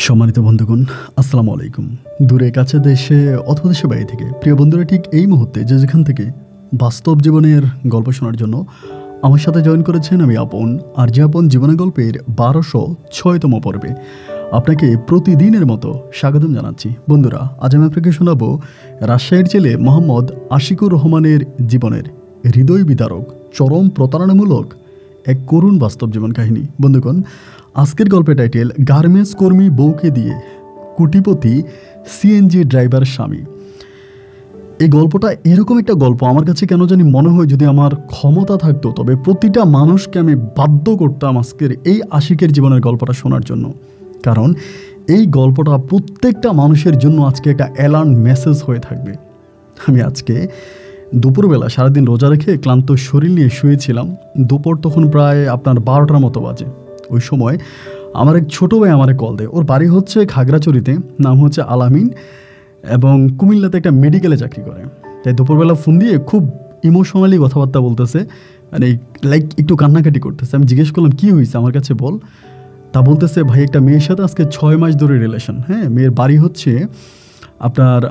সম্মানিত বন্ধুগণ, আসসালামু আলাইকুম। দূরে কাছে দেশে অথবা দেশে বাইরে থেকে প্রিয় বন্ধুরা, ঠিক এই মুহূর্তে যে যেখান থেকে বাস্তব জীবনের গল্প শোনার জন্য আমার সাথে জয়েন করেছেন, আমি আপন আর যে আপন জীবনের গল্পের 1206তম পর্বে আপনাকে প্রতিদিনের মতো স্বাগতম জানাচ্ছি। বন্ধুরা, আজ আমি আপনাকে শোনাবো রাজশাহীর ছেলে মোহাম্মদ আশিকুর রহমানের জীবনের হৃদয় বিদারক, চরম প্রতারণামূলক এক করুণ বাস্তব জীবন কাহিনী। বন্ধুগণ, আজকের গল্পের টাইটেল গার্মেন্টস কর্মী বউকে দিয়ে কোটিপতি সিএনজি ড্রাইভার স্বামী। এই গল্পটা এরকম একটা গল্প, আমার কাছে কেন জানি মনে হয় যদি আমার ক্ষমতা থাকতো তবে প্রতিটা মানুষকে আমি বাধ্য করতাম আজকের এই আশিকের জীবনের গল্পটা শোনার জন্য। কারণ এই গল্পটা প্রত্যেকটা মানুষের জন্য আজকে একটা অ্যালার্ম মেসেজ হয়ে থাকবে। আমি আজকে দুপুরবেলা সারাদিন রোজা রেখে ক্লান্ত শরীর নিয়ে শুয়েছিলাম। দুপুর তখন প্রায় আপনার 12টার মতো বাজে। ওই সময় আমার এক ছোটো ভাই আমারে কল দেয়। ওর বাড়ি হচ্ছে খাগড়াছড়িতে, নাম হচ্ছে আলামিন, এবং কুমিল্লাতে একটা মেডিকেলে চাকরি করে। তাই দুপুরবেলা ফোন দিয়ে খুব ইমোশনালি কথাবার্তা বলতেছে, মানে লাইক একটু কান্নাকাটি করতেছে। আমি জিজ্ঞেস করলাম কী হয়েছে, আমার কাছে বল। তা বলতেছে, ভাই একটা মেয়ের সাথে আজকে 6 মাস ধরে রিলেশন। হ্যাঁ, মেয়ের বাড়ি হচ্ছে আপনার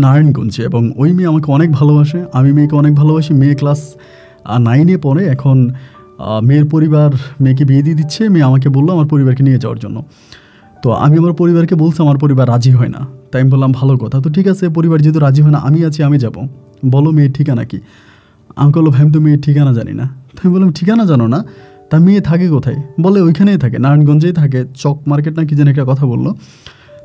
নারায়ণগঞ্জে, এবং ওই মেয়ে আমাকে অনেক ভালোবাসে, আমি মেয়েকে অনেক ভালোবাসি। মেয়ে ক্লাস 9-এ পড়ে। এখন মেয়ের পরিবার মেয়েকে বিয়ে দিয়ে দিচ্ছে। মেয়ে আমাকে বললো আমার পরিবারকে নিয়ে যাওয়ার জন্য। তো আমি আমার পরিবারকে বলছি, আমার পরিবার রাজি হয় না। তাই আমি বললাম ভালো কথা, তো ঠিক আছে, পরিবার যেহেতু রাজি হয় না, আমি আছি, আমি যাব, বলো মেয়ের ঠিকানা কি। আমি বললো ভাই আমি তো মেয়ের ঠিকানা জানি না। তো আমি বললাম ঠিকানা জানো না, তা মেয়ে থাকে কোথায়? বলে ওইখানেই থাকে, নারায়ণগঞ্জেই থাকে, চক মার্কেট না কি যেন একটা কথা বললো।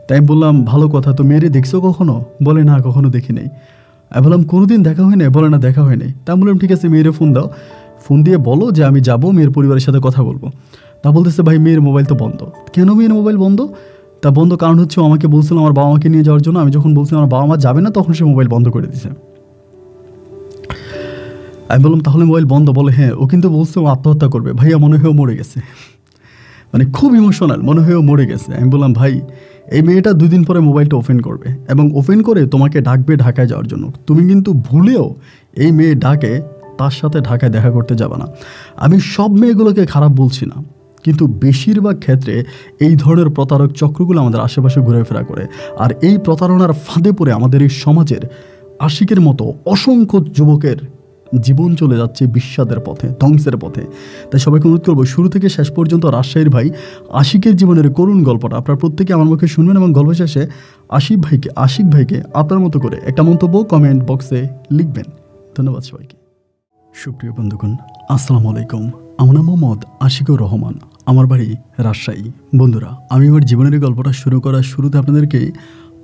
তাই আমি বললাম ভালো কথা, তো মেয়েরে দেখছো কখনো? বলে না, কখনো দেখি নাই। আমি বললাম কোনোদিন দেখা হয় নাই? বলে না, দেখা হয় নাই। তা আমি বললাম ঠিক আছে, মেয়েরে ফোন দাও, ফোন দিয়ে বলো যে আমি যাব, মেয়ের পরিবারের সাথে কথা বলবো। তা বলতেছে ভাই মেয়ের মোবাইল তো বন্ধ। কেন মেয়ের মোবাইল বন্ধ? তা বন্ধ কারণ হচ্ছে ও আমাকে বলছিল আমার বাবা মাকে নিয়ে যাওয়ার জন্য। আমি যখন বলছিলাম আমার বাবা মা যাবে না, তখন সে মোবাইল বন্ধ করে দিছে। আমি বললাম তাহলে মোবাইল বন্ধ? বলে হ্যাঁ, ও কিন্তু বলছে ও আত্মহত্যা করবে। ভাইয়া মনে হয় ও মরে গেছে। মানে খুব ইমোশনাল, মনে হয় ও মরে গেছে। আমি বললাম ভাই এই মেয়েটা 2 দিন পরে মোবাইলটা ওপেন করবে এবং ওপেন করে তোমাকে ডাকবে ঢাকায় যাওয়ার জন্য। তুমি কিন্তু ভুলেও এই মেয়ে ডাকে তার সাথে ঢাকায় দেখা করতে যাবে না। আমি সব মেয়েগুলোকে খারাপ বলছি না, কিন্তু বেশিরভাগ ক্ষেত্রে এই ধরনের প্রতারক চক্রগুলো আমাদের আশেপাশে ঘুরেফেরা করে। আর এই প্রতারণার ফাঁদে পড়ে আমাদের এই সমাজের আশিকের মতো অসংখ্য যুবকের জীবন চলে যাচ্ছে বিস্বাদের পথে, ধ্বংসের পথে। তাই সবাইকে অনুরোধ করবো শুরু থেকে শেষ পর্যন্ত রাজশাহীর ভাই আশিকের জীবনের করুণ গল্পটা আপনার প্রত্যেকে আমার মুখে শুনবেন, এবং গল্প শেষে আশিক ভাইকে আপনার মতো করে একটা মন্তব্য কমেন্ট বক্সে লিখবেন। ধন্যবাদ সবাইকে। সুপ্রিয় বন্ধুগণ, আসসালামু আলাইকুম। আমার নাম মোহাম্মদ আশিকুর রহমান, আমার বাড়ি রাজশাহী। বন্ধুরা, আমি আমার জীবনের গল্পটা শুরু করার শুরুতে আপনাদেরকে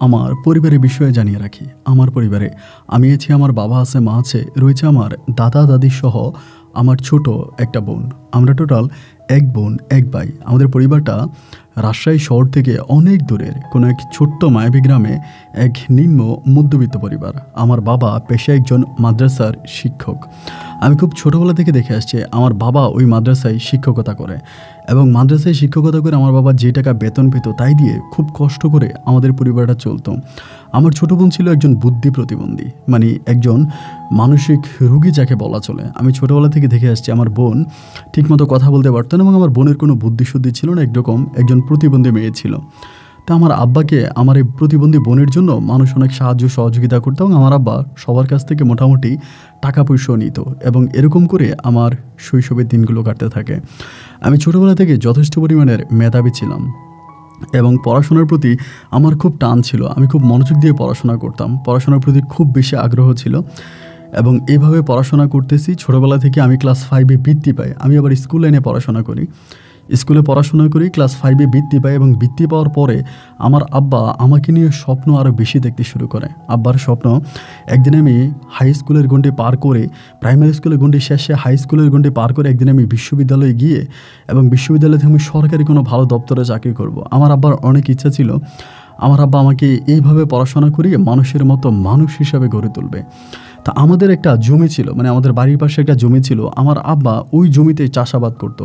আমার পরিবারের বিষয়ে জানিয়ে রাখি। আমার পরিবারে আমি আছি, আমার বাবা আছে, মা আছে, রয়েছে আমার দাদা দাদি সহ আমার ছোট একটা বোন। আমরা টোটাল 1 বোন 1 ভাই। আমাদের পরিবারটা রাজশাহী শহর থেকে অনেক দূরের কোনো এক ছোট্ট মায়াবী গ্রামে এক নিম্ন মধ্যবিত্ত পরিবার। আমার বাবা পেশায় একজন মাদ্রাসার শিক্ষক। আমি খুব ছোটোবেলা থেকে দেখে আসছি আমার বাবা ওই মাদ্রাসায় শিক্ষকতা করে, এবং মাদ্রাসায় শিক্ষকতা করে আমার বাবা যে টাকা বেতন পেত তাই দিয়ে খুব কষ্ট করে আমাদের পরিবারটা চলতো। আমার ছোটো বোন ছিল একজন বুদ্ধি প্রতিবন্ধী, মানে একজন মানসিক রোগী যাকে বলা চলে। আমি ছোটোবেলা থেকে দেখে আসছি আমার বোন ঠিকমতো কথা বলতে পারতো না, এবং আমার বোনের কোনো বুদ্ধিশুদ্ধি ছিল না, একরকম একজন প্রতিবন্ধী মেয়ে ছিল। তা আমার আব্বাকে আমার এই প্রতিবন্ধী বোনের জন্য মানুষ অনেক সাহায্য সহযোগিতা করতো, এবং আমার আব্বা সবার কাছ থেকে মোটামুটি টাকা পয়সাও নিত, এবং এরকম করে আমার শৈশবের দিনগুলো কাটতে থাকে। আমি ছোটোবেলা থেকে যথেষ্ট পরিমাণের মেধাবী ছিলাম, এবং পড়াশোনার প্রতি আমার খুব টান ছিল। আমি খুব মনোযোগ দিয়ে পড়াশোনা করতাম, পড়াশোনার প্রতি খুব বেশি আগ্রহ ছিল, এবং এইভাবে পড়াশোনা করতেছি। ছোটোবেলা থেকে আমি ক্লাস 5-এ বৃত্তি পাই। আমি আবার স্কুল লাইনে পড়াশোনা করি, স্কুলে পড়াশোনা করি, ক্লাস 5-এ বৃত্তি পাই, এবং বৃত্তি পাওয়ার পরে আমার আব্বা আমাকে নিয়ে স্বপ্ন আরও বেশি দেখতে শুরু করে। আব্বার স্বপ্ন একদিন আমি হাই স্কুলের গণ্ডি পার করে, প্রাইমারি স্কুলের গণ্ডি শেষে হাই স্কুলের গণ্ডি পার করে একদিন আমি বিশ্ববিদ্যালয়ে গিয়ে, এবং বিশ্ববিদ্যালয় থেকে আমি সরকারি কোনো ভালো দপ্তরে চাকরি করব। আমার আব্বার অনেক ইচ্ছা ছিল আমার আব্বা আমাকে এইভাবে পড়াশোনা করিয়ে মানুষের মতো মানুষ হিসাবে গড়ে তুলবে। তা আমাদের একটা জমি ছিল, মানে আমাদের বাড়ির পাশে একটা জমি ছিল, আমার আব্বা ওই জমিতে চাষাবাদ করতো।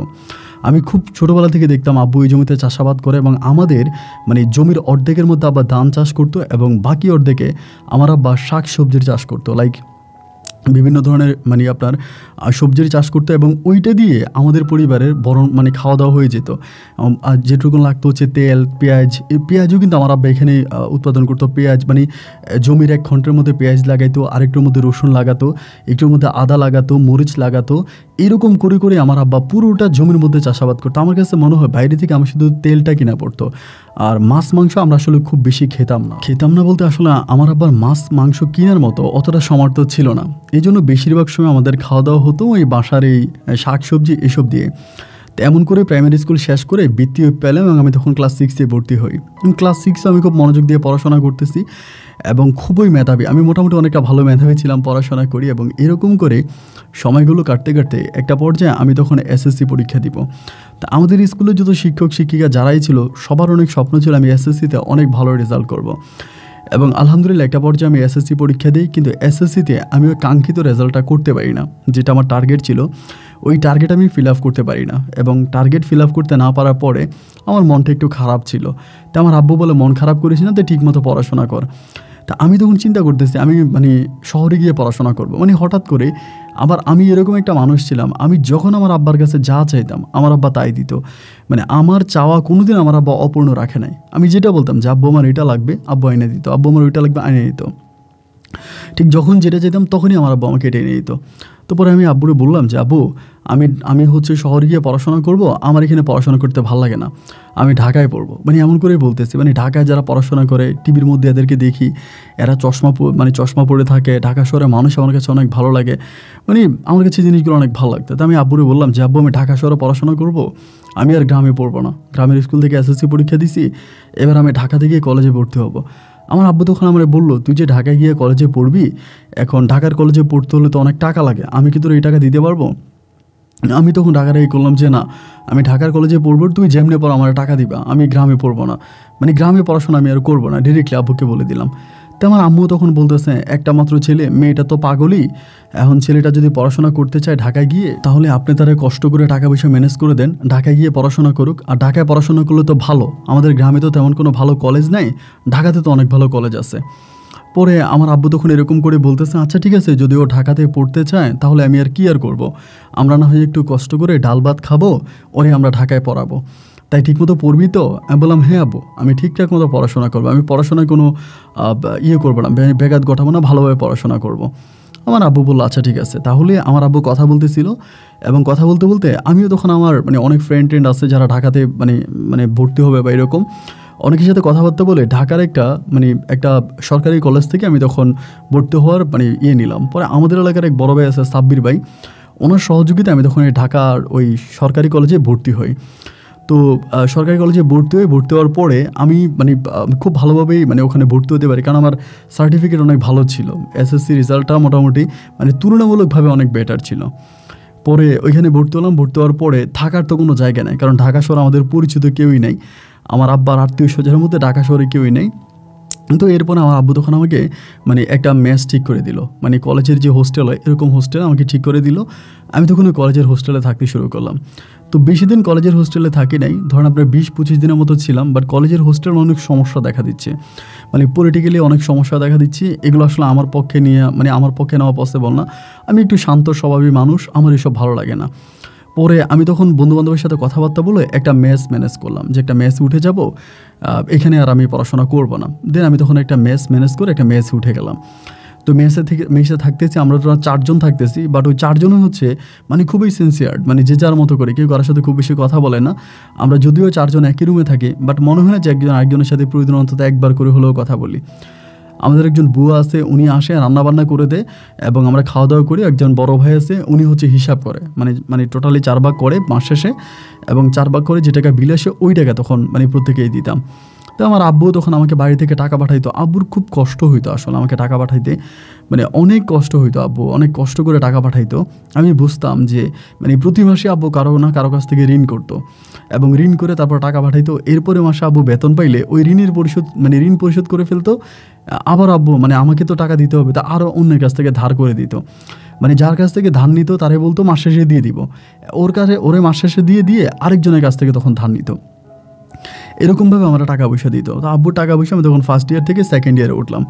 আমি খুব ছোটোবেলা থেকে দেখতাম আব্বু ওই জমিতে চাষাবাদ করে, এবং আমাদের মানে জমির অর্ধেকের মধ্যে আব্বা ধান চাষ করতো, এবং বাকি অর্ধেকে আমার আব্বা শাক সবজির চাষ করতো। লাইক বিভিন্ন ধরনের মানে আপনার সবজির চাষ করতো এবং ওইটা দিয়ে আমাদের পরিবারের মানে খাওয়া দাওয়া হয়ে যেত। আর যেটুকু লাগতো হচ্ছে তেল, পেঁয়াজ। এই পেঁয়াজও কিন্তু আমার আব্বা এখানে উৎপাদন করতো। পেঁয়াজ মানে জমির 1 ঘন্টার মধ্যে পেঁয়াজ লাগাইতো, আরেকটার মধ্যে রসুন লাগাতো, একটুর মধ্যে আদা লাগাতো, মরিচ লাগাতো। এরকম করে করে আমার আব্বা পুরোটা জমির মধ্যে চাষাবাদ করতো। আমার কাছে মনে হয় বাইরে থেকে আমার শুধু তেলটা কিনা পড়তো, আর মাছ মাংস আমরা আসলে খুব বেশি খেতাম না বলতে আসলে আমার আব্বার মাছ মাংস কেনার মতো অতটা সামর্থ্য ছিল না। এই জন্য বেশিরভাগ সময় আমাদের খাওয়া দাওয়া হতো এই বাসার এই শাক সবজি এসব দিয়ে। তো এমন করে প্রাইমারি স্কুল শেষ করে বৃত্তি পেলাম এবং আমি তখন ক্লাস 6-এ ভর্তি হই। ক্লাস 6-এ আমি খুব মনোযোগ দিয়ে পড়াশোনা করতেছি এবং খুবই মেধাবী। আমি মোটামুটি অনেকটা ভালো মেধাবী ছিলাম, পড়াশোনা করি এবং এরকম করে সময়গুলো কাটতে কাটতে একটা পর্যায়ে আমি তখন এসএসসি পরীক্ষা দিব। তা আমাদের স্কুলে যত শিক্ষক শিক্ষিকা যারাই ছিল সবার অনেক স্বপ্ন ছিল আমি এসএসসিতে অনেক ভালো রেজাল্ট করব। এবং আলহামদুলিল্লাহ একটা পর্যায়ে আমি এসএসসি পরীক্ষা দিই, কিন্তু এসএসসিতে আমি ওই কাঙ্ক্ষিত রেজাল্টটা করতে পারি না। যেটা আমার টার্গেট ছিল ওই টার্গেট আমি ফিল আপ করতে পারি না, এবং টার্গেট ফিল আপ করতে না পারার পরে আমার মনটা একটু খারাপ ছিল। তা আমার আব্বু বলে, মন খারাপ করিস না, তো ঠিকমতো পড়াশোনা কর। তা আমি তখন চিন্তা করতেছি আমি মানে শহরে গিয়ে পড়াশোনা করব। মানে হঠাৎ করে আবার আমি এরকম একটা মানুষ ছিলাম, আমি যখন আমার আব্বার কাছে যা চাইতাম আমার আব্বা তাই দিত। মানে আমার চাওয়া কোনোদিন আমার আব্বা অপূর্ণ রাখে নাই। আমি যেটা বলতাম যে আব্বু আমার এটা লাগবে, আব্বু এনে দিত, আব্বু আমার ওইটা লাগবে এনে দিত। ঠিক যখন যেটা চাইতাম তখনই আমার আব্বু আমাকে এটা এনে দিত। তো পরে আমি আব্বুরে বললাম যে আব্বু আমি হচ্ছে শহরে গিয়ে পড়াশোনা করব, আমার এখানে পড়াশোনা করতে ভালো লাগে না, আমি ঢাকায় পড়বো। মানে এমন করেই বলতেছি। মানে ঢাকায় যারা পড়াশোনা করে টিভির মধ্যে এদেরকে দেখি, এরা চশমা পরে থাকে, ঢাকা শহরে মানুষ আমার কাছে অনেক ভালো লাগে। মানে আমার কাছে জিনিসগুলো অনেক ভালো লাগতো। তো আমি আব্বুরে বললাম যে আব্বু আমি ঢাকা শহরে পড়াশোনা করব, আমি আর গ্রামে পড়বো না। গ্রামের স্কুল থেকে এসএসসি পরীক্ষা দিছি, এবার আমি ঢাকা থেকে কলেজে ভর্তি হব। আমার আব্বু তখন আমার বললো, তুই যে ঢাকায় গিয়ে কলেজে পড়বি, এখন ঢাকার কলেজে পড়তে হলে তো অনেক টাকা লাগে, আমি কি তোর এই টাকা দিতে পারবো? আমি তখন ঢাকার করলাম যে না, আমি ঢাকার কলেজে পড়বো, তুমি যেমনি পড়ো আমার টাকা দিবা, আমি গ্রামে পড়বো না। মানে গ্রামে পড়াশোনা আমি আর করবো না, ডিরেক্টলি আব্বুকে বলে দিলাম। তো আমার আম্মু তখন বলতেছে, একটা মাত্র ছেলে, মেয়েটা তো পাগলই, এখন ছেলেটা যদি পড়াশোনা করতে চায় ঢাকায় গিয়ে, তাহলে আপনি তারা কষ্ট করে টাকা পয়সা ম্যানেজ করে দেন, ঢাকায় গিয়ে পড়াশোনা করুক। আর ঢাকায় পড়াশোনা করলে তো ভালো, আমাদের গ্রামে তো তেমন কোনো ভালো কলেজ নাই, ঢাকাতে তো অনেক ভালো কলেজ আছে। পরে আমার আব্বু তখন এরকম করে বলতেছে, আচ্ছা ঠিক আছে, যদি ও ঢাকাতে পড়তে চায় তাহলে আমি আর কি আর করবো, আমরা না হয় একটু কষ্ট করে ডাল ভাত খাবো, ওরে আমরা ঢাকায় পড়াবো, তাই ঠিকমতো পড়বি তো? আমি বললাম হ্যাঁ আব্বু, আমি ঠিকঠাক মতো পড়াশোনা করবো, আমি পড়াশোনায় কোনো করবো না, ব্যাঘাত ঘটাবো না, ভালোভাবে পড়াশোনা করবো। আমার আব্বু বললো আচ্ছা ঠিক আছে। তাহলে আমার আব্বু কথা বলতেছিল, এবং কথা বলতে বলতে আমিও তখন আমার মানে অনেক ফ্রেন্ড আছে যারা ঢাকাতে মানে ভর্তি হবে বা এরকম অনেকের সাথে কথাবার্তা বলে ঢাকার একটা সরকারি কলেজ থেকে আমি তখন ভর্তি হওয়ার নিলাম। পরে আমাদের এলাকার এক বড় ভাই আছে সাব্বির ভাই, ওনার সহযোগিতায় আমি তখন ঢাকার ওই সরকারি কলেজে ভর্তি হই। তো সরকারি কলেজে ভর্তি হওয়ার পরে আমি খুব ভালোভাবেই ওখানে ভর্তি হতে পারি, কারণ আমার সার্টিফিকেট অনেক ভালো ছিল, এসএসসি রেজাল্টটা মোটামুটি তুলনামূলকভাবে অনেক বেটার ছিল। পরে ওইখানে ভর্তি হলাম। ভর্তি হওয়ার পরে থাকার তো কোনো জায়গা নেই, কারণ ঢাকা শহরে আমাদের পরিচিত কেউই নেই, আমার আব্বার আত্মীয় স্বজনের মধ্যে ঢাকা শহরে কেউই নেই। কিন্তু এরপরে আমার আব্বু তখন আমাকে একটা মেস ঠিক করে দিল, কলেজের যে হোস্টেল হয় এরকম হোস্টেল আমাকে ঠিক করে দিল। আমি তখন ওই কলেজের হোস্টেলে থাকতে শুরু করলাম। তো বেশি দিন কলেজের হোস্টেলে থাকি নাই, ধরেন আপনার 20-25 দিনের মতো ছিলাম। বাট কলেজের হোস্টেলে অনেক সমস্যা দেখা দিচ্ছে, পলিটিক্যালি অনেক সমস্যা দেখা দিচ্ছে। এগুলো আসলে আমার পক্ষে নেওয়া পসিবল না। আমি একটু শান্ত স্বভাবী মানুষ, আমার এসব ভালো লাগে না। পরে আমি তখন বন্ধুবান্ধবের সাথে কথাবার্তা বলে একটা মেস ম্যানেজ করলাম, যে একটা মেসে উঠে যাব, এখানে আর আমি পড়াশোনা করব না। দেন আমি তখন একটা মেস ম্যানেজ করে একটা মেসে উঠে গেলাম। তো মেসে থাকতেছি, আমরা তো 4 জন থাকতেছি, বাট ওই 4 জনই হচ্ছে খুবই সিনসিয়ার, যে যার মতো করে, কেউ কারোর সাথে খুব বেশি কথা বলে না। আমরা যদিও 4 জন একই রুমে থাকি, বাট মনে হয় না যে একজন আরেকজনের সাথে প্রতিদিন অন্তত একবার করে হলেও কথা বলি। আমাদের একজন বুয়া আছে, উনি আসে রান্নাবান্না করে দেয় এবং আমরা খাওয়া দাওয়া করি। একজন বড় ভাই আছে, উনি হচ্ছে হিসাব করে, টোটালি 4 ভাগ করে মাস শেষে, এবং 4 ভাগ করে যে টাকা বিল আসে ওই টাকা তখন প্রত্যেকেই দিতাম। তো আমার আব্বু তখন আমাকে বাড়ি থেকে টাকা পাঠাইতো। আব্বুর খুব কষ্ট হইতো আসলে আমাকে টাকা পাঠাইতে, অনেক কষ্ট হইতো। আব্বু অনেক কষ্ট করে টাকা পাঠাইতো। আমি বুঝতাম যে প্রতি মাসে আব্বু কারো না কারো কাছ থেকে ঋণ করতো, এবং ঋণ করে তারপর টাকা পাঠাইতো। এরপরে মাসে আব্বু বেতন পাইলে ওই ঋণ পরিশোধ করে ফেলতো। আবার আব্বু আমাকে তো টাকা দিতে হবে, তা আরও অন্যের কাছ থেকে ধার করে দিত। যার কাছ থেকে ধার নিত তারে বলতো মাস শেষে দিয়ে দিব, ওরে মাস শেষে দিয়ে আরেকজনের কাছ থেকে তখন ধার নিত। এরকমভাবে আমরা টাকা পয়সা দিত। তো আব্বুর টাকা পয়সা আমি তখন ফার্স্ট ইয়ার থেকে সেকেন্ড ইয়ারে উঠলাম,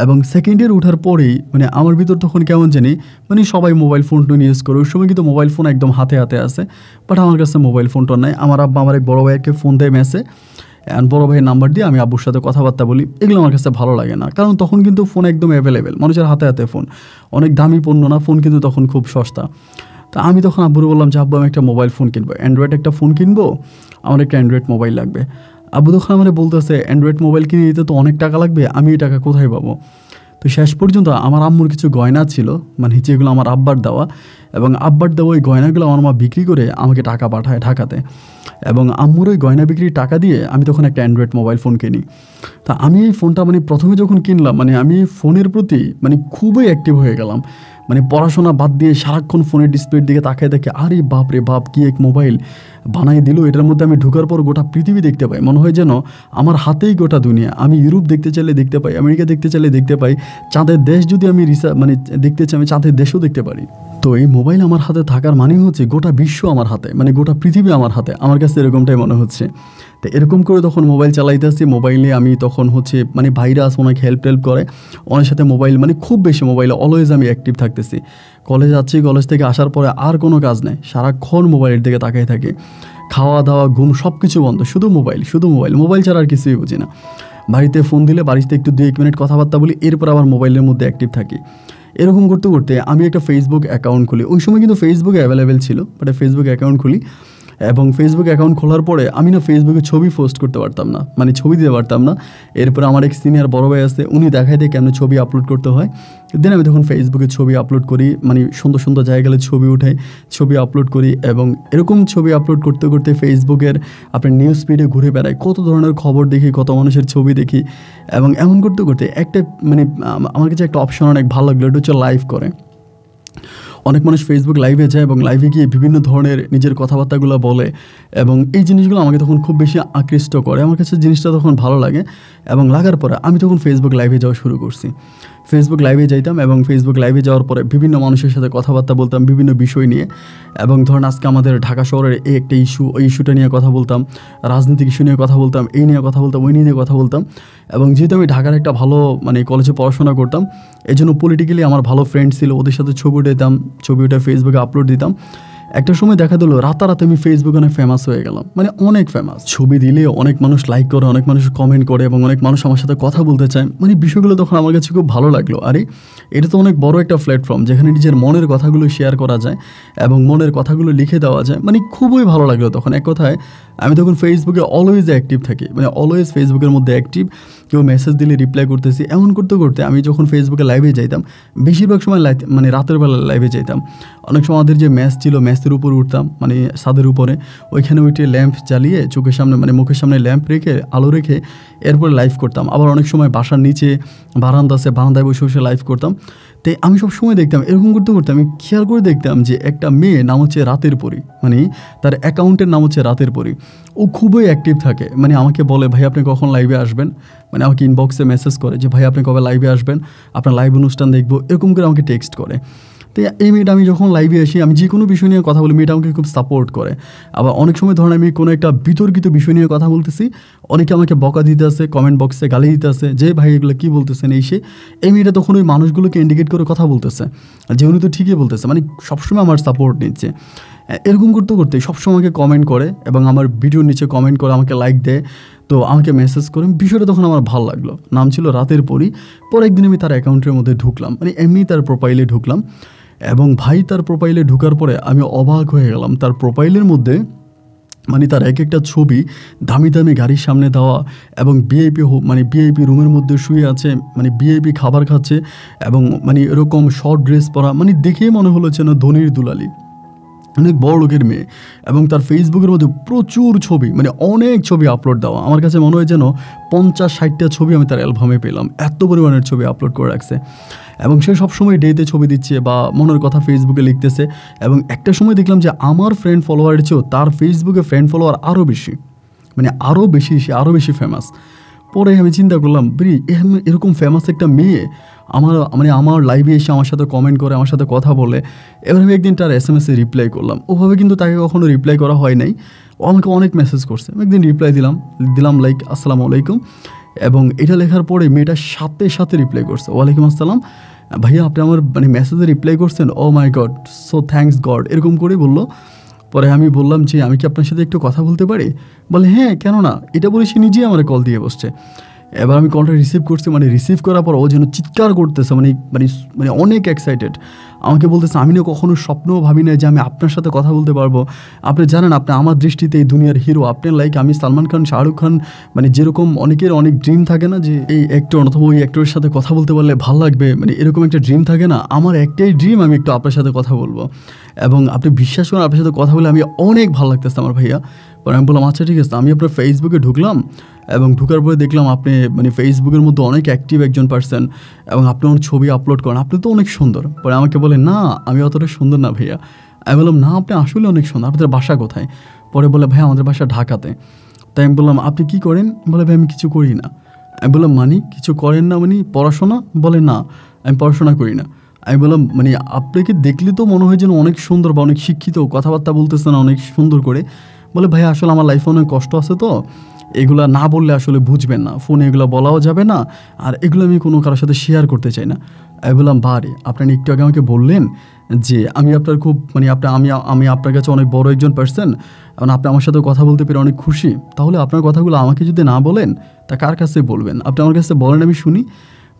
এবং সেকেন্ড ইয়ার ওঠার পরেই মানে আমার ভিতর তখন কেমন জানি মানে সবাই মোবাইল ফোন টোন ইউজ করে, ওই সময় কিন্তু মোবাইল ফোন একদম হাতে হাতে আছে, বাট আমার কাছে মোবাইল ফোনটা নাই। আমার আব্বা আমার এক বড় ভাইকে ফোন দেয় মেসে, অ্যান্ড বড় ভাইয়ের নাম্বার দিয়ে আমি আব্বুর সাথে কথাবার্তা বলি। এগুলো আমার কাছে ভালো লাগে না, কারণ তখন কিন্তু ফোন একদম অ্যাভেলেবেল, মানুষের হাতে হাতে ফোন, অনেক দামি পণ্য না, ফোন কিন্তু তখন খুব সস্তা। তা আমি তখন আব্বুরে বললাম যে আব্বু আমি একটা মোবাইল ফোন কিনবো, অ্যান্ড্রয়েড একটা ফোন কিনবো, আমার একটা অ্যান্ড্রয়েড মোবাইল লাগবে। আব্বু তখন আমার বলতেছে অ্যান্ড্রয়েড মোবাইল কিনে দিতে তো অনেক টাকা লাগবে, আমি এই টাকা কোথায় পাবো? তো শেষ পর্যন্ত আমার আম্মুর কিছু গয়না ছিল, মানে যেগুলো আমার আব্বার দেওয়া, এবং আব্বার দেওয়া ওই গয়নাগুলো আমার মা বিক্রি করে আমাকে টাকা পাঠায় ঢাকাতে, এবং আম্মুর ওই গয়না বিক্রির টাকা দিয়ে আমি তখন একটা অ্যান্ড্রয়েড মোবাইল ফোন কিনি। তা আমি এই ফোনটা মানে প্রথমে যখন কিনলাম, মানে আমি ফোনের প্রতি মানে খুবই অ্যাক্টিভ হয়ে গেলাম। মানে পড়াশোনা বাদ দিয়ে সারাক্ষণ ফোনের ডিসপ্লের দিকে তাকায় দেখে আরে বাপ রে বাপ, কি এক মোবাইল বানাই দিল, এটার মধ্যে আমি ঢোকার পর গোটা পৃথিবী দেখতে পাই, মনে হয় যেন আমার হাতেই গোটা দুনিয়া। আমি ইউরোপ দেখতে চাইলে দেখতে পাই, আমেরিকা দেখতে চাইলে দেখতে পাই, চাঁদের দেশ যদি আমি মানে দেখতে চাই, আমি চাঁদের দেশও দেখতে পারি। তো এই মোবাইল আমার হাতে থাকার মানে হচ্ছে গোটা বিশ্ব আমার হাতে, মানে গোটা পৃথিবী আমার হাতে, আমার কাছে এরকমটাই মনে হচ্ছে। তো এরকম করে তখন মোবাইল চালাইতেছি, মোবাইলে আমি তখন হচ্ছে মানে ভাইরাস অনেক হেল্প করে, অনেক সাথে মোবাইল মানে খুব বেশি মোবাইলে অলওয়েজ আমি অ্যাক্টিভ থাকতেছি। কলেজ যাচ্ছি, কলেজ থেকে আসার পরে আর কোনো কাজ নেই, সারাক্ষণ মোবাইলের দিকে তাকিয়ে থাকি, খাওয়া দাওয়া ঘুম সব কিছু বন্ধ, শুধু মোবাইল, শুধু মোবাইল, মোবাইল ছাড়া আর কিছুই বুঝি না। বাড়িতে ফোন দিলে বাড়িতে একটু 2-1 মিনিট কথাবার্তা বলি, এরপর আবার মোবাইলের মধ্যে অ্যাক্টিভ থাকি। এরকম করতে করতে আমি একটা ফেসবুক অ্যাকাউন্ট খুলি, ওই সময় কিন্তু ফেসবুক অ্যাভেলেবেল ছিল, বাট ফেসবুক অ্যাকাউন্ট খুলি। এবং ফেসবুক অ্যাকাউন্ট খোলার পরে আমি না ফেসবুকে ছবি পোস্ট করতে পারতাম না, মানে ছবি দিতে পারতাম না। এরপর আমার এক সিনিয়র বড় ভাই আছে, উনি দেখায় দিয়ে কেমন ছবি আপলোড করতে হয়। দেন আমি তখন ফেসবুকে ছবি আপলোড করি, মানে সুন্দর সুন্দর জায়গায় ছবি উঠাই, ছবি আপলোড করি, এবং এরকম ছবি আপলোড করতে করতে ফেসবুকের আপনার নিউজ ফিডে ঘুরে বেড়াই, কত ধরনের খবর দেখি, কত মানুষের ছবি দেখি। এবং এমন করতে করতে একটা মানে আমার কাছে একটা অপশন অনেক ভালো লাগলো, এটা হচ্ছে লাইভ করে। অনেক মানুষ ফেসবুক লাইভে যায় এবং লাইভে গিয়ে বিভিন্ন ধরনের নিজের কথাবার্তাগুলো বলে, এবং এই জিনিসগুলো আমাকে তখন খুব বেশি আকৃষ্ট করে, আমার কাছে জিনিসটা তখন ভালো লাগে। এবং লাগার পরে আমি তখন ফেসবুক লাইভে যাওয়া শুরু করছি। ফেসবুক লাইভে যাইতাম, এবং ফেসবুক লাইভে যাওয়ার পরে বিভিন্ন মানুষের সাথে কথাবার্তা বলতাম বিভিন্ন বিষয় নিয়ে। এবং ধরেন আজকে আমাদের ঢাকা শহরের এই একটা ইস্যু, ওই ইস্যুটা নিয়ে কথা বলতাম, রাজনৈতিক ইস্যু নিয়ে কথা বলতাম, এই নিয়ে কথা বলতাম, ওই নিয়ে কথা বলতাম। এবং যেহেতু আমি ঢাকার একটা ভালো মানে কলেজে পড়াশোনা করতাম, এই জন্য পলিটিক্যালি আমার ভালো ফ্রেন্ড ছিল, ওদের সাথে ছবি উঠাইতাম, ছবি উঠে ফেসবুকে আপলোড দিতাম। একটা সময় দেখা দিল রাতারাতি আমি ফেসবুকে অনেক ফেমাস হয়ে গেলাম, মানে অনেক ফেমাস। ছবি দিলে অনেক মানুষ লাইক করে, অনেক মানুষ কমেন্ট করে, এবং অনেক মানুষ আমার সাথে কথা বলতে চায়, মানে বিষয়গুলো তখন আমার কাছে খুব ভালো লাগলো। আরে এটা তো অনেক বড় একটা প্ল্যাটফর্ম, যেখানে নিজের মনের কথাগুলো শেয়ার করা যায় এবং মনের কথাগুলো লিখে দেওয়া যায়, মানে খুবই ভালো লাগলো তখন। এক কথায় আমি তখন ফেসবুকে অলওয়েজ অ্যাক্টিভ থাকি, মানে অলওয়েজ ফেসবুকের মধ্যে অ্যাক্টিভ, কেউ মেসেজ দিলে রিপ্লাই করতেছি। এমন করতে করতে আমি যখন ফেসবুকে লাইভে যাইতাম, বেশিরভাগ সময় মানে রাতের বেলা লাইভে যাইতাম। অনেক সময় আমাদের যে ম্যাচ ছিল, ম্যাচের উপর উঠতাম, মানে ছাদের উপরে, ওইখানে উঠে ল্যাম্প জ্বালিয়ে চোখের সামনে মানে মুখের সামনে ল্যাম্প রেখে আলো রেখে এরপরে লাইভ করতাম। আবার অনেক সময় বাসার নিচে বারান্দা আছে, বারান্দায় বসে বসে লাইভ করতাম। তাই আমি সব সময় দেখতাম, এরকম করতে করতে আমি খেয়াল করে দেখতাম যে একটা মেয়ে নাম হচ্ছে রাতের পরি, মানে তার অ্যাকাউন্টের নাম হচ্ছে রাতের পরি। ও খুবই অ্যাক্টিভ থাকে, মানে আমাকে বলে ভাই আপনি কখন লাইভে আসবেন, মানে আমাকে ইনবক্সে মেসেজ করে যে ভাই আপনি কবে লাইভে আসবেন, আপনার লাইভ অনুষ্ঠান দেখবো, এরকম করে আমাকে টেক্সট করে। তো এই মেয়েটা আমি যখন লাইভে আসি, আমি যে কোনো বিষয় নিয়ে কথা বলি, মেয়েটা আমাকে খুব সাপোর্ট করে। আবার অনেক সময় ধরেন আমি কোনো একটা বিতর্কিত বিষয় নিয়ে কথা বলতেছি, অনেকে আমাকে বকা দিতে আসে, কমেন্ট বক্সে গালি দিতে আসে যে ভাই এগুলো কী বলতেছেন এই সে। এই মেয়েটা তখন ওই মানুষগুলোকে ইন্ডিকেট করে কথা বলতেছে যে উনি তো ঠিকই বলতেছে, মানে সবসময় আমার সাপোর্ট নিচ্ছে। এরকম করতে করতে সবসময় আমাকে কমেন্ট করে, এবং আমার ভিডিওর নিচে কমেন্ট করে, আমাকে লাইক দেয়, তো আমাকে মেসেজ করে। বিষয়টা তখন আমার ভালো লাগলো। নাম ছিল রাতের পরি। পর একদিন আমি তার অ্যাকাউন্টের মধ্যে ঢুকলাম, মানে এমনি তার প্রোফাইলে ঢুকলাম, এবং ভাই তার প্রোফাইলে ঢোকার পরে আমি অবাক হয়ে গেলাম। তার প্রোফাইলের মধ্যে মানে তার এক একটা ছবি দামি দামি গাড়ির সামনে দেওয়া, এবং ভিআইপি রুমের মধ্যে শুয়ে আছে, মানে ভিআইপি খাবার খাচ্ছে, এবং মানে এরকম শর্ট ড্রেস পরা, মানে দেখেই মনে হলো যেন ধনির দুলালি, অনেক বড় লোকের মেয়ে। এবং তার ফেসবুকের মধ্যে প্রচুর ছবি, মানে অনেক ছবি আপলোড দেওয়া। আমার কাছে মনে হয় যেন 50-60টা ছবি আমি তার অ্যালবামে পেলাম, এত পরিমাণের ছবি আপলোড করে রাখছে। এবং সে সবসময় ডেতে ছবি দিচ্ছে বা মনের কথা ফেসবুকে লিখতেছে। এবং একটা সময় দেখলাম যে আমার ফ্রেন্ড ফলোয়ারের চেয়েও তার ফেসবুকে ফ্রেন্ড ফলোয়ার আরও বেশি, মানে আরও বেশি, সে আরও বেশি ফেমাস। পরে আমি চিন্তা করলাম এরকম ফেমাস একটা মেয়ে আমার লাইভে এসে আমার সাথে কমেন্ট করে, আমার সাথে কথা বলে। এবার আমি একদিন তার SMS-এ রিপ্লাই করলাম। ওভাবে কিন্তু তাকে কখনো রিপ্লাই করা হয় নাই, ও আমাকে অনেক মেসেজ করছে। আমি একদিন রিপ্লাই দিলাম লাইক আসসালামু আলাইকুম, এবং এটা লেখার পরে মেয়েটার সাথে সাথে রিপ্লাই করছে, ওয়ালাইকুম আসসালাম ভাইয়া, আপনি আমার মানে মেসেজে রিপ্লাই করছেন, ও মাই গড, সো থ্যাঙ্কস গড, এরকম করে বললো। পরে আমি বললাম যে আমি কি আপনার সাথে একটু কথা বলতে পারি? বলে হ্যাঁ, কেন না। এটা বলে সে নিজেই আমার কল দিয়ে বসছে। এবার আমি কলটা রিসিভ করছি, মানে রিসিভ করার পর ও যেন চিৎকার করতেছে, মানে মানে মানে অনেক এক্সাইটেড। আমাকে বলতেছে আমি না কখনো স্বপ্নও ভাবি না যে আমি আপনার সাথে কথা বলতে পারবো। আপনি জানেন, আপনি আমার দৃষ্টিতে এই দুনিয়ার হিরো। আপনার লাইক আমি সালমান খান, শাহরুখ খান, মানে যেরকম অনেকের অনেক ড্রিম থাকে না যে এই অ্যাক্টর অথবা ওই অ্যাক্টরের সাথে কথা বলতে পারলে ভালো লাগবে, মানে এরকম একটা ড্রিম থাকে না। আমার একটাই ড্রিম, আমি একটু আপনার সাথে কথা বলবো, এবং আপনি বিশ্বাস করেন আপনার সাথে কথা বলে আমি অনেক ভালো লাগতেছে আমার ভাইয়া। পরে আমি বললাম আচ্ছা ঠিক আছে। আমি আপনার ফেসবুকে ঢুকলাম এবং ঢুকার পরে দেখলাম আপনি মানে ফেসবুকের মধ্যে অনেক অ্যাক্টিভ একজন পার্সন, এবং আপনি আমার ছবি আপলোড করেন, আপনি তো অনেক সুন্দর। পরে আমাকে বলে না, আমি অতটা সুন্দর না ভাইয়া। আমি বললাম না, আপনি আসলে অনেক সুন্দর, আপনাদের বাসা কোথায়? পরে বলে ভাই আমাদের বাসা ঢাকাতে। তাই আমি বললাম আপনি কী করেন? বলে ভাই আমি কিছু করি না। আমি বললাম মানে কিছু করেন না মানে পড়াশোনা? বলে না, আমি পড়াশোনা করি না। আমি বললাম মানে আপনাকে দেখলে তো মনে হয় যেন অনেক সুন্দর বা অনেক শিক্ষিত, কথাবার্তা বলতেছেন অনেক সুন্দর করে। বলে ভাই আসলে আমার লাইফে অনেক কষ্ট আছে, তো এগুলা না বললে আসলে বুঝবেন না, ফোনে এগুলো বলাও যাবে না, আর এগুলো আমি কোনো কারোর সাথে শেয়ার করতে চাই না। আমি বললাম বারে, আপনি একটু আগে আমাকে বললেন যে আমি আপনার খুব মানে আমি আপনার কাছে অনেক বড় একজন পার্সন, এবং আপনি আমার সাথে কথা বলতে পেরে অনেক খুশি। তাহলে আপনার কথাগুলো আমাকে যদি না বলেন তা কার কাছে বলবেন? আপনি আমার কাছে বলেন, আমি শুনি।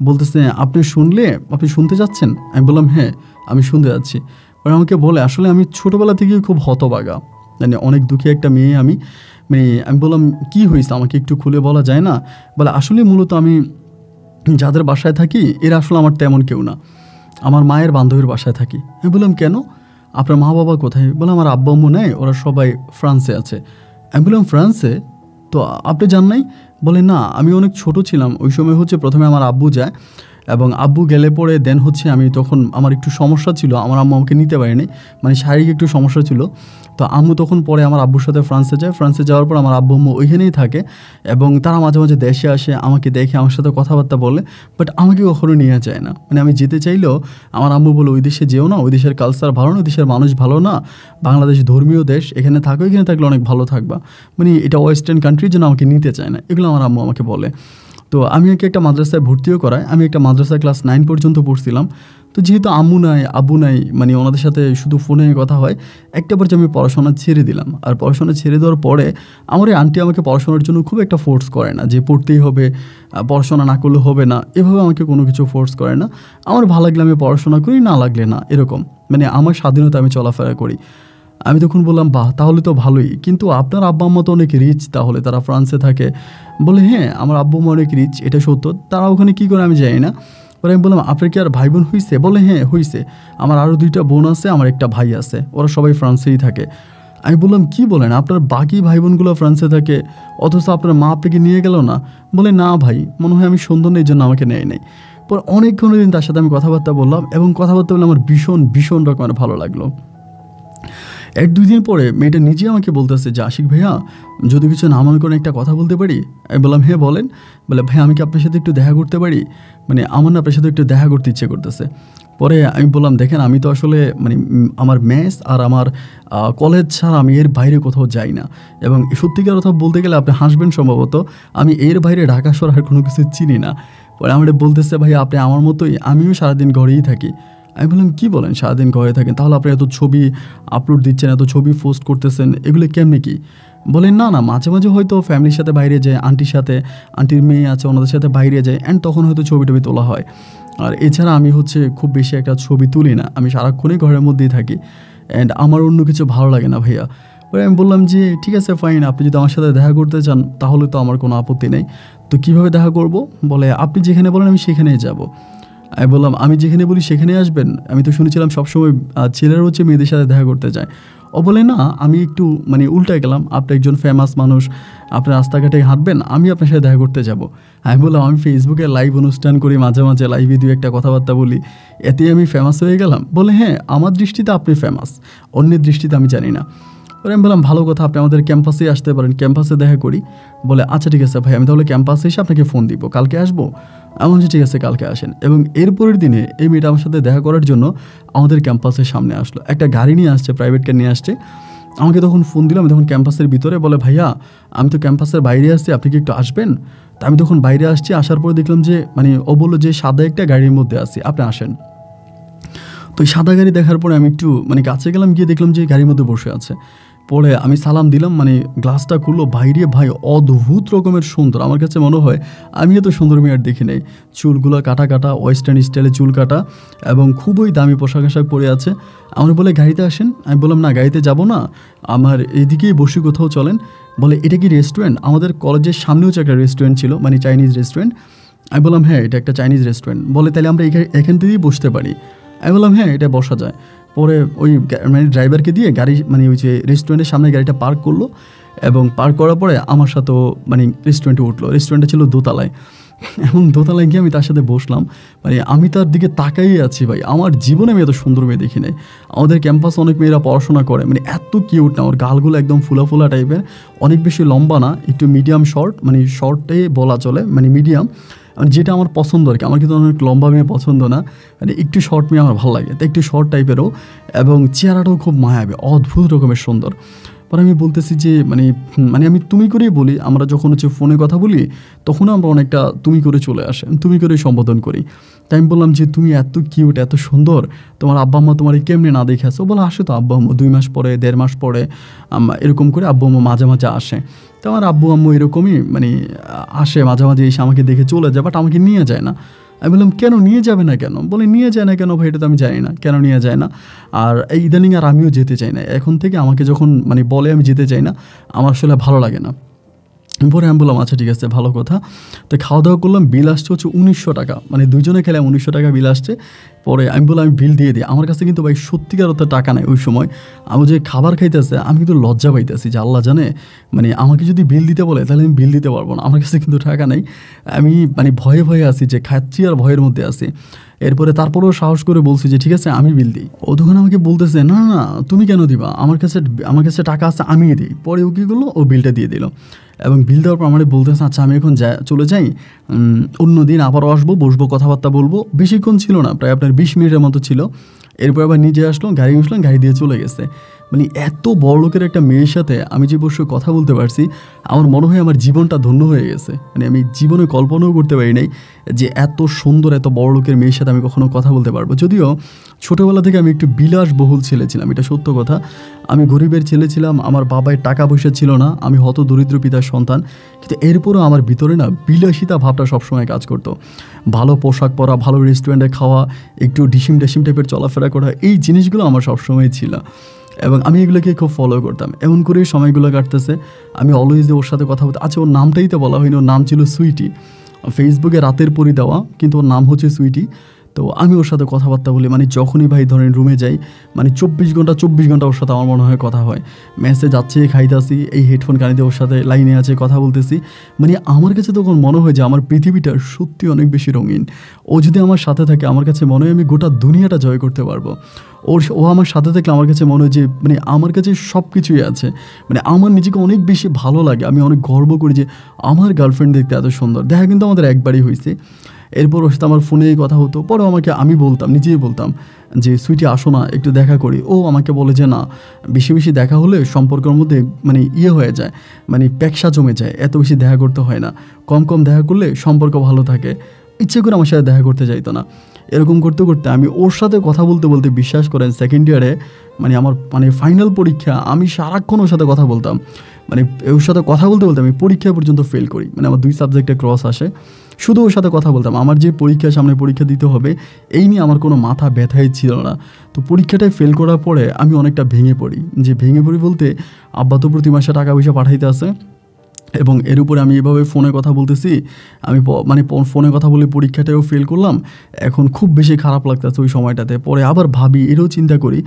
বলতেছে আপনি শুনলে, আপনি শুনতে যাচ্ছেন? আমি বললাম হ্যাঁ আমি শুনতে যাচ্ছি। আর আমাকে বলে আসলে আমি ছোটোবেলা থেকেই খুব হতবাগা, মানে অনেক দুঃখী একটা মেয়ে আমি। মানে আমি বললাম কী হয়েছে, আমাকে একটু খুলে বলা যায় না? বলে আসলে মূলত আমি যাদের বাসায় থাকি এরা আসলে আমার তেমন কেউ না, আমার মায়ের বান্ধবীর বাসায় থাকি। আমি বললাম কেন, আপনার মা বাবা কোথায়? বলে আমার আব্বা আম্মু নেই, ওরা সবাই ফ্রান্সে আছে। আমি বললাম ফ্রান্সে, তো আপনি যান নাই? বলে না, আমি অনেক ছোট ছিলাম ওই সময়, হচ্ছে প্রথমে আমার আব্বু যায়, এবং আব্বু গেলে পরে দেন হচ্ছে আমি তখন আমার একটু সমস্যা ছিল, আমার আম্মু আমাকে নিতে পারেনি, মানে শারীরিক একটু সমস্যা ছিল। তো আম্মু তখন পরে আমার আব্বুর সাথে ফ্রান্সে যায়। ফ্রান্সে যাওয়ার পর আমার আব্বু আম্মু ওইখানেই থাকে, এবং তারা মাঝে মাঝে দেশে আসে, আমাকে দেখে আমার সাথে কথাবার্তা বলে, বাট আমাকে কখনো নিয়ে যায় না। মানে আমি যেতে চাইলেও আমার আম্মু বলে ওই দেশে যেও না, ওই দেশের কালচার ভালো না, ওই দেশের মানুষ ভালো না, বাংলাদেশ ধর্মীয় দেশ, এখানে থাকো, এখানে থাকলে অনেক ভালো থাকবা, মানে এটা ওয়েস্টার্ন কান্ট্রির জন্য আমাকে নিতে চায় না, এগুলো আমার আম্মু আমাকে বলে। তো আমি ওকে একটা মাদ্রাসায় ভর্তিও করাই। আমি একটা মাদ্রাসায় ক্লাস 9 পর্যন্ত পড়ছিলাম। তো যেহেতু আম্মু নাই আব্বু নাই, মানে ওনাদের সাথে শুধু ফোনে কথা হয়, একটা পর্যায়ে আমি পড়াশোনা ছেড়ে দিলাম। আর পড়াশোনা ছেড়ে দেওয়ার পরে আমার এই আন্টি আমাকে পড়াশোনার জন্য খুব একটা ফোর্স করে না যে পড়তেই হবে, পড়াশোনা না করলে হবে না, এভাবে আমাকে কোনো কিছু ফোর্স করে না। আমার ভালো লাগলে আমি পড়াশোনা করি, না লাগলে না, এরকম মানে আমার স্বাধীনতা আমি চলাফেরা করি। আমি তখন বললাম বাহ, তাহলে তো ভালোই, কিন্তু আপনার আব্বা আম্মা তো অনেক রিচ, তাহলে তারা ফ্রান্সে থাকে? বলে হ্যাঁ আমার আব্বু আম্মা অনেক রিচ, এটা সত্য, তারা ওখানে কী করে আমি জানি না। পরে আমি বললাম আপনার কি আর ভাই বোন হয়েছে? বলে হ্যাঁ হয়েছে, আমার আরও 2টা বোন আছে, আমার একটা ভাই আছে, ওরা সবাই ফ্রান্সেই থাকে। আমি বললাম কি বলেন, আপনার বাকি ভাই বোনগুলো ফ্রান্সে থাকে, অথচ আপনার মা আপনাকে নিয়ে গেল না? বলে না ভাই, মনে হয় আমি সুন্দর নেই, জন্য আমাকে নেয় নাই। পর অনেকক্ষণ দিন তার সাথে আমি কথাবার্তা বললাম, এবং কথাবার্তা বলে আমার ভীষণ ভীষণ রকমের ভালো লাগলো। 1-2 দিন পরে মেয়েটা নিজে আমাকে বলতেছে যে আশিক ভাইয়া, যদি কিছু না মনে করেন একটা কথা বলতে পারি? আমি বললাম হ্যাঁ বলেন। বলে ভাই আমি কি আপনার সাথে একটু দেখা করতে পারি? মানে আমার না আপনার সাথে একটু দেখা করতে ইচ্ছে করতেছে। পরে আমি বললাম দেখেন আমি তো আসলে মানে আমার মেস আর আমার কলেজ ছাড়া আমি এর বাইরে কোথাও যাই না, এবং সত্যিকার কথা বলতে গেলে আপনি হাসবেন সম্ভবত, আমি এর বাইরে ঢাকা শহর আর কোনো কিছু চিনি না। পরে আমার বলতেছে ভাই আপনি আমার মতোই, আমিও সারাদিন ঘরেই থাকি। আমি বললাম কী বলেন, সারাদিন ঘরে থাকেন? তাহলে আপনি এত ছবি আপলোড দিচ্ছেন, এত ছবি পোস্ট করতেছেন, এগুলো কেমনি কি? বলেন না না, মাঝে মাঝে হয়তো ফ্যামিলির সাথে বাইরে যায়, আন্টির সাথে, আন্টির মেয়ে আছে ওনাদের সাথে বাইরে যায়, অ্যান্ড তখন হয়তো ছবি টবি তোলা হয়। আর এছাড়া আমি হচ্ছে খুব বেশি একটা ছবি তুলি না, আমি সারাক্ষণই ঘরের মধ্যেই থাকি, অ্যান্ড আমার অন্য কিছু ভালো লাগে না ভাইয়া। পরে আমি বললাম যে ঠিক আছে ফাইন, আপনি যদি আমার সাথে দেখা করতে চান তাহলে তো আমার কোনো আপত্তি নেই। তো কীভাবে দেখা করব? বলে আপনি যেখানে বলেন আমি সেখানেই যাব। আমি বললাম আমি যেখানে বলি সেখানে আসবেন? আমি তো শুনেছিলাম সবসময় ছেলেরা হচ্ছে মেয়েদের সাথে দেখা করতে যায়। ও বলে না, আমি একটু মানে উল্টায় গেলাম, আপনি একজন ফেমাস মানুষ, আপনি রাস্তাঘাটে হাঁটবেন, আমি আপনার সাথে দেখা করতে যাব। আমি বললাম আমি ফেসবুকে লাইভ অনুষ্ঠান করি, মাঝে মাঝে লাইভে 2-1টা কথাবার্তা বলি, এতেই আমি ফেমাস হয়ে গেলাম? বলে হ্যাঁ আমার দৃষ্টিতে আপনি ফেমাস, অন্যের দৃষ্টিতে আমি জানি না। পরে আমি বললাম ভালো কথা, আপনি আমাদের ক্যাম্পাসেই আসতে পারেন, ক্যাম্পাসে দেখা করি। বলে আচ্ছা ঠিক আছে ভাই, আমি তাহলে ক্যাম্পাসে এসে আপনাকে ফোন দিব, কালকে আসবো? আমি বলছি ঠিক আছে কালকে আসেন। এবং এরপরের দিনে এই মেয়েটা আমার সাথে দেখা করার জন্য আমাদের ক্যাম্পাসের সামনে আসলো, একটা গাড়ি নিয়ে আসছে, প্রাইভেট কার নিয়ে আসছে। আমাকে তখন ফোন দিলাম, তখন ক্যাম্পাসের ভিতরে। বলে ভাইয়া আমি তো ক্যাম্পাসের বাইরে আসছি, আপনি কি একটু আসবেন? তা আমি তখন বাইরে আসছি, আসার পরে দেখলাম যে মানে ও বললো যে সাদা একটা গাড়ির মধ্যে আছি, আপনি আসেন। তো এই সাদা গাড়ি দেখার পরে আমি একটু মানে কাছে গেলাম, গিয়ে দেখলাম যে গাড়ির মধ্যে বসে আছে। পরে আমি সালাম দিলাম, মানে গ্লাসটা খুললো, বাইরে ভাই অদ্ভুত রকমের সুন্দর। আমার কাছে মনে হয় আমি এত সুন্দর মেয়ে আর দেখি নাই। চুলগুলো কাটা কাটা, ওয়েস্টার্ন স্টাইলে চুল কাটা, এবং খুবই দামি পোশাক আশাক পরে আছে। আমার বলে গাড়িতে আসেন। আমি বললাম না, গাড়িতে যাব না, আমার এইদিকেই বসে কোথাও চলেন। বলে এটা কি রেস্টুরেন্ট? আমাদের কলেজের সামনেও হচ্ছে একটা রেস্টুরেন্ট ছিল, মানে চাইনিজ রেস্টুরেন্ট। আমি বললাম হ্যাঁ, এটা একটা চাইনিজ রেস্টুরেন্ট। বলে তাহলে আমরা এখান থেকেই বসতে পারি? আমি বললাম হ্যাঁ, এটা বসা যায়। পরে ওই মানে ড্রাইভারকে দিয়ে গাড়ি মানে ওই যে রেস্টুরেন্টের সামনে গাড়িটা পার্ক করলো, এবং পার্ক করার পরে আমার সাথেও মানে রেস্টুরেন্টে উঠলো। রেস্টুরেন্টটা ছিল দোতলায়, এবং দোতলায় গিয়ে আমি তার সাথে বসলাম। মানে আমি তার দিকে তাকাই আছি ভাই, আমার জীবনে আমি এত সুন্দর মেয়ে দেখি নাই। আমাদের ক্যাম্পাসে অনেক মেয়েরা পড়াশোনা করে, মানে এত কিউট না, ওর গালগুলো একদম ফুলা ফুলা টাইপের, অনেক বেশি লম্বা না, একটু মিডিয়াম শর্ট, মানে শর্টটাই বলা চলে, মানে মিডিয়াম, মানে যেটা আমার পছন্দ আর কি। আমার কিন্তু অনেক লম্বা মেয়ে পছন্দ না, মানে একটু শর্ট মেয়ে আমার ভালো লাগে, তো একটু শর্ট টাইপেরও, এবং চেহারাটাও খুব মায়াবী, অদ্ভুত রকমের সুন্দর। পরে আমি বলতেছি যে মানে মানে আমি তুমি করেই বলি, আমরা যখন হচ্ছে ফোনে কথা বলি তখনও আমরা অনেকটা তুমি করে চলে আসে, তুমি করেই সম্বোধন করি। তাই আমি বললাম যে তুমি এত কিউট, এত সুন্দর, তোমার আব্বা আম্মা তোমার কেমনি না দেখে আসো? বলে আসে তো আব্বা আম্মু 2 মাস পরে, 1.5 মাস পরে, এরকম করে আব্বু আম্মু মাঝে মাঝে আসে। তো আমার আব্বু আম্মু এরকমই মানে আসে মাঝে মাঝে, এসে আমাকে দেখে চলে যায়, বাট আমাকে নিয়ে যায় না। আমি বললাম কেন নিয়ে যাবে না কেন? বলে নিয়ে যায় না কেন ভাই, এটা তো আমি জানি না কেন নিয়ে যায় না। আর এই ইদানিং আর আমিও যেতে চাই না, এখন থেকে আমাকে যখন মানে বলে আমি যেতে চাই না, আমার আসলে ভালো লাগে না। পরে আমি বললাম আচ্ছা ঠিক আছে, ভালো কথা। তো খাওয়া দাওয়া করলাম, বিল আসছে হচ্ছে 1900 টাকা, মানে দুজনে খেলাম 1900 টাকা বিল আসছে। পরে আমি বললাম আমি বিল দিয়ে দিই। আমার কাছে কিন্তু ভাই সত্যিকার অর্থে টাকা নেই ওই সময়। আমি যে খাবার খাইতেছে আমি কিন্তু লজ্জা পাইতেছি, যে আল্লাহ জানে, মানে আমাকে যদি বিল দিতে বলে তাহলে আমি বিল দিতে পারবো না, আমার কাছে কিন্তু টাকা নেই। আমি মানে ভয়ে ভয়ে আছি, যে খাচ্ছি আর ভয়ের মধ্যে আছি। এরপরে তারপরেও সাহস করে বলছি যে ঠিক আছে আমি বিল দিই। ও তখন আমাকে বলতেছে না না তুমি কেন দিবা, আমার কাছে টাকা আছে, আমিই দিই। পরে ও কী করলো, ও বিলটা দিয়ে দিল, এবং বিল দেওয়ার পর আমার বলতেছে আচ্ছা আমি এখন চলে যাই, অন্য দিন আবারও আসবো, বসবো, কথাবার্তা বলবো। বেশিক্ষণ ছিল না, প্রায় আপনার 20 মিনিটের মতো ছিল। এরপর আবার নিজে আসলো, গাড়ি উঠলাম, গাড়ি দিয়ে চলে গেছে। মানে এত বড় লোকের একটা মেয়ের সাথে আমি যে বসে কথা বলতে পারছি, আমার মনে হয় আমার জীবনটা ধন্য হয়ে গেছে। মানে আমি জীবনে কল্পনাও করতে পারি নাই যে এত সুন্দর, এত বড় লোকের মেয়ের সাথে আমি কখনো কথা বলতে পারবো। যদিও ছোটোবেলা থেকে আমি একটু বিলাসবহুল ছেলে ছিলাম, এটা সত্য কথা। আমি গরিবের ছেলে ছিলাম, আমার বাবার টাকা পয়সা ছিল না, আমি হত দরিদ্র পিতার সন্তান। কিন্তু এরপরও আমার ভিতরে না বিলাসিতা ভাবটা সবসময় কাজ করতো। ভালো পোশাক পরা, ভালো রেস্টুরেন্টে খাওয়া, একটু ডিসিম টাইপের চলাফেরা করা, এই জিনিসগুলো আমার সবসময় ছিল, এবং আমি এগুলোকে খুব ফলো করতাম। এমন করেই সময়গুলো কাটতেছে। আমি অলওয়েজ ওর সাথে কথা বলতে, আচ্ছা ওর নামটাই তো বলা হয়নি, ওর নাম ছিল সুইটি, ফেসবুকে রাতের পরি দেওয়া, কিন্তু ওর নাম হচ্ছে সুইটি। তো আমি ওর সাথে কথাবার্তা বলি, মানে যখনই ভাই ধরেন রুমে যাই, মানে 24 ঘন্টা ওর সাথে আমার মনে হয় কথা হয়। মেসে যাচ্ছে, খাইতেছি, এই হেডফোন কানিতে ওর সাথে লাইনে আছে, কথা বলতেছি। মানে আমার কাছে তখন মনে হয় যে আমার পৃথিবীটা সত্যি অনেক বেশি রঙিন। ও যদি আমার সাথে থাকে আমার কাছে মনে হয় আমি গোটা দুনিয়াটা জয় করতে পারবো। ও আমার সাথে থাকলে আমার কাছে মনে হয় যে মানে আমার কাছে সব কিছুই আছে। মানে আমার নিজেকে অনেক বেশি ভালো লাগে, আমি অনেক গর্ব করি যে আমার গার্লফ্রেন্ড দেখতে এত সুন্দর। দেখা কিন্তু আমাদের একবারই হয়েছে। এরপর ওর সাথে আমার ফোনেই কথা হতো। পরে আমি বলতাম, নিজেই বলতাম যে সুইটি আসো না একটু দেখা করি। ও আমাকে বলে যে না, বেশি বেশি দেখা হলে সম্পর্কের মধ্যে মানে হয়ে যায়, মানে প্যাকসা জমে যায়, এত বেশি দেখা করতে হয় না, কম কম দেখা করলে সম্পর্ক ভালো থাকে। ইচ্ছে করে আমার সাথে দেখা করতে চাইতো না। এরকম করতে করতে আমি ওর সাথে কথা বলতে বলতে, বিশ্বাস করেন, সেকেন্ড ইয়ারে মানে আমার মানে ফাইনাল পরীক্ষা, আমি সারাক্ষণ ওর সাথে কথা বলতাম। মানে ওর সাথে কথা বলতে বলতে আমি পরীক্ষা পর্যন্ত ফেল করি, মানে আমার 2 সাবজেক্টে ক্রস আসে। শুধু ওর সাথে কথা বলতাম। আমার যে সামনে পরীক্ষা দিতে হবে এই নিয়ে আমার কোনো মাথা ব্যথাই ছিল না। তো পরীক্ষাটায় ফেল করার পরে আমি অনেকটা ভেঙে পড়ি। বলতে আব্বা তো প্রতি মাসে টাকা পয়সা পাঠাইতে আসে, এবং এর উপরে আমি এভাবে ফোনে কথা বলতেছি। আমি মানে ফোনে কথা বলে পরীক্ষাটাও ফেল করলাম। এখন খুব বেশি খারাপ লাগতেছে ওই সময়টাতে। পরে আবার ভাবি, এটাও চিন্তা করি,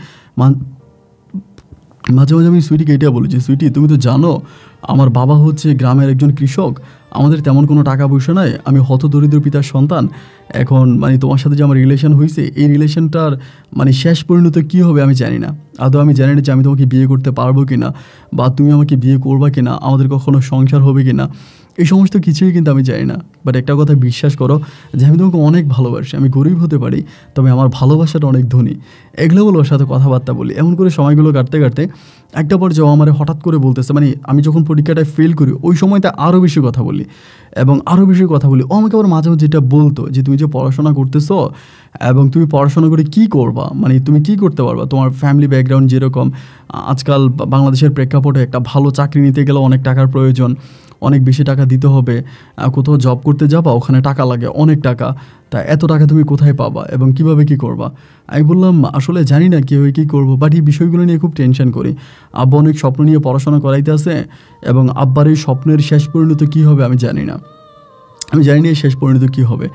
মাঝে মাঝে আমি সুইটিকে এটা বলি যে সুইটি তুমি তো জানো আমার বাবা হচ্ছে গ্রামের একজন কৃষক, আমাদের তেমন কোনো টাকা পয়সা নাই, আমি হতদরিদ্র পিতার সন্তান। এখন মানে তোমার সাথে যে আমার রিলেশন হয়েছে, এই রিলেশনটার মানে শেষ পরিণত কী হবে আমি জানি না। আদৌ আমি জানি না যে আমি তোমাকে বিয়ে করতে পারবো কি না, বা তুমি আমাকে বিয়ে করবা কি না, আমাদের কখনো সংসার হবে কি না। এই সমস্ত কিছুই কিন্তু আমি জানি না, বাট একটা কথা বিশ্বাস করো যে আমি তোমাকে অনেক ভালোবাসি। আমি গরিব হতে পারি, তবে আমার ভালোবাসাটা অনেক ধনী। এগুলো বলো, ওর সাথে কথাবার্তা বলি। এমন করে সময়গুলো কাটতে কাটতে একটা পর্যায়ে আমার হঠাৎ করে বলতেছে, মানে আমি যখন পরীক্ষাটায় ফেল করি ওই সময়তে আরও বেশি কথা বলি এবং আরও বেশি কথা বলি। ও আমাকে আবার মাঝে মাঝে যেটা বলতো যে তুমি যে পড়াশোনা করতেছো এবং তুমি পড়াশোনা করে কী করবা, মানে তুমি কী করতে পারবা, তোমার ফ্যামিলি ব্যাকগ্রাউন্ড যেরকম, আজকাল বাংলাদেশের প্রেক্ষাপটে একটা ভালো চাকরি নিতে গেলে অনেক টাকার প্রয়োজন, অনেক বেশি টাকা দিতে হবে। কোথাও জব করতে যাবা, ওখানে টাকা লাগে অনেক টাকা। তা এত টাকা তুমি কোথায় পাবা এবং কিভাবে কি করবা? আমি বললাম আসলে জানি না কীভাবে কী করবো, বাট এই বিষয়গুলো নিয়ে খুব টেনশন করি। আব্বা অনেক স্বপ্ন নিয়ে পড়াশোনা করাইতে আছে এবং আব্বার এই স্বপ্নের শেষ পরিণত কী হবে আমি জানি না। আমি জানি না এই শেষ পরিণত কী হবে।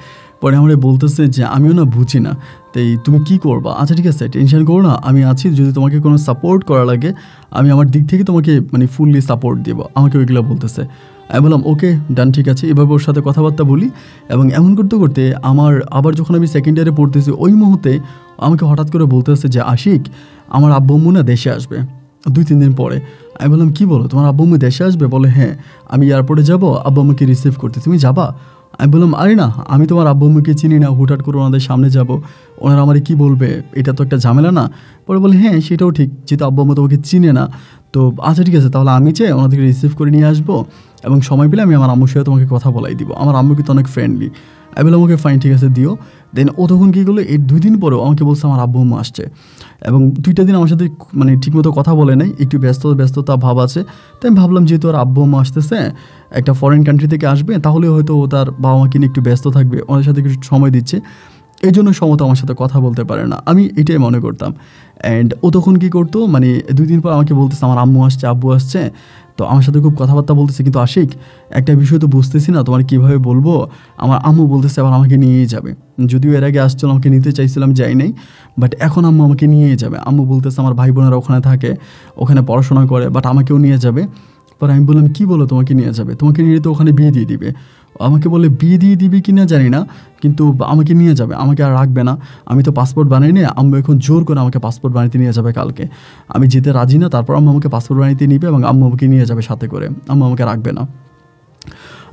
পরে আমার বলতেছে যে আমিও না বুঝি না, তাই তুমি কি করবা? আচ্ছা ঠিক আছে, টেনশন করো না, আমি আছি। যদি তোমাকে কোনো সাপোর্ট করা লাগে আমি আমার দিক থেকে তোমাকে মানে ফুললি সাপোর্ট দেবো, আমাকে ওইগুলো বলতেছে। আমি বললাম ওকে ডান, ঠিক আছে। এভাবে ওর সাথে কথাবার্তা বলি এবং এমন করতে করতে আমার আবার যখন আমি সেকেন্ড ইয়ারে পড়তেছি ওই মুহূর্তে আমাকে হঠাৎ করে বলতেছে যে আশিক, আমার আব্বু আম্মু না দেশে আসবে 2-3 দিন পরে। আমি বললাম কী বলো, তোমার আব্বু আম্মু দেশে আসবে? বলে হ্যাঁ, আমি এয়ারপোর্টে যাবো আব্বু আম্মুকে রিসিভ করতে, তুমি যাবা? আমি বললাম আরে না, আমি তোমার আব্বু আম্মুকে চিনি না, হুটহাট করে ওনাদের সামনে যাব, ওনারা আমার কী বলবে, এটা তো একটা ঝামেলা না? পরে বলে হ্যাঁ সেটাও ঠিক, যেহেতু আব্বু আম্মু তোমাকে চিনে না, তো আচ্ছা ঠিক আছে, তাহলে আমি চাই ওনাদেরকে রিসিভ করে নিয়ে আসবো এবং সময় পেলে আমি আমার আম্মুর সাথে তোমাকে কথা বলাই দিব, আমার আম্মু কিন্তু অনেক ফ্রেন্ডলি। আমি বললাম ওকে ফাইন, ঠিক আছে দিও। দেন ও তখন কী করলো, এর 2 দিন পরেও আমাকে বলছে আমার আব্বু আম্মু আসছে এবং 2টা দিন আমার সাথে মানে ঠিকমতো কথা বলে নাই, একটু ব্যস্ততা ভাব আছে। তাই আমি ভাবলাম যেহেতু ওর আব্বু আম্মু আসতেছে, একটা ফরেন কান্ট্রি থেকে আসবে, তাহলে হয়তো ও তার বাবা মাকে নিয়ে একটু ব্যস্ত থাকবে, ওনার সাথে কিছু সময় দিচ্ছে, এই জন্য সমত আমার সাথে কথা বলতে পারে না, আমি এটাই মনে করতাম। অ্যান্ড ও তখন কী করতো, মানে 2 দিন পর আমাকে বলতেছে আমার আম্মু আসছে, আব্বু আসছে, তো আমার সাথে খুব কথাবার্তা বলতেছে। কিন্তু আশিক, একটা বিষয় তো বুঝতেছি না, তোমার কীভাবে বলবো, আমার আম্মু বলতেছে আবার আমাকে নিয়েই যাবে। যদিও এর আগে আসছিল আমাকে নিতে চাইছিলাম, যাই নাই, বাট এখন আম্মু আমাকে নিয়েই যাবে। আম্মু বলতেছে আমার ভাই বোনেরা ওখানে থাকে, ওখানে পড়াশোনা করে, বাট আমাকেও নিয়ে যাবে। পরে আমি বললাম কী বলো, তোমাকে নিয়ে যাবে? তোমাকে নিয়ে তো ওখানে বিয়ে দিয়ে দিবে। আমাকে বলে বিয়ে দিয়ে দিবি কি না জানি না, কিন্তু আমাকে নিয়ে যাবে, আমাকে আর রাখবে না। আমি তো পাসপোর্ট বানাই নি, আম্মু এখন জোর করে আমাকে পাসপোর্ট বানাইতে নিয়ে যাবে কালকে। আমি যেতে রাজি না, তারপর আম্মু আমাকে পাসপোর্ট বানাইতে নিবে এবং আম্মু আমাকে নিয়ে যাবে সাথে করে, আম্মু আমাকে রাখবে না।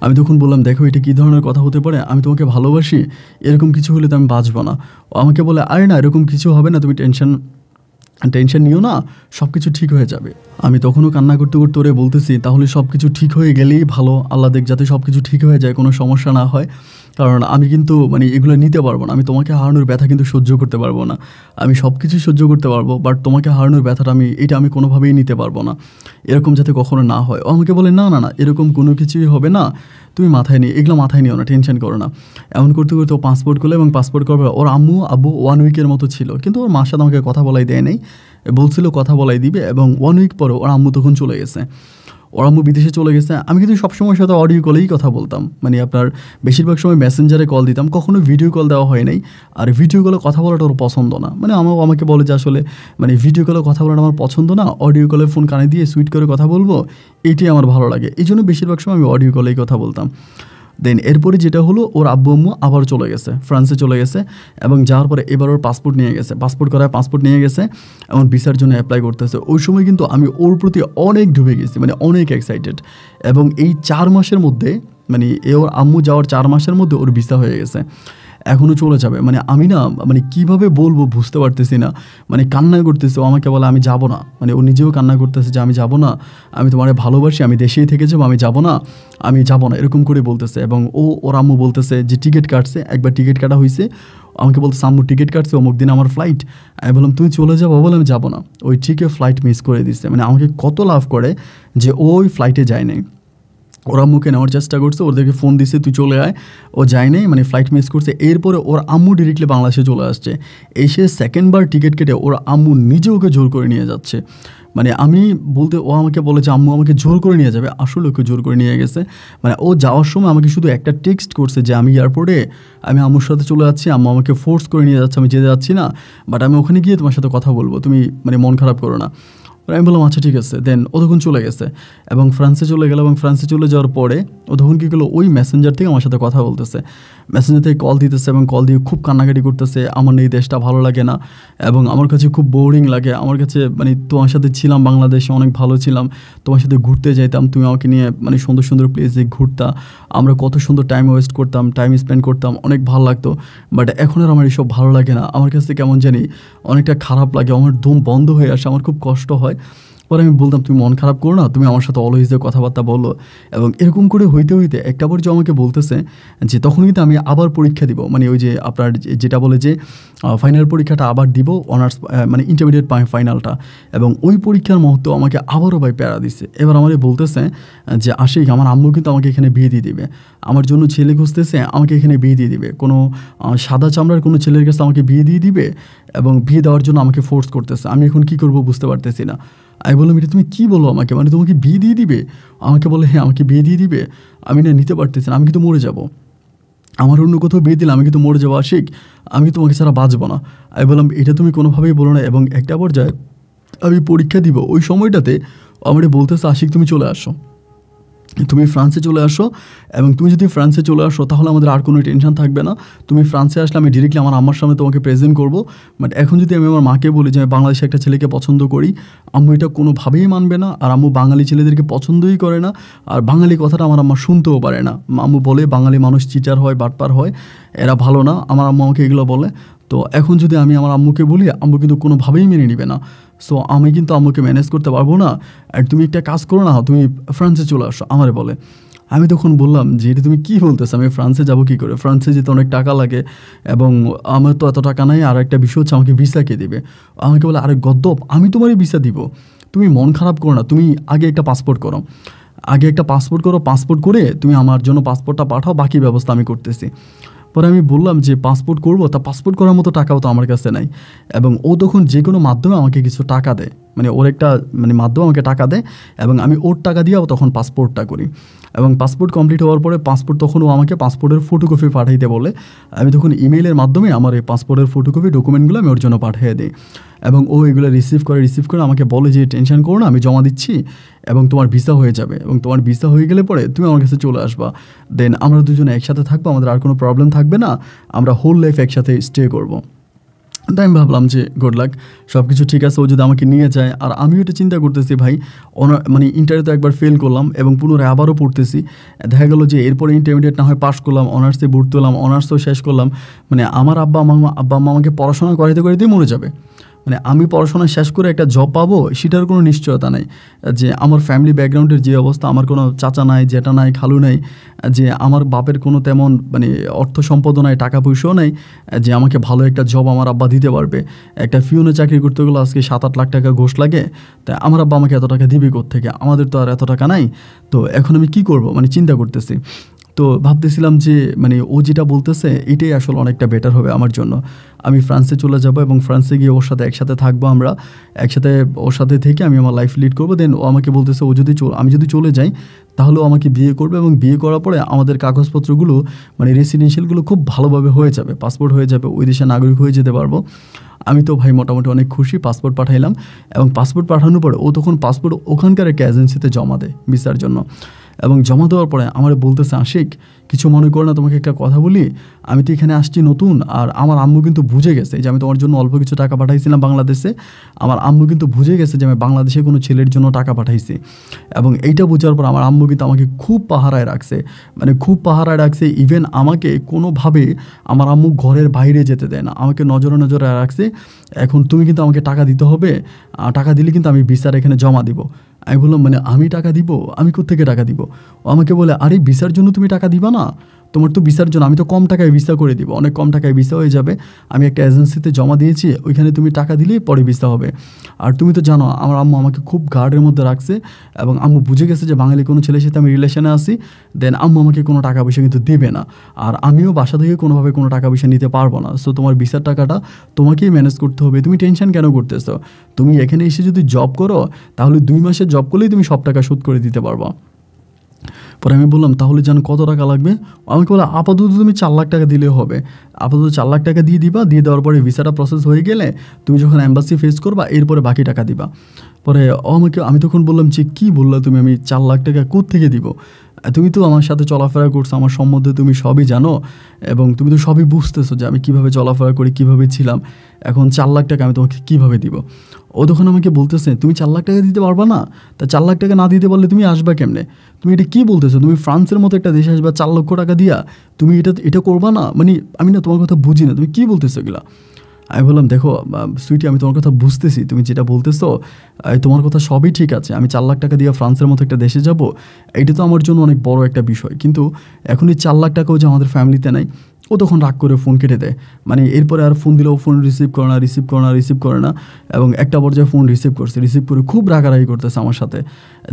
আমি তখন বললাম দেখো এটা কী ধরনের কথা হতে পারে, আমি তোমাকে ভালোবাসি, এরকম কিছু হলে তো আমি বাঁচবো না। ও আমাকে বলে আরে না, এরকম কিছু হবে না, তুমি টেনশন নিও না, সব কিছু ঠিক হয়ে যাবে। আমি তখনও কান্না করতে করতে ওরে বলতেছি তাহলে সব কিছু ঠিক হয়ে গেলেই ভালো, আল্লাহ দেখ যাতে সব কিছু ঠিক হয়ে যায়, কোনো সমস্যা না হয়। কারণ আমি কিন্তু মানে এগুলো নিতে পারবো না, আমি তোমাকে হারানোর ব্যথা কিন্তু সহ্য করতে পারবো না। আমি সব কিছু সহ্য করতে পারবো, বাট তোমাকে হারানোর ব্যথাটা আমি কোনোভাবেই নিতে পারবো না, এরকম যাতে কখনো না হয়। ও আমাকে বলে না না না, এরকম কোনো কিছুই হবে না, তুমি এগুলো মাথায় নিও না, টেনশন করো না। এমন করতে করতে ও পাসপোর্ট করলো এবং পাসপোর্ট করবে ওর আব্বু 1 উইকের মতো ছিল, কিন্তু ওর মার সাথে আমাকে কথা বলাই দেয় নাই, বলছিল কথা বলাই দিবে। এবং 1 উইক পরে ওর আম্মু তখন চলে গেছে, ওর আম্মু বিদেশে চলে গেছে। আমি কিন্তু সবসময় সাথে অডিও কলেই কথা বলতাম, মানে আপনার বেশিরভাগ সময় মেসেঞ্জারে কল দিতাম, কখনো ভিডিও কল দেওয়া হয় নাই। আর ভিডিও কলে কথা বলাটা ওর পছন্দ না, মানে আমাকে বলে যে আসলে মানে ভিডিও কলে কথা বলাটা আমার পছন্দ না, অডিও কলে ফোন কানে দিয়ে সুইট করে কথা বলবো, এইটাই আমার ভালো লাগে। এই জন্য বেশিরভাগ সময় আমি অডিও কলেই কথা বলতাম। দেন এরপরে যেটা হলো, ওর আব্বু আম্মু আবার চলে গেছে, ফ্রান্সে চলে গেছে এবং যাওয়ার পরে এবার ওর পাসপোর্ট নিয়ে গেছে, পাসপোর্ট নিয়ে গেছে এবং ভিসার জন্য অ্যাপ্লাই করতেছে। ওই সময় কিন্তু আমি ওর প্রতি অনেক ডুবে গেছি, মানে অনেক এক্সাইটেড। এবং এই 4 মাসের মধ্যে মানে ওর আম্মু যাওয়ার 4 মাসের মধ্যে ওর ভিসা হয়ে গেছে, এখনও চলে যাবে। মানে আমি না মানে কীভাবে বলবো বুঝতে পারতেছি না, মানে কান্না করতেছে। ও আমাকে বলে আমি যাব না, মানে ও নিজেও কান্না করতেছে যে আমি যাব না, আমি তোমারে ভালোবাসি, আমি দেশেই থেকে যাবো, আমি যাব না, এরকম করে বলতেছে। এবং ওর আম্মু বলতেছে যে টিকিট কাটছে, একবার টিকিট কাটা হয়েছে, আমাকে বলতেছে আম্মু টিকিট কাটছে, অমুক দিন আমার ফ্লাইট। আমি বললাম তুমি চলে যাবো, বলে আমি যাবো না। ওই ঠিকই ফ্লাইট মিস করে দিচ্ছে, মানে আমাকে কত লাভ করে যে ওই ফ্লাইটে যায় নাই। ওর আম্মুকে নেওয়ার চেষ্টা করছে, ওদেরকে ফোন দিছে তুই চলে আয়, ও যায় নাই, মানে ফ্লাইট মিস করছে। এরপরে ওর আম্মু ডিরেক্টলি বাংলাদেশে চলে আসছে, এসে সেকেন্ডবার টিকিট কেটে ওর আম্মু নিজে ওকে জোর করে নিয়ে যাচ্ছে। মানে আমি বলতে ও আমাকে বলে যে আম্মু আমাকে জোর করে নিয়ে যাবে, আসলে ওকে জোর করে নিয়ে গেছে। মানে ও যাওয়ার সময় আমাকে শুধু একটা টেক্সট করছে যে আমি এয়ারপোর্টে, আমি আম্মুর সাথে চলে যাচ্ছি, আম্মু আমাকে ফোর্স করে নিয়ে যাচ্ছে, আমি যেতে যাচ্ছি না, বাট আমি ওখানে গিয়ে তোমার সাথে কথা বলবো, তুমি মানে মন খারাপ করো না। আমি বললাম আচ্ছা ঠিক আছে। দেন ও তখন চলে গেছে এবং ফ্রান্সে চলে গেল। এবং ফ্রান্সে চলে যাওয়ার পরে ও তখন কী করলো, ওই মেসেঞ্জার থেকে আমার সাথে কথা বলতেছে। মেসেঞ্জার থেকে কল দিতেছে এবং কল দিয়ে খুব কান্নাকাটি করতেছে, আমার এই দেশটা ভালো লাগে না এবং আমার কাছে খুব বোরিং লাগে, আমার কাছে মানে তোমার সাথে ছিলাম বাংলাদেশে অনেক ভালো ছিলাম, তোমার সাথে ঘুরতে যাইতাম, তুমি আমাকে নিয়ে মানে সুন্দর সুন্দর প্লেসে ঘুরতা, আমরা কত সুন্দর টাইম ওয়েস্ট করতাম, টাইম স্পেন্ড করতাম, অনেক ভালো লাগতো, বাট এখন আর আমার এসব ভালো লাগে না, আমার কাছে কেমন জানি অনেকটা খারাপ লাগে, আমার দম বন্ধ হয়ে আসে, আমার খুব কষ্ট হয়। পরে আমি বলতাম তুমি মন খারাপ করো না, তুমি আমার সাথে অলওয়েজে কথাবার্তা বলো, এবং এরকম করে হইতে হইতে একটা পর্যায়ে আমাকে বলতেছে যে তখন কিন্তু আমি আবার পরীক্ষা দিব, মানে ওই যে আপনার যেটা বলে যে ফাইনাল পরীক্ষাটা আবার দিব, অনার্স মানে ইন্টারমিডিয়েট ফাইনালটা, এবং ওই পরীক্ষার মুহূর্তে আমাকে আবারও ভাই প্যারা দিচ্ছে। এবার আমাকে বলতেছে যে আশিক আমার আম্মু কিন্তু আমাকে এখানে বিয়ে দিয়ে দিবে, আমার জন্য ছেলে খুঁজতেছে, আমাকে এখানে বিয়ে দিয়ে দিবে, কোনো সাদা চামড়ার কোনো ছেলের কাছে আমাকে বিয়ে দিয়ে দিবে এবং বিয়ে দেওয়ার জন্য আমাকে ফোর্স করতেছে, আমি এখন কী করবো বুঝতে পারতেছি না। আমি বললাম এটা তুমি কী বলো আমাকে, মানে তোমাকে বিয়ে দিয়ে দিবে? আমাকে বলে হ্যাঁ আমাকে বিয়ে দিয়ে দিবে, আমি না নিতে পারতেছি না, আমি কিন্তু মরে যাব, আমার অন্য কোথাও বিয়ে দিলে আমি কিন্তু মরে যাবো আশিক, আমি তোমাকে ছাড়া বাঁচবো না। আমি বললাম এটা তুমি কোনোভাবেই বলো না, এবং একটা পর্যায়ে আমি পরীক্ষা দিব ওই সময়টাতে আমার বলতেছে আশিক তুমি চলে আসো, তুমি ফ্রান্সে চলে আসো, এবং তুমি যদি ফ্রান্সে চলে আসো তাহলে আমাদের আর কোনো টেনশন থাকবে না, তুমি ফ্রান্সে আসলে আমি ডিরেক্টলি আমার আম্মার সামনে তোমাকে প্রেজেন্ট করবো। বাট এখন যদি আমি আমার মাকে বলি যে আমি বাংলাদেশে একটা ছেলেকে পছন্দ করি, আম্মু এটা কোনোভাবেই মানবে না, আর আম্মু বাঙালি ছেলেদেরকে পছন্দই করে না, আর বাঙালি কথাটা আমার আম্মা শুনতেও পারে না, আম্মু বলে বাঙালি মানুষ চিটার হয়, বাটপার হয়, এরা ভালো না, আমার আম্মু আমাকে এগুলো বলে। তো এখন যদি আমি আমার আম্মুকে বলি, আম্মু কিন্তু কোনোভাবেই মেনে নেবে না, সো আমি কিন্তু আম্মুকে ম্যানেজ করতে পারবো না, আর তুমি একটা কাজ করো না, তুমি ফ্রান্সে চলে আসো আমারে বলে। আমি তখন বললাম যে এটা তুমি কী বলতেছো, আমি ফ্রান্সে যাবো কী করে, ফ্রান্সে যেতে অনেক টাকা লাগে এবং আমার তো এত টাকা নাই, আর একটা বিষয় হচ্ছে আমাকে ভিসা কে দেবে। আমাকে বলে আরে গদ্দপ, আমি তোমারই ভিসা দিব, তুমি মন খারাপ করো না, তুমি আগে একটা পাসপোর্ট করো, আগে একটা পাসপোর্ট করো, পাসপোর্ট করে তুমি আমার জন্য পাসপোর্টটা পাঠাও, বাকি ব্যবস্থা আমি করতেছি। পরে আমি বললাম যে পাসপোর্ট করবো, তা পাসপোর্ট করার মতো টাকাও তো আমার কাছে নাই, এবং ও তখন যে কোনো মাধ্যমে আমাকে কিছু টাকা দেয়, মানে ওর একটা মানে মাধ্যমে আমাকে টাকা দেয়, এবং আমি ওর টাকা দিয়েও তখন পাসপোর্টটা করি, এবং পাসপোর্ট কমপ্লিট হওয়ার পরে পাসপোর্ট তখন ও আমাকে পাসপোর্টের ফটোকপি পাঠাইতে বলে, আমি তখন ইমেইলের মাধ্যমে আমার এই পাসপোর্টের ফটোকপি ডকুমেন্টগুলো আমি ওর জন্য পাঠিয়ে দিই, এবং ও এগুলো রিসিভ করে আমাকে বলে যে টেনশন করো না, আমি জমা দিচ্ছি এবং তোমার ভিসা হয়ে যাবে, এবং তোমার ভিসা হয়ে গেলে পরে তুমি আমার কাছে চলে আসবা, দেন আমরা দুজনে একসাথে থাকবো, আমাদের আর কোনো প্রবলেম থাকবে না, আমরা হোল লাইফ একসাথে স্টে করবো। তাই আমি ভাবলাম যে গুড লাক, সব কিছু ঠিক আছে, ও যদি আমাকে নিয়ে যায়। আর আমিও এটা চিন্তা করতেছি ভাই, মানে ইন্টারে তো একবার ফেল করলাম এবং পুনরায় আবারও পড়তেছি, দেখা গেলো যে এরপরে ইন্টারমিডিয়েট না হয় পাশ করলাম, অনার্সে ভর্তি হলাম, অনার্সও শেষ করলাম, মানে আমার আব্বা আম্মা আমাকে পড়াশোনা করাইতেই মরে যাবে, মানে আমি পড়াশোনা শেষ করে একটা জব পাবো সেটার কোনো নিশ্চয়তা নাই, যে আমার ফ্যামিলি ব্যাকগ্রাউন্ডের যে অবস্থা, আমার কোনো চাচা নাই, জ্যাঠা নাই, খালু নাই, যে আমার বাপের কোনো তেমন মানে অর্থ সম্পদও নাই, টাকা পয়সাও নাই, যে আমাকে ভালো একটা জব আমার আব্বা দিতে পারবে। একটা ফিউনে চাকরি করতে গেলে আজকে 7-8 লাখ টাকা ঘোষ লাগে, তাই আমার আব্বা আমাকে এত টাকা দিবে কোত্থেকে, আমাদের তো আর এত টাকা নাই। তো এখন আমি কী করবো, মানে চিন্তা করতেছি। তো ভাবতেছিলাম যে মানে ও যেটা বলতেছে এটাই আসলে অনেকটা বেটার হবে আমার জন্য, আমি ফ্রান্সে চলে যাব এবং ফ্রান্সে গিয়ে ওর সাথে একসাথে থাকবো, আমরা একসাথে ওর সাথে থেকে আমি আমার লাইফ লিড করবো। দেন ও আমাকে বলতেছে আমি যদি চলে যাই তাহলে ও আমাকে বিয়ে করবে, এবং বিয়ে করার পরে আমাদের কাগজপত্রগুলো মানে রেসিডেন্সিয়ালগুলো খুব ভালোভাবে হয়ে যাবে, পাসপোর্ট হয়ে যাবে, ওই দেশের নাগরিক হয়ে যেতে পারবো। আমি তো ভাই মোটামুটি অনেক খুশি, পাসপোর্ট পাঠাইলাম, এবং পাসপোর্ট পাঠানোর পরে ও তখন পাসপোর্ট ওখানকার একটা এজেন্সিতে জমা দেয় ভিসার জন্য, এবং জমা দেওয়ার পরে আমার বলতেছে আশিক কিছু মনে করো না, তোমাকে একটা কথা বলি, আমি তো এখানে আসছি নতুন, আর আমার আম্মু কিন্তু বুঝে গেছে যে আমি তোমার জন্য অল্প কিছু টাকা পাঠাইছিলাম বাংলাদেশে, আমার আম্মু কিন্তু বুঝে গেছে যে আমি বাংলাদেশে কোনো ছেলের জন্য টাকা পাঠাইছি, এবং এইটা বোঝার পর আমার আম্মু কিন্তু আমাকে খুব পাহারায় রাখছে, মানে খুব পাহারায় রাখছে, ইভেন আমাকে কোনোভাবে আমার আম্মু ঘরের বাইরে যেতে দেয় না, আমাকে নজরে নজরে রাখছে। এখন তুমি কিন্তু আমাকে টাকা দিতে হবে, টাকা দিলে কিন্তু আমি ভিসার এখানে জমা দিব। আমি বললাম মানে আমি টাকা দিব, আমি কোত্থেকে টাকা দিব? ও আমাকে বলে আরে ভিসার জন্য তুমি টাকা দিবা না, তোমার তো ভিসার জন্য আমি তো কম টাকায় ভিসা করে দিব, অনেক কম টাকায় ভিসা হয়ে যাবে, আমি একটা এজেন্সিতে জমা দিয়েছি, ওইখানে তুমি টাকা দিলেই পরে ভিসা হবে। আর তুমি তো জানো আমার আম্মু আমাকে খুব গার্ডের মধ্যে রাখছে, এবং আম্মু বুঝে গেছে যে বাঙালি কোনো ছেলের সাথে আমি রিলেশনে আসি, দেন আম্মু আমাকে কোনো টাকা পয়সা কিন্তু দেবে না, আর আমিও বাসা থেকে কোনোভাবে কোনো টাকা পয়সা নিতে পারবো না। সো তোমার ভিসার টাকাটা তোমাকেই ম্যানেজ করতে হবে, তুমি টেনশন কেন করতেছো? তুমি এখানে এসে যদি জব করো তাহলে 2 মাসের জব করলেই তুমি সব টাকা শোধ করে দিতে পারবা। পরে আমি বললাম তাহলে যেন কত টাকা লাগবে? আমাকে বলে আপাতত তুমি 4 লাখ টাকা দিলেও হবে, আপাতত 4 লাখ টাকা দিয়ে দিবা, দিয়ে দেওয়ার পরে ভিসাটা প্রসেস হয়ে গেলে তুমি যখন অ্যাম্বাসি ফেস করবা এরপরে বাকি টাকা দিবা। পরে আমি তখন বললাম যে কী বললা তুমি, আমি 4 লাখ টাকা কোত্থেকে দিব? তুমি তো আমার সাথে চলাফেরা করছো, আমার সম্বন্ধে তুমি সবই জানো এবং তুমি তো সবই বুঝতেছো যে আমি কীভাবে চলাফেরা করি, কীভাবে ছিলাম। এখন 4 লাখ টাকা আমি তোমাকে কীভাবে দিব? ও তখন আমাকে বলতেছে, তুমি 4 লাখ টাকা দিতে পারবা না? তা 4 লাখ টাকা না দিতে পারলে তুমি আসবা কেমনে? তুমি এটা কী বলতেছো? তুমি ফ্রান্সের মতো একটা দেশে আসবা 4 লক্ষ টাকা দিয়া? তুমি এটা করবা না? মানে আমি না তোমার কথা বুঝি না, তুমি কী বলতেছো এগুলা? আমি বললাম, দেখো সুইটি, আমি তোমার কথা বুঝতেছি, তুমি যেটা বলতেছো তোমার কথা সবই ঠিক আছে। আমি 4 লাখ টাকা দিয়ে ফ্রান্সের মতো একটা দেশে যাব, এইটা তো আমার জন্য অনেক বড় একটা বিষয়। কিন্তু এখন এই 4 লাখ টাকাও যে আমাদের ফ্যামিলিতে নাই। ও তখন রাগ করে ফোন কেটে দেয়। মানে এরপরে আর ফোন দিলেও ফোন রিসিভ করে না এবং একটা পর্যায়ে ফোন রিসিভ করে খুব রাগারাগি করতেছে আমার সাথে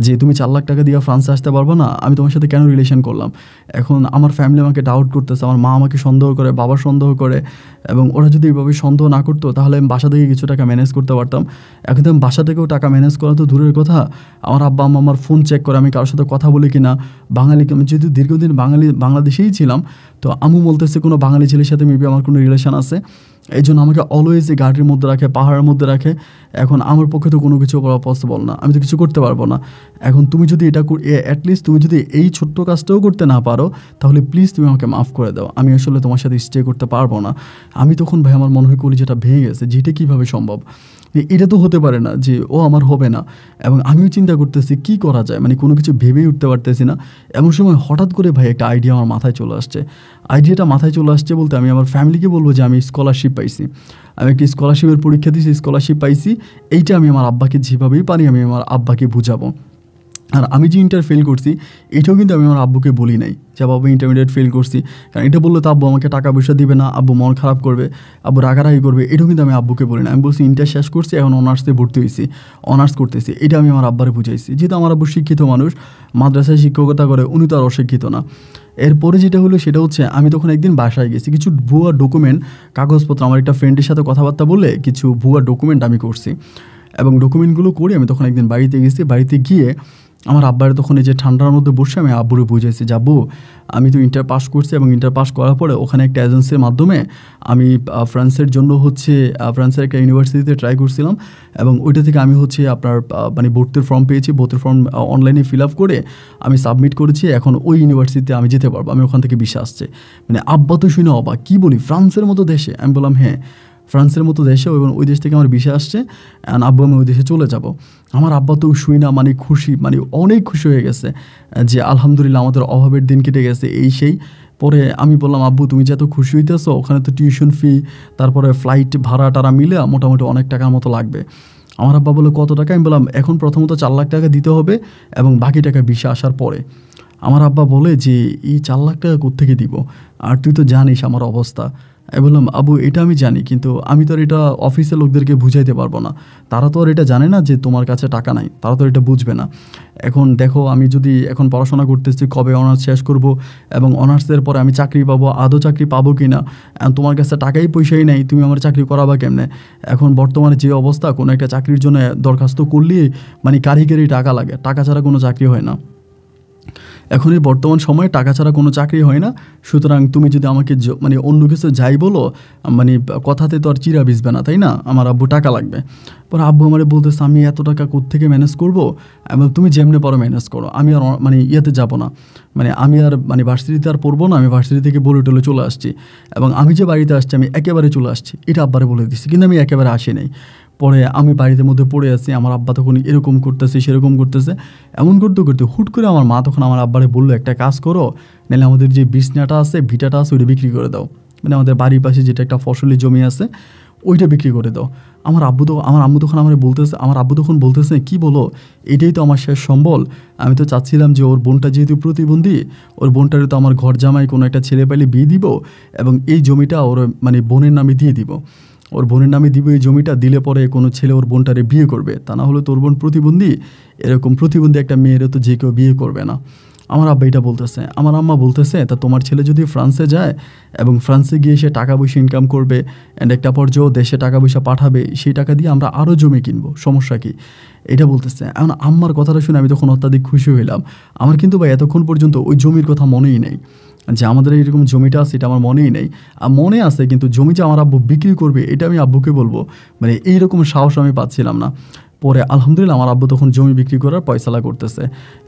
যে তুমি 4 লাখ টাকা দিয়ে ফ্রান্সে আসতে পারবো না, আমি তোমার সাথে কেন রিলেশন করলাম? এখন আমার ফ্যামিলি আমাকে ডাউট করতেছে, আমার মা আমাকে সন্দেহ করে, বাবা সন্দেহ করে, এবং ওরা যদি এইভাবে সন্দেহ না করতো তাহলে আমি বাসা থেকে কিছু টাকা ম্যানেজ করতে পারতাম। এখন তো আমি বাসা থেকেও টাকা ম্যানেজ করা তো দূরের কথা, আমার আব্বা আম্মা আমার ফোন চেক করে আমি কারোর সাথে কথা বলি কি না। আমি যেহেতু দীর্ঘদিন বাংলাদেশেই ছিলাম, তো আম্মু বলতেছে কোনো বাঙালি ছেলের সাথে মেবি আমার কোনো রিলেশন আছে, এই জন্য আমাকে অলওয়েজ এই গাড়ির মধ্যে রাখে, পাহাড়ের মধ্যে রাখে। এখন আমার পক্ষে তো কোনো কিছু করা পসিবল না, আমি তো কিছু করতে পারবো না। এখন তুমি যদি এটা অ্যাটলিস্ট তুমি যদি এই ছোট্ট কাজটাও করতে না পারো, তাহলে প্লিজ তুমি আমাকে মাফ করে দাও, আমি আসলে তোমার সাথে স্টে করতে পারবো না। আমি তখন ভাই আমার মনে হয় কলিজাটা ভেঙে গেছে, যেটা কীভাবে সম্ভব? এটা তো হতে পারে না যে ও আমার হবে না। এবং আমিও চিন্তা করতেছি কী করা যায়, মানে কোনো কিছু ভেবেই উঠতে পারতেছি না। এমন সময় হঠাৎ করে ভাই একটা আইডিয়া আমার মাথায় চলে আসছে। আইডিয়াটা মাথায় চলে আসছে বলতে আমি আমার ফ্যামিলিকে বলবো যে আমি স্কলারশিপ পাইছি, আমি একটি স্কলারশিপের পরীক্ষা দিয়েছি, স্কলারশিপ পাইছি। এইটা আমি আমার আব্বাকে যেভাবেই পারি আমি আমার আব্বাকে বুঝাবো। আর আমি যে ইন্টার ফেল করছি এটাও কিন্তু আমি আমার আব্বুকে বলি নাই যে বাবা ইন্টারমিডিয়েট ফেল করছি, কারণ এটা বললে তো আব্বু আমাকে টাকা পয়সা দিবে না, আব্বু মন খারাপ করবে, আব্বু রাগারাগি করবে। এটাও কিন্তু আমি আব্বুকে বলি না। আমি বলছি ইন্টার শেষ করছি, এখন অনার্সে ভর্তি হয়েছি, অনার্স করতেছি। এটা আমি আমার আব্বারে বুঝাইছি, যেহেতু আমার আব্বু শিক্ষিত মানুষ, মাদ্রাসায় শিক্ষকতা করে, উনি তো আর অশিক্ষিত না। এরপরে যেটা হলো সেটা হচ্ছে আমি তখন একদিন বাসায় গেছি, কিছু ভুয়া ডকুমেন্ট, কাগজপত্র, আমার একটা ফ্রেন্ডের সাথে কথাবার্তা বলে কিছু ভুয়া ডকুমেন্ট আমি করছি, এবং ডকুমেন্টগুলো করে আমি তখন একদিন বাড়িতে গেছি। বাড়িতে গিয়ে আমার আব্বারে তখন এই যে ঠান্ডার মধ্যে বসে আমি আব্বুরে বুঝাইছি যে আব্বু আমি তো ইন্টার পাস করছি, এবং ইন্টার পাস করার পরে ওখানে একটা এজেন্সির মাধ্যমে আমি ফ্রান্সের জন্য হচ্ছে ফ্রান্সের একটা ইউনিভার্সিটিতে ট্রাই করছিলাম, এবং ওইটা থেকে আমি হচ্ছে আপনার মানে ভর্তির ফর্ম পেয়েছি। ভর্তির ফর্ম অনলাইনে ফিল আপ করে আমি সাবমিট করেছি, এখন ওই ইউনিভার্সিটিতে আমি যেতে পারবো, আমি ওখান থেকে ভিসা আসছে। মানে আব্বা তো শুনে অবাক, কী বলি ফ্রান্সের মতো দেশে? আমি বললাম হ্যাঁ, ফ্রান্সের মতো দেশে, এবং ওই দেশ থেকে আমার ভিসা আসছে, অ্যান্ড আব্বু আমি ওই দেশে চলে যাব। আমার আব্বা তো শুই না মানে খুশি, মানে অনেক খুশি হয়ে গেছে যে আলহামদুলিল্লাহ আমাদের অভাবের দিন কেটে গেছে, এই সেই। পরে আমি বললাম আব্বু তুমি যে এত খুশি হইতেছো, ওখানে তো টিউশন ফি, তারপরে ফ্লাইট ভাড়া টাড়া মিলে মোটামুটি অনেক টাকার মতো লাগবে। আমার আব্বা বলে কত টাকা? আমি বললাম এখন প্রথমত 4 লাখ টাকা দিতে হবে, এবং বাকি টাকা ভিসা আসার পরে। আমার আব্বা বলে যে এই 4 লাখ টাকা কোত্থেকে দিব, আর তুই তো জানিস আমার অবস্থা। আমি বললাম আব্বু এটা আমি জানি, কিন্তু আমি তো আর এটা অফিসের লোকদেরকে বুঝাইতে পারবো না, তারা তো আর এটা জানে না যে তোমার কাছে টাকা নাই, তারা তো এটা বুঝবে না। এখন দেখো আমি যদি এখন পড়াশোনা করতেছি, কবে অনার্স শেষ করব, এবং অনার্সের পরে আমি চাকরি পাবো, আদৌ চাকরি পাবো কি না, তোমার কাছে টাকাই পয়সাই নেই, তুমি আমার চাকরি করাবা কেমনে? এখন বর্তমানে যে অবস্থা, কোনো একটা চাকরির জন্য দরখাস্ত করলেই মানে কারিগরি টাকা লাগে, টাকা ছাড়া কোনো চাকরি হয় না। এখন এই বর্তমান সময়ে টাকা ছাড়া কোনো চাকরি হয় না। সুতরাং তুমি যদি আমাকে মানে অন্য কিছু যাই বলো, মানে কথাতে তো আর চিরা ভিজবে না, তাই না? আমার আব্বু টাকা লাগবে। পরে আব্বু আমারে বলতেছে আমি এত টাকা কোত্থেকে ম্যানেজ করবো, এবং তুমি যেমনি পারো ম্যানেজ করো, আমি আর মানে ইয়েতে যাবো না, মানে আমি আর মানে ভার্সিটিতে আর পড়বো না, আমি ভার্সিটি থেকে বলে টলে চলে আসছি, এবং আমি যে বাড়িতে আসছি আমি একেবারে চলে আসছি, এটা আব্বারে বলে দিচ্ছি, কিন্তু আমি একেবারে আসি নাই। পরে আমি বাড়িতে মধ্যে পড়ে আছি, আমার আব্বা তখন এরকম করতেছে সেরকম করতেছে, এমন করতে করতে হুট করে আমার মা তখন আমার আব্বারে বললো একটা কাজ করো, নাহলে আমাদের যে বিছনাটা আছে, ভিটাটা আছে, ওইটা বিক্রি করে দাও, মানে আমাদের বাড়ির পাশে যেটা একটা ফসলি জমি আছে ওইটা বিক্রি করে দাও। আমার আব্বু তখন আমার আব্বু তখন বলতেছে কি বলো, এটাই তো আমার শেষ সম্বল। আমি তো চাচ্ছিলাম যে ওর বোনটা যেহেতু প্রতিবন্ধী, ওর বোনটারে তো আমার ঘর জামাই কোনো একটা ছেলে পাইলে বিয়ে দিব, এবং এই জমিটা ওর মানে বোনের নামে দিয়ে দিব, ওর বোনের নামে দিব। এই জমিটা দিলে পরে কোনো ছেলে ওর বোনটারে বিয়ে করবে, তা না হলে তোর বোন প্রতিবন্ধী, এরকম প্রতিবন্ধী একটা মেয়েরও তো যে কেউ বিয়ে করবে না। আমার আব্বা এটা বলতেছে। আমার আম্মা বলতেছে তা তোমার ছেলে যদি ফ্রান্সে যায় এবং ফ্রান্সে গিয়ে সে টাকা পয়সা ইনকাম করবে, অ্যান্ড একটা পর্যায়েও দেশে টাকা পয়সা পাঠাবে, সেই টাকা দিয়ে আমরা আরও জমি কিনবো, সমস্যা কী? এটা বলতেছে। এখন আম্মার কথাটা শুনে আমি তখন অত্যাধিক খুশি হইলাম। আমার কিন্তু ভাই এতক্ষণ পর্যন্ত ওই জমির কথা মনেই নেই, যে আমাদের এইরকম জমিটা আছে এটা আমার মনেই নেই। মনে আছে কিন্তু জমি যে আমার আব্বু বিক্রি করবে এটা আমি আব্বুকে বলবো, মানে এইরকম সাহস আমি পাচ্ছিলাম না। পরে আলহামদুলিল্লাহ আমার আব্বু তখন জমি বিক্রি করার পয়সালা করতেছে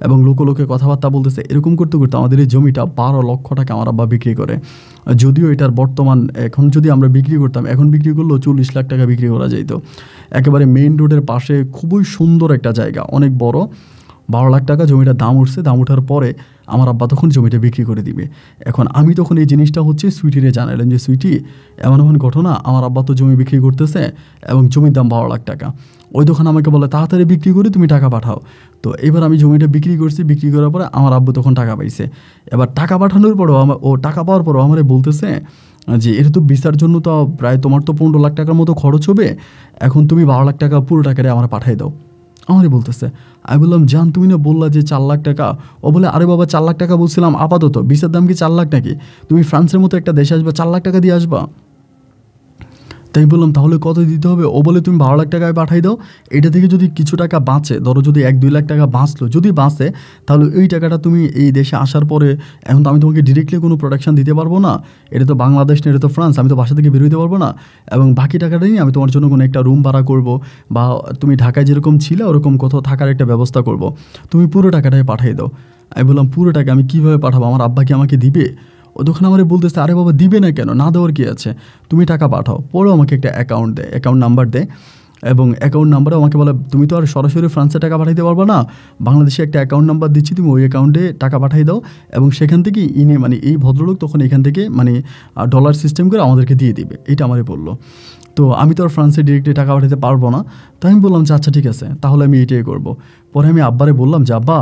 এবং লোকে কথাবার্তা বলতেছে। এরকম করতে করতে আমাদের এই জমিটা 12 লক্ষ টাকা আমার আব্বা বিক্রি করে। যদিও এটার বর্তমান এখন যদি আমরা বিক্রি করতাম, এখন বিক্রি করলেও 40 লাখ টাকা বিক্রি করা যেত। একেবারে মেইন রোডের পাশে খুবই সুন্দর একটা জায়গা, অনেক বড়। 12 লাখ টাকা জমিটার দাম উঠছে। দাম ওঠার পরে আমার আব্বা তখন জমিটা বিক্রি করে দিবে। এখন আমি তখন এই জিনিসটা হচ্ছে সুইটিরে জানালাম যে সুইটি, এমন এমন ঘটনা, আমার আব্বা তো জমি বিক্রি করতেছে এবং জমির দাম 12 লাখ টাকা। ওই দোকান আমাকে বলে তাড়াতাড়ি বিক্রি করে তুমি টাকা পাঠাও। তো এবার আমি জমিটা বিক্রি করছি। বিক্রি করার পরে আমার আব্বু তখন টাকা পাইছে। এবার টাকা পাঠানোর পরেও ও টাকা পাওয়ার পরেও আমার বলতেছে যে এটা তো ভিসার জন্য তো প্রায় তোমার তো 15 লাখ টাকার মতো খরচ হবে, এখন তুমি 12 লাখ টাকা পুরো টাকারে আমার পাঠিয়ে দাও। আমারই বলতেছে। আমি বললাম জান তুমি না বললা যে 4 লাখ টাকা। ও বলে আরে বাবা 4 লাখ টাকা বলছিলাম আপাতত, ভিসার দাম কি 4 লাখ নাকি? তুমি ফ্রান্সের মতো একটা দেশে আসবা 4 লাখ টাকা দিয়ে আসবা? তাই বললাম তাহলে কত দিতে হবে? ও বলে তুমি 12 লাখ টাকায় পাঠাই দাও। এটা থেকে যদি কিছু টাকা বাঁচে, ধরো যদি 1-2 লাখ টাকা বাঁচলো, যদি বাঁচে তাহলে ওই টাকাটা তুমি এই দেশে আসার পরে, এখন তো আমি তোমাকে ডিরেক্টলি কোনো প্রোটেকশন দিতে পারবো না, এটা তো বাংলাদেশ না, এটা তো ফ্রান্স, আমি তো বাসা থেকে বেরোতে পারবো না। এবং বাকি টাকাটা নিয়ে আমি তোমার জন্য কোনো একটা রুম ভাড়া করব, বা তুমি ঢাকায় যেরকম ছিলে ওরকম কোথাও থাকার একটা ব্যবস্থা করব, তুমি পুরো টাকাটাই পাঠিয়ে দাও। আমি বললাম পুরো টাকা আমি কীভাবে পাঠাবো? আমার আব্বা কি আমাকে দিবে? ও দোকানে আমার বলতেছে আরে বাবা দিবে না কেন, না দেওয়ার কী আছে, তুমি টাকা পাঠাও। পরেও আমাকে একটা অ্যাকাউন্ট নাম্বার দেয় এবং অ্যাকাউন্ট নাম্বারে আমাকে বলে তুমি তো আর সরাসরি ফ্রান্সে টাকা পাঠাইতে পারবে না, বাংলাদেশে একটা অ্যাকাউন্ট নাম্বার দিচ্ছি, তুমি ওই অ্যাকাউন্টে টাকা পাঠিয়ে দাও এবং সেখান থেকে এই ভদ্রলোক তখন এখান থেকে ডলার সিস্টেম করে আমাদেরকে দিয়ে দিবে। এটা আমারই বললো। তো আমি তো আর ফ্রান্সে ডিরেক্টলি টাকা পাঠাতে পারবো না। তাই আমি বললাম যে আচ্ছা ঠিক আছে, তাহলে আমি এটাই করবো। পরে আমি আব্বারে বললাম যে আব্বা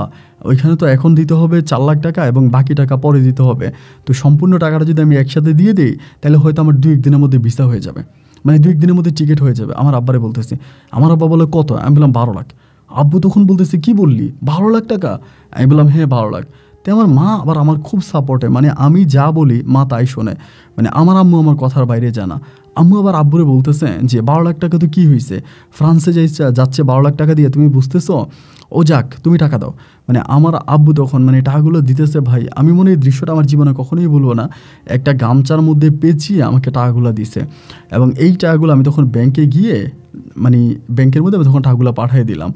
ওইখানে তো এখন দিতে হবে 4 লাখ টাকা এবং বাকি টাকা পরে দিতে হবে। তো সম্পূর্ণ টাকাটা যদি আমি একসাথে দিয়ে দিই তাহলে হয়তো আমার 2-1 দিনের মধ্যে ভিসা হয়ে যাবে, 2-1 দিনের মধ্যে টিকিট হয়ে যাবে। আমার আব্বারে বলতেছি। আমার আব্বা বলে কত? আমি বললাম 12 লাখ। আব্বু তখন বলতেছে কি বললি 12 লাখ টাকা? আমি বললাম হ্যাঁ 12 লাখ। তো আমার মা আবার আমার খুব সাপোর্টে, আমি যা বলি মা তাই শোনে। আমার আম্মু আমার কথার বাইরে জানা। আম্মু আবার আব্বুরে বলতেছে যে 12 লাখ টাকা তো কী হয়েছে, ফ্রান্সে যাচ্ছে 12 লাখ টাকা দিয়ে, তুমি বুঝতেছো? ও যাক তুমি টাকা দাও। আমার আব্বু তখন টাকাগুলো দিতেছে। ভাই আমি মনে এই দৃশ্যটা আমার জীবনে কখনোই বলবো না। একটা গামছার মধ্যে পেঁচিয়ে আমাকে টাকাগুলো দিছে এবং এই টাকাগুলো আমি তখন ব্যাংকে গিয়ে ব্যাংকের মধ্যে আমি তখন টাকাগুলো পাঠিয়ে দিলাম।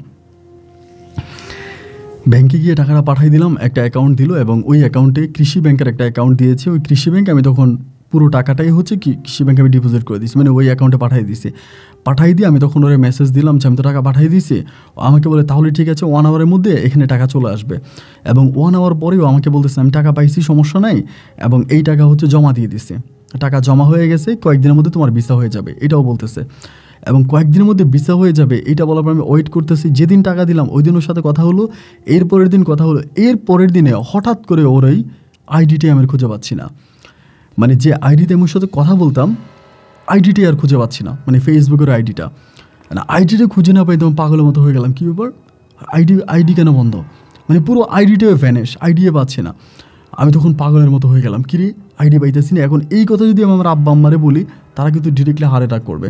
ব্যাংকে গিয়ে টাকাটা পাঠিয়ে দিলাম, একটা অ্যাকাউন্ট দিল এবং ওই অ্যাকাউন্টে কৃষি ব্যাংকের একটা অ্যাকাউন্ট দিয়েছে। ওই কৃষি ব্যাংকে আমি তখন পুরো টাকাটাই হচ্ছে কৃষি ব্যাংকে আমি ডিপোজিট করে দিয়েছি, ওই অ্যাকাউন্টে পাঠিয়ে দিয়েছি। পাঠিয়ে দিয়ে আমি তখন ওরা মেসেজ দিলাম যে আমি তো টাকা পাঠিয়ে দিয়েছি। আমাকে বলে তাহলে ঠিক আছে 1 আওয়ারের মধ্যে এখানে টাকা চলে আসবে। এবং 1 আওয়ার পরেও আমাকে বলতেছে আমি টাকা পাইছি, সমস্যা নাই, এবং এই টাকা হচ্ছে জমা দিয়ে দিছে, টাকা জমা হয়ে গেছে, কয়েকদিনের মধ্যে তোমার ভিসা হয়ে যাবে, এটাও বলতেছে। এবং কয়েকদিনের মধ্যে ভিসা হয়ে যাবে এটা বলার পর আমি ওয়েট করতেছি। যেদিন টাকা দিলাম ওই দিন ওর সাথে কথা হলো, এর পরের দিন কথা হলো, এর পরের দিনে হঠাৎ করে ওর ওই আইডিটাই আমি খুঁজে পাচ্ছি না। যে আইডিতে আমি ওর সাথে কথা বলতাম আইডিটাই আর খুঁজে পাচ্ছি না, ফেসবুকের আইডিটা। আইডিটা খুঁজে না পাই তখন পাগলের মতো হয়ে গেলাম। কী ব্যাপার, আইডি কেন বন্ধ? পুরো আইডিটাও ভ্যানিশ, আইডিয়ে পাচ্ছি না। আমি তখন পাগলের মতো হয়ে গেলাম, কিরে আইডি পাইতেছি না। এখন এই কথা যদি আমি আমার আব্বা আম্মারে বলি তারা কিন্তু ডিরেক্টলি হার্ট অ্যাটাক করবে,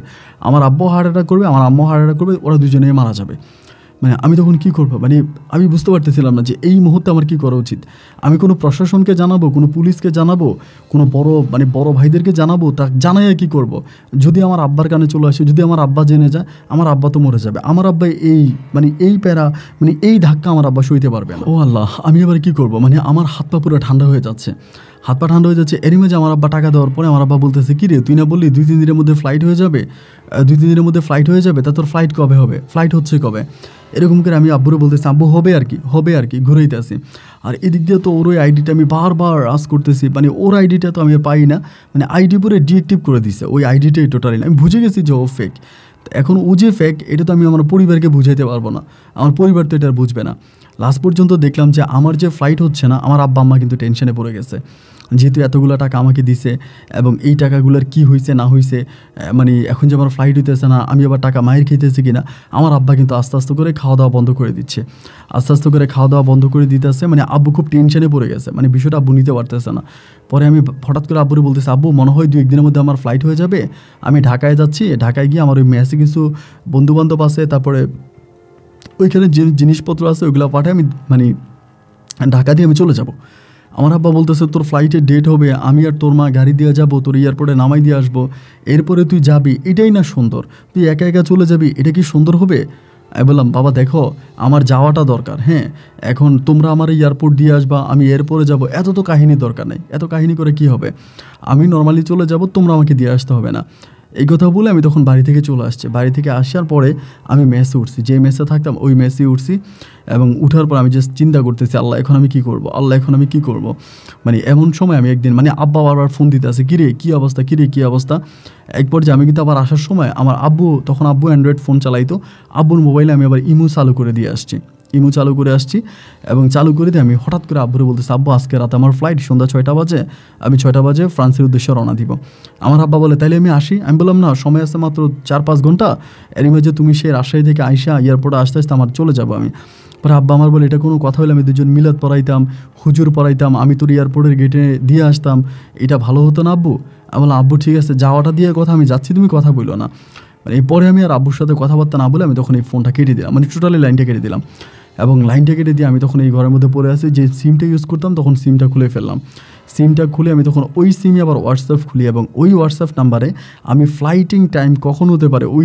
আমার আব্বাও হার্ট অ্যাটাক করবে, আমার আম্মাও হার্ট অ্যাটাক করবে, ওরা দুজনেই মারা যাবে। আমি তখন কী করবো, আমি বুঝতে পারতেছিলাম না যে এই মুহূর্তে আমার কী করা উচিত। আমি কোনো প্রশাসনকে জানাবো, কোনো পুলিশকে জানাবো, কোনো বড় ভাইদেরকে জানাবো, তা জানাইয়া কী করব? যদি আমার আব্বার কানে চলে আসে, যদি আমার আব্বা জেনে যায়, আমার আব্বা তো মরে যাবে। আমার আব্বা এই প্যারা এই ধাক্কা আমার আব্বা সইতে পারবে না। ও আল্লাহ, আমি এবার কী করবো? আমার হাত পা পুরো ঠান্ডা হয়ে যাচ্ছে, হাত পা ঠান্ডা হয়ে যাচ্ছে। এরই মাঝে আমার আব্বা টাকা দেওয়ার পরে আমার আব্বা বলতেছে কি রে তুই না বললি 2-3 দিনের মধ্যে ফ্লাইট হয়ে যাবে, 2-3 দিনের মধ্যে ফ্লাইট হয়ে যাবে, তা তোর ফ্লাইট কবে হবে, ফ্লাইট হচ্ছে কবে? এরকম করে আমি আব্বুরে বলতেছি আব্বু হবে আর কি ঘুরেইতে আসি। আর এদিক দিয়ে তো ওর ওই আইডিটা আমি বারবার আস করতেছি, ওর আইডিটা তো আমি পাই না, আইডি পুরো ডিএক্টিভ করে দিছে, ওই আইডিটাই টোটালি। আমি বুঝে গেছি যে ও ফেক। এখন ও যে ফেক এটা তো আমি আমার পরিবারকে বুঝাইতে পারবো না, আমার পরিবার তো এটা আর বুঝবে না। লাস্ট পর্যন্ত দেখলাম যে আমার যে ফ্লাইট হচ্ছে না, আমার আব্বা আম্মা কিন্তু টেনশনে পড়ে গেছে, যেহেতু এতগুলো টাকা আমাকে দিছে এবং এই টাকাগুলোর কি হয়েছে না হয়েছে, এখন যে আমার ফ্লাইট হইতেছে না, আমি আবার টাকা মায়ের খেতেছি কিনা। আমার আব্বা কিন্তু আস্তে আস্তে করে খাওয়া দাওয়া বন্ধ করে দিচ্ছে, দিতেছে। আব্বু খুব টেনশনে পড়ে গেছে, বিষয়টা আব্বু নিতে পারতেছে না। পরে আমি হঠাৎ করে আব্বুরে বলতেছি আব্বু মনে হয় 2-1 দিনের মধ্যে আমার ফ্লাইট হয়ে যাবে, আমি ঢাকায় যাচ্ছি, ঢাকায় গিয়ে আমার ওই মেসে কিছু বন্ধুবান্ধব আছে, তারপরে ওইখানে যে জিনিসপত্র আছে ওইগুলো পাঠায় আমি ঢাকা দিয়ে আমি চলে যাব। আমার আব্বা বলতেছে তোর ফ্লাইটের ডেট হবে, আমি আর তোর মা গাড়ি দিয়ে যাব, তোর এয়ারপোর্টে নামাই দিয়ে আসবো, এরপরে তুই যাবি, এটাই না সুন্দর? তুই একা একা চলে যাবি, এটা কি সুন্দর হবে? আমি বললাম বাবা দেখো আমার যাওয়াটা দরকার, হ্যাঁ এখন তোমরা আমার এয়ারপোর্ট দিয়ে আসবা, আমি এরপরে যাব, এত তো কাহিনীর দরকার নেই, এত কাহিনী করে কি হবে, আমি নর্মালি চলে যাব, তোমরা আমাকে দিয়ে আসতে হবে না। এই কথা বলে আমি তখন বাড়ি থেকে চলে আসছি। বাড়ি থেকে আসার পরে আমি মেসে উঠছি, যে মেসে থাকতাম ওই মেসে উঠছি, এবং উঠার পর আমি জাস্ট চিন্তা করতেছি আল্লাহ এখন আমি কী করবো, আল্লাহ এখন আমি কী করবো। মানে এমন সময় আমি একদিন মানে আব্বা বারবার ফোন দিতে আছে, কিরে কী অবস্থা, কিরে কী অবস্থা। এক পর্যায়ে আমি কিন্তু আবার আসার সময় আমার আব্বু, তখন আব্বু অ্যান্ড্রয়েড ফোন চালাইতো, আব্বুর মোবাইলে আমি আবার ইমো চালু করে দিয়ে আসছি, ইমো চালু করে আসছি, এবং চালু করে দিয়ে আমি হঠাৎ করে আব্বুরে বলতেছি আব্বু আজকে রাতে আমার ফ্লাইট সন্ধ্যা 6টা বাজে, আমি 6টা বাজে ফ্রান্সের উদ্দেশ্যে রওনা দিব। আমার আব্বা বলে তাইলে আমি আসি। আমি বললাম না, সময় আছে মাত্র 4-5 ঘন্টা, এর মাঝে তুমি সেই রাজশাহী থেকে আইসা এয়ারপোর্টে আসতে আসতে আমার চলে যাবো আমি। পরে আব্বা আমার বলে এটা কোনো কথা হলে আমি দুজন মিলাদ পড়াইতাম, হুজুর পড়াইতাম, আমি তোর এয়ারপোর্টের গেটে দিয়ে আসতাম, এটা ভালো হতো না আব্বু? আমি বললাম আব্বু ঠিক আছে, যাওয়াটা দিয়ে কথা, আমি যাচ্ছি, তুমি কথা বললো না। মানে এরপরে আমি আর আব্বুর সাথে কথাবার্তা না বলে আমি তখন এই ফোনটা কেটে দিলাম, মানে টোটালি লাইনটা কেটে দিলাম। এবং লাইনটা কেটে দিয়ে আমি তখন এই ঘরের মধ্যে পড়ে আছি, যে সিমটা ইউজ করতাম তখন সিমটা খুলে ফেললাম। সিমটা খুলে আমি তখন ওই সিমে আবার হোয়াটসঅ্যাপ খুলি, এবং ওই হোয়াটসঅ্যাপ নাম্বারে আমি ফ্লাইটিং টাইম কখন হতে পারে ওই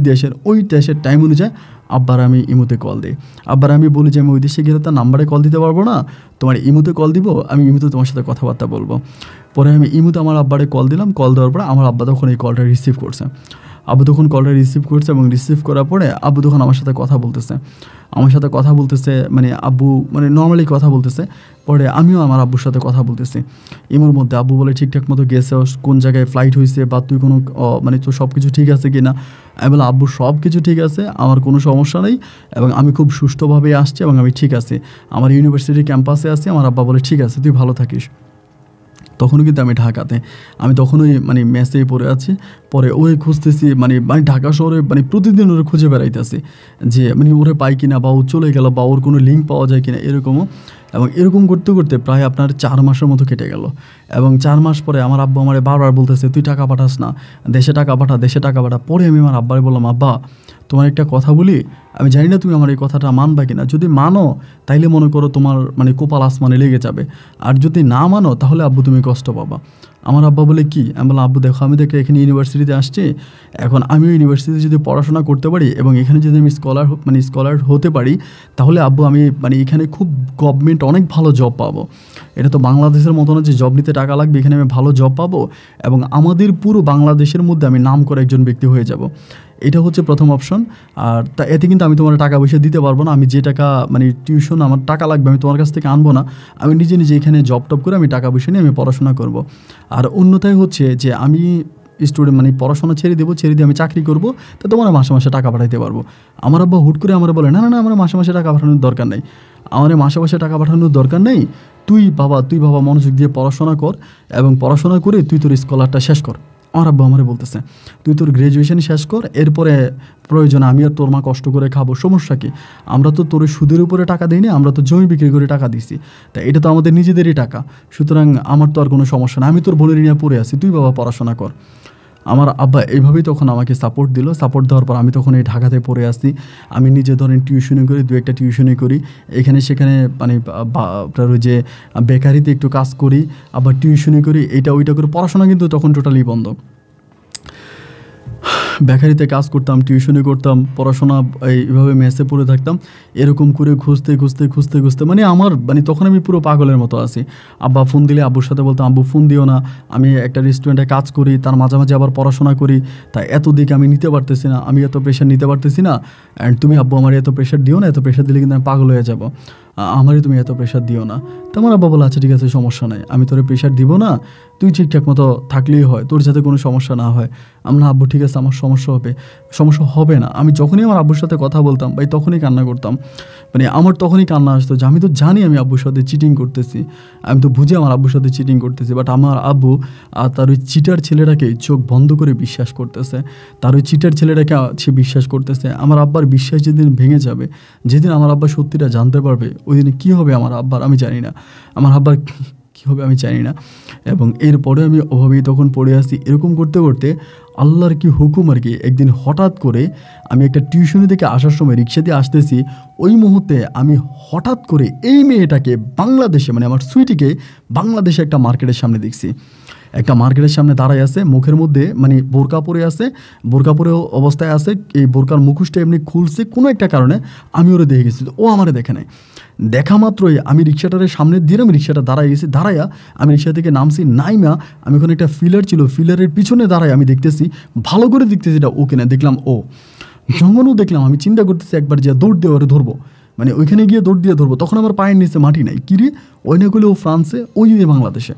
দেশের টাইম অনুযায়ী আব্বার আমি ইমোতে কল দিই। আব্বার আমি বলি যে আমি ওই দেশে গেলে তার নাম্বারে কল দিতে পারবো না, তোমার ইমোতে কল দিব, আমি ইমোতে তোমার সাথে কথাবার্তা বলবো। পরে আমি ইমোতে আমার আব্বারে কল দিলাম, কল দেওয়ার পরে আমার আব্বা তখন এই কলটা রিসিভ করছে। আব্বু তখন কলটা রিসিভ করছে, এবং রিসিভ করার পরে আব্বু তখন আমার সাথে কথা বলতেছে, মানে আব্বু মানে নর্মালি কথা বলতেছে। পরে আমিও আমার আব্বুর সাথে কথা বলতেছি ইমোর মধ্যে। আব্বু বলে ঠিকঠাক মতো গেছে, কোন জায়গায় ফ্লাইট হয়েছে, বা তুই কোনো মানে তো সব কিছু ঠিক আছে কি না। আমি বলে আব্বু সব কিছু ঠিক আছে, আমার কোনো সমস্যা নেই, এবং আমি খুব সুষ্ঠুভাবে আসছি, এবং আমি ঠিক আছি, আমার ইউনিভার্সিটি ক্যাম্পাসে আছি। আমার আব্বা বলে ঠিক আছে, তুই ভালো থাকিস। তখনও কিন্তু আমি ঢাকাতে, আমি তখনই মানে মেসেই পড়ে আছি। পরে ওরে খুঁজতেছি, মানে ঢাকা শহরে মানে প্রতিদিন ওরে খুঁজে বেড়াইতেছি যে মানে ওরে পাই কিনা, বা ও চলে গেল, বা ওর কোনো লিঙ্ক পাওয়া যায় কিনা, এরকমও। এবং এরকম করতে করতে প্রায় আপনার 4 মাসের মতো কেটে গেল। এবং 4 মাস পরে আমার আব্বা আমারে বারবার বলতেছে তুই টাকা পাঠাস না, দেশে টাকা পাঠা, দেশে টাকা পাঠা। পরে আমি আমার আব্বারে বললাম আব্বা তোমার একটা কথা বলি, আমি জানি না তুমি আমার এই কথাটা মানবা কিনা, যদি মানো তাইলে মনে করো তোমার মানে কপাল আসমানে লেগে যাবে, আর যদি না মানো তাহলে আব্বু তুমি কষ্ট পাবা। আমার আব্বা বলে কি? আমি বললাম আব্বু দেখো, আমি দেখে এখানে ইউনিভার্সিটিতে আসছি, এখন আমি ইউনিভার্সিটিতে যদি পড়াশোনা করতে পারি এবং এখানে যদি আমি স্কলার হতে পারি, তাহলে আব্বু আমি মানে এখানে খুব গভর্নমেন্ট অনেক ভালো জব পাবো। এটা তো বাংলাদেশের মতো না যে জব নিতে টাকা লাগবে, এখানে আমি ভালো জব পাবো, এবং আমাদের পুরো বাংলাদেশের মধ্যে আমি নাম করা একজন ব্যক্তি হয়ে যাব। এটা হচ্ছে প্রথম অপশন। আর এতে কিন্তু আমি তোমার টাকা পয়সা দিতে পারবো না, আমি যে টাকা মানে টিউশন আমার টাকা লাগবে আমি তোমার কাছ থেকে আনবো না, আমি নিজে নিজে এখানে জব টপ করে আমি টাকা পয়সা নিয়ে আমি পড়াশোনা করব। আর অন্যথায় হচ্ছে যে আমি স্টুডেন্ট মানে পড়াশোনা ছেড়ে দিয়ে আমি চাকরি করব, তা তোমার মাসে মাসে টাকা পাঠাইতে পারবো। আমার আব্বা হুট করে আমার বলে না না না, আমার মাসে মাসে টাকা পাঠানোর দরকার নেই, আমার মাসে মাসে টাকা পাঠানোর দরকার নেই, তুই বাবা মনোযোগ দিয়ে পড়াশোনা কর, এবং পড়াশোনা করে তুই তোর স্কলারটা শেষ কর। আমার আব্বা আমারে বলতেছে তুই তোর গ্র্যাজুয়েশন শেষ কর, এরপরে প্রয়োজনে আমি আর তোর মা কষ্ট করে খাবো, সমস্যা কি? আমরা তো তোর সুদের উপরে টাকা দিই না, আমরা তো জমি বিক্রি করে টাকা দিছি, তা এটা তো আমাদের নিজেদেরই টাকা, সুতরাং আমার তো আর কোনো সমস্যা না, আমি তোর বোনের নিয়ে পড়ে আছি, তুই বাবা পড়াশোনা কর। আমার আব্বা এইভাবেই তখন আমাকে সাপোর্ট দিল। সাপোর্ট দেওয়ার পর আমি তখন এই ঢাকাতে পড়ে আসি, আমি নিজে ধরেন টিউশনি করি, 2-1টা টিউশনি করি, এখানে সেখানে মানে আপনার ওই যে বেকারিতে একটু কাজ করি, আবার টিউশনি করি, এইটা ওইটা করে, পড়াশোনা কিন্তু তখন টোটালি বন্ধ। বেকারিতে কাজ করতাম, টিউশনি করতাম, পড়াশোনা এইভাবে মেসে পড়ে থাকতাম, এরকম করে খুঁজতে মানে আমার মানে তখন আমি পুরো পাগলের মতো আছি। আব্বা ফোন দিলে আব্বুর সাথে বলতাম আব্বু ফোন দিও না, আমি একটা রেস্টুরেন্টে কাজ করি, তার মাঝামাঝি আবার পড়াশোনা করি, তাই এত দিক আমি নিতে পারতেছি না, আমি এত প্রেশার নিতে পারতেছি না, অ্যান্ড তুমি আব্বু আমার এত প্রেশার দিও না, এত প্রেশার দিলে কিন্তু আমি পাগল হয়ে যাবো, আমারই তুমি এত প্রেশার দিও না। তো আমার আব্বা বলে আচ্ছা ঠিক আছে, সমস্যা নাই, আমি তোর প্রেশার দিব না, তুই ঠিকঠাক মতো থাকলেই হয়, তোর যাতে কোনো সমস্যা না হয়। আমরা আব্বু ঠিক আছে, আমার সমস্যা হবে না। আমি যখনই আমার আব্বুর সাথে কথা বলতাম ভাই তখনই কান্না করতাম, মানে আমার তখনই কান্না আসতো যে আমি তো জানি আমি আব্বুর সাথে চিটিং করতেছি, আমি তো বুঝি আমার আব্বুর সাথে চিটিং করতেছি, বাট আমার আব্বু তার ওই চিটার ছেলেটাকে চোখ বন্ধ করে বিশ্বাস করতেছে, তার ওই চিটার ছেলেটাকে সে বিশ্বাস করতেছে। আমার আব্বার বিশ্বাস যেদিন ভেঙে যাবে, যেদিন আমার আব্বা সত্যিটা জানতে পারবে, ওই দিনে কী হবে আমার আব্বার আমি জানি না, আমার আব্বার কী হবে আমি জানি না। এবং এরপরে আমি ওভাবেই তখন পড়ে আসি। এরকম করতে করতে আল্লাহর কি হুকুম আর কি, একদিন হঠাৎ করে আমি একটা টিউশনি থেকে আসার সময় রিক্সা দিয়ে আসতেছি, ওই মুহূর্তে আমি হঠাৎ করে এই মেয়েটাকে বাংলাদেশে মানে আমার সুইটিকে বাংলাদেশে একটা মার্কেটের সামনে দেখছি। একটা মার্কেটের সামনে দাঁড়ায় আছে, মুখের মধ্যে মানে বোরকা পরে আছে, বোরকা পরে অবস্থায় আছে, এই বোরকার মুখোশটা এমনি খুলছে কোনো একটা কারণে, আমি ওরে দেখে গেছি, ও আমারে দেখে নাই। দেখা মাত্রই আমি রিক্সাটারের সামনে দিয়ে আমি রিক্সাটা দাঁড়াই গেছি, দাঁড়াইয়া আমি রিক্সা থেকে নামছি, নাইমা আমি ওখানে একটা ফিলার ছিল, ফিলারের পিছনে দাঁড়াই আমি দেখতেছি, ভালো করে দেখতেছি এটা ও কিনা, দেখলাম ও। যখনও দেখলাম আমি চিন্তা করতেছি একবার যে দৌড় দিয়ে ওরে ধরবো, মানে ওইখানে গিয়ে দৌড় দিয়ে ধরবো, তখন আমার পায়ের নিচে মাটি নাই, কিরে ওই না করলে ও ফ্রান্সে, ওই যে বাংলাদেশে।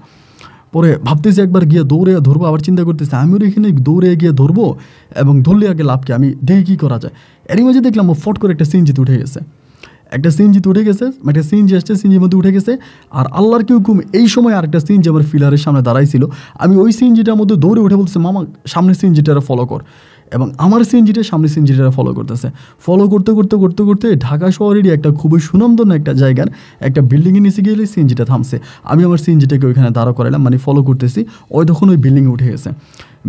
পরে ভাবতেছি একবার গিয়ে দৌড়ে ধরবো, আবার চিন্তা করতেছি আমি ওর এখানে দৌড়ে গিয়ে ধরবো, এবং ধরলে আগে লাভকে আমি দেখি কী করা যায়। এরই মাঝে দেখলাম ও ফট করে একটা সিএনজিতে উঠে গেছে, একটা সিএনজিতে উঠে গেছে, একটা সিএনজি আসছে, সিএনজির মধ্যে উঠে গেছে। আর আল্লাহর কি হুকুম, এই সময় আরেকটা সিএনজি আমার ফিলারের সামনে দাঁড়াইছিল, আমি ওই সিএনজিটার মধ্যে দৌড়ে উঠে বলতেছি মামা সামনের সিএনজিটারে ফলো কর, এবং আমার সিএনজিটা সামনের সিএনজিটারে ফলো করতেছে। ফলো করতে করতে করতে করতে ঢাকা শহরেরই একটা খুবই সুনামধন্য একটা জায়গার একটা বিল্ডিংয়ের নিচে গেলে সিএনজিটা থামছে, আমি আমার সিএনজিটাকে ওইখানে দাঁড়া করালাম, মানে ফলো করতেছি, ওই তখন ওই বিল্ডিংয়ে উঠে গেছে।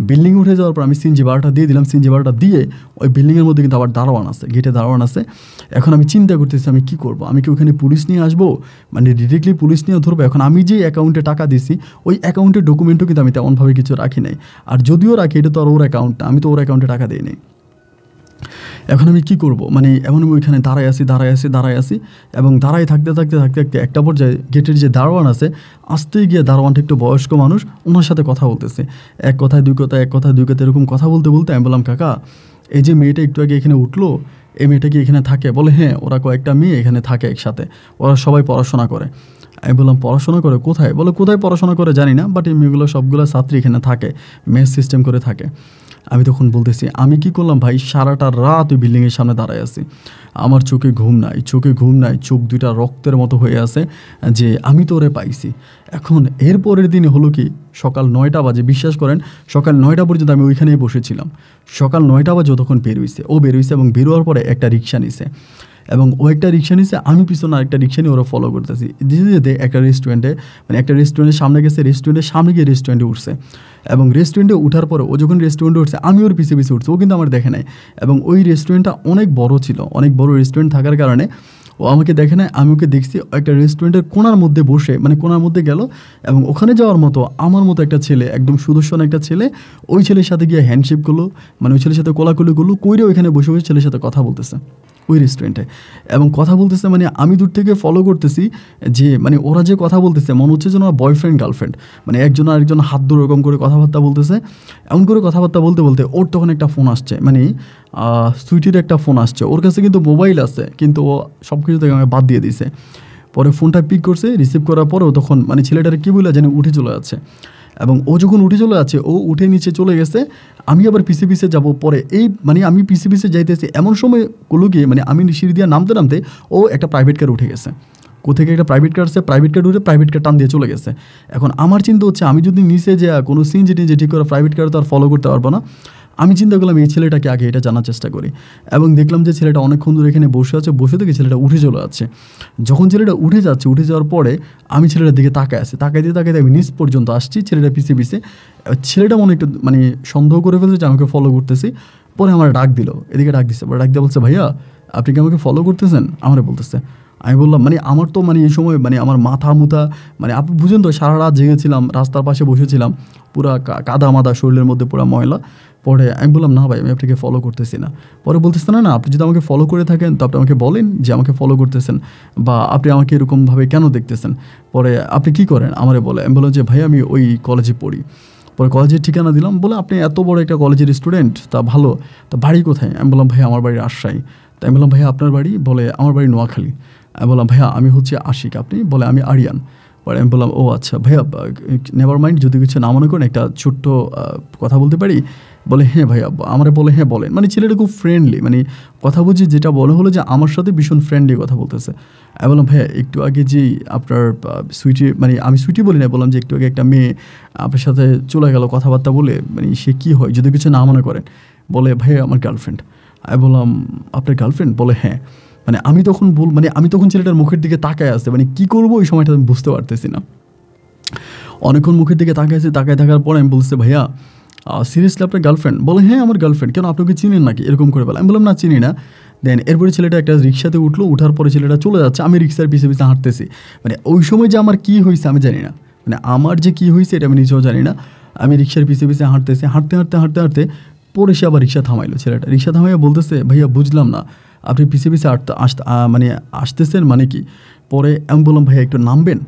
বিল্ডিংয়ে উঠে যাওয়ার পর আমি সিএনজি ভাড়াটা দিয়ে দিলাম, সিএনজি ভাড়াটা দিয়ে ওই বিল্ডিংয়ের মধ্যে কিন্তু আবার দারোয়ান আছে, গেটে দারোয়ান আছে। এখন আমি চিন্তা করতেছি আমি কী করবো, আমি কি ওখানে পুলিশ নিয়ে আসবো, মানে ডিরেক্টলি পুলিশ নিয়ে ধরবো। এখন আমি যে অ্যাকাউন্টে টাকা দিছি ওই অ্যাকাউন্টের ডকুমেন্টও কিন্তু আমি তেমনভাবে কিছু রাখি নাই, আর যদিও রাখি এটা তো আর ওর অ্যাকাউন্ট না, আমি তো ওর অ্যাকাউন্টে টাকা দিই নাই। এখন আমি কী করবো, মানে এমন আমি ওইখানে দাঁড়ায় আসি, এবং দাঁড়ায় থাকতে একটা পর্যায়ে গেটের যে দারোয়ান আছে, আসতে গিয়ে দারোয়ানটা একটু বয়স্ক মানুষ, ওনার সাথে কথা বলতেছে, এক কথায় দুই কথা এরকম কথা বলতে বলতে আমি বললাম কাকা এই যে মেয়েটা একটু আগে এখানে উঠলো, এই মেয়েটা কি এখানে থাকে? বলে হ্যাঁ, ওরা কয়েকটা মেয়ে এখানে থাকে একসাথে, ওরা সবাই পড়াশোনা করে। আমি বললাম পড়াশোনা করে কোথায়? বলে কোথায় পড়াশোনা করে জানি না, বাট এই মেয়েগুলো সবগুলো ছাত্রী এখানে থাকে, মেস সিস্টেম করে থাকে। আমি তখন বলতেছি আমি কি করলাম ভাই, সারাটা রাত ওই বিল্ডিংয়ের সামনে দাঁড়ায় আছি, আমার চোখে ঘুম নাই, চোখ দুইটা রক্তের মতো হয়ে আছে যে আমি তো ওরে পাইছি। এখন এর পরের দিনে হলো কি, সকাল 9টা বাজে, বিশ্বাস করেন সকাল 9টা পর্যন্ত আমি ওইখানেই বসেছিলাম। সকাল 9টা বাজে তখন বেরোইছে এবং বেরোয়ার পরে একটা রিক্সা নিছে, এবং ও একটা রিক্সা নিছে, আমি পিছনে আরেকটা রিক্সা নিয়ে ওরা ফলো করতেছি। যেতে যেতে একটা রেস্টুরেন্টের সামনে গেছে, রেস্টুরেন্টের সামনে গিয়ে রেস্টুরেন্টে উঠছে, এবং রেস্টুরেন্টে উঠার পরে ও যখন রেস্টুরেন্টে উঠছে আমি ওর পিছিয়ে উঠছে, ও কিন্তু আমার দেখে নাই। এবং ওই রেস্টুরেন্টটা অনেক বড় ছিল, অনেক বড় রেস্টুরেন্ট থাকার কারণে ও আমাকে দেখে নাই, আমি ওকে দেখছি একটা রেস্টুরেন্টের কোণার মধ্যে বসে, মানে কোণার মধ্যে গেল, এবং ওখানে যাওয়ার মতো আমার মতো একটা ছেলে, একদম সুদর্শন একটা ছেলে, ওই ছেলের সাথে গিয়ে হ্যান্ডশেক করলো, মানে ওই ছেলের সাথে কোলাকুলি করলো, কইরে ওইখানে বসে বসে ছেলের সাথে কথা বলতেছে ওই রেস্টুরেন্টে, এবং কথা বলতেছে, মানে আমি দূর থেকে ফলো করতেছি যে মানে ওরা যে কথা বলতেছে মনে হচ্ছে যেন বয়ফ্রেন্ড গার্লফ্রেন্ড, মানে একজন আরেকজন হাত ধরে এরকম করে কথাবার্তা বলতেছে। এমন করে কথাবার্তা বলতে বলতে ওর তখন একটা ফোন আসছে, মানে সুইটির একটা ফোন আসছে, ওর কাছে কিন্তু মোবাইল আছে, কিন্তু ও সব কিছু থেকে আমাকে বাদ দিয়ে দিছে। পরে ফোনটা পিক করছে, রিসিভ করার পরেও তখন মানে ছেলেটার কী বলে জানি উঠে চলে যাচ্ছে, এবং ও যখন উঠে চলে যাচ্ছে, ও উঠে নিচে চলে গেছে, আমি আবার পিছে যাব। পরে এই মানে আমি পিছে যাইতেছি, এমন সময় করলো গিয়ে মানে আমি সিঁড়ি দিয়ে নামতে ও একটা প্রাইভেট কার উঠে গেছে, কোথেকে একটা প্রাইভেট কার আছে, প্রাইভেট কার টান দিয়ে চলে গেছে। এখন আমার চিন্তা হচ্ছে আমি যদি নিচে যা কোনো সিএনজি ঠিক করে প্রাইভেট কার তো আর ফলো করতে পারবো না। আমি চিন্তা করলাম এই ছেলেটাকে আগে এটা জানার চেষ্টা করি, এবং দেখলাম যে ছেলেটা অনেকক্ষণ ধরে এখানে বসে থেকে ছেলেটা উঠে চলে যাচ্ছে। যখন ছেলেটা উঠে যাওয়ার পরে আমি ছেলেটার দিকে তাকাইতে আমি নিচ পর্যন্ত আসছি, ছেলেটা পিছে ছেলেটা মনে একটু মানে সন্দেহ করে ফেলছে যে আমাকে ফলো করতেছি। পরে আমার ডাক দিছে, ডাক দিয়ে বলছে ভাইয়া আপনি কি আমাকে ফলো করতেছেন? আমারে বলতেছে। আমি বললাম মানে আমার তো মানে এই সময় মানে আমার মাথা মুথা মানে আপনি বুঝেন তো, সারা রাত জেগেছিলাম, রাস্তার পাশে বসেছিলাম, পুরা কাদা মাদা, শরীরের মধ্যে পুরা ময়লা। পরে আমি বললাম না ভাই আমি আপনাকে ফলো করতেছি না। পরে বলতেছে না আপনি যদি আমাকে ফলো করে থাকেন তো আপনি আমাকে বলেন যে আমাকে ফলো করতেছেন, বা আপনি আমাকে এরকমভাবে কেন দেখতেছেন, পরে আপনি কি করেন আমারে বলে। আমি বললাম যে ভাই আমি ওই কলেজে পড়ি। পরে কলেজের ঠিকানা দিলাম, বলে আপনি এত বড় একটা কলেজের স্টুডেন্ট, তা ভালো, তা বাড়ি কোথায়? আমি বললাম ভাই আমার বাড়ি রাজশাহী। তাই আমি বললাম ভাইয়া আপনার বাড়ি? বলে আমার বাড়ি নোয়াখালী। আমি বললাম ভাইয়া আমি হচ্ছে আশিক, আপনি? বলে আমি আরিয়ান। পরে আমি বললাম ও আচ্ছা ভাইয়া, নেভার মাইন্ড, যদি কিছু না মনে করেন একটা ছোট্ট কথা বলতে পারি? বলে হ্যাঁ ভাইয়া। আমার বলে হ্যাঁ বলেন। মানে ছেলেটা খুব ফ্রেন্ডলি, মানে কথা বলছি যেটা বলে হলো যে আমার সাথে ভীষণ ফ্রেন্ডলি কথা বলতেছে। আমি বললাম ভাইয়া একটু আগে যে আপনার সুইটি, মানে আমি সুইটি বলি না, বললাম যে একটু আগে একটা মেয়ে আপনার সাথে চলে গেল কথাবার্তা বলে, মানে সে কী হয় যদি কিছু না মনে করেন? বলে ভাইয়া আমার গার্লফ্রেন্ড। আমি বললাম আপনার গার্লফ্রেন্ড? বলে হ্যাঁ। মানে আমি তখন ছেলেটার মুখের দিকে তাকায় আসছে, মানে কী করবো ওই সময়টা আমি বুঝতে পারতেছি না। অনেকক্ষণ মুখের দিকে তাকায় থাকার পর আমি বলছি ভাইয়া সিরিয়াসলি আপনার গার্লফ্রেন্ড? বলে হ্যাঁ আমার গার্লফ্রেন্ড। কেন আপনাকে চিনেন নাকি? এরকম করে বলে। আমি বললাম না চিনি না। দেন এরপরে ছেলেটা একটা রিক্সাতে উঠলো, উঠার পরে ছেলেটা চলে যাচ্ছে, আমি রিক্সার পিছে হাঁটতেছি। মানে ওই সময় যে আমার কী হয়েছে আমি জানি না, মানে আমার যে কী হয়েছে এটা আমি নিজেও জানি না। আমি রিক্সার পিছিয়ে পিছিয়ে হাঁটতেছি, হাঁটতে হাঁটতে হাঁটতে হাঁটতে পরে সে আবার রিক্সা থামাইলো ছেলেটা। রিক্সা থামাইয়া বলতেছে, ভাইয়া বুঝলাম না আপনি পিছিয়ে পিছিয়ে মানে আসতেছেন মানে কি? পরে আমি বললাম ভাইয়া একটু নামবেন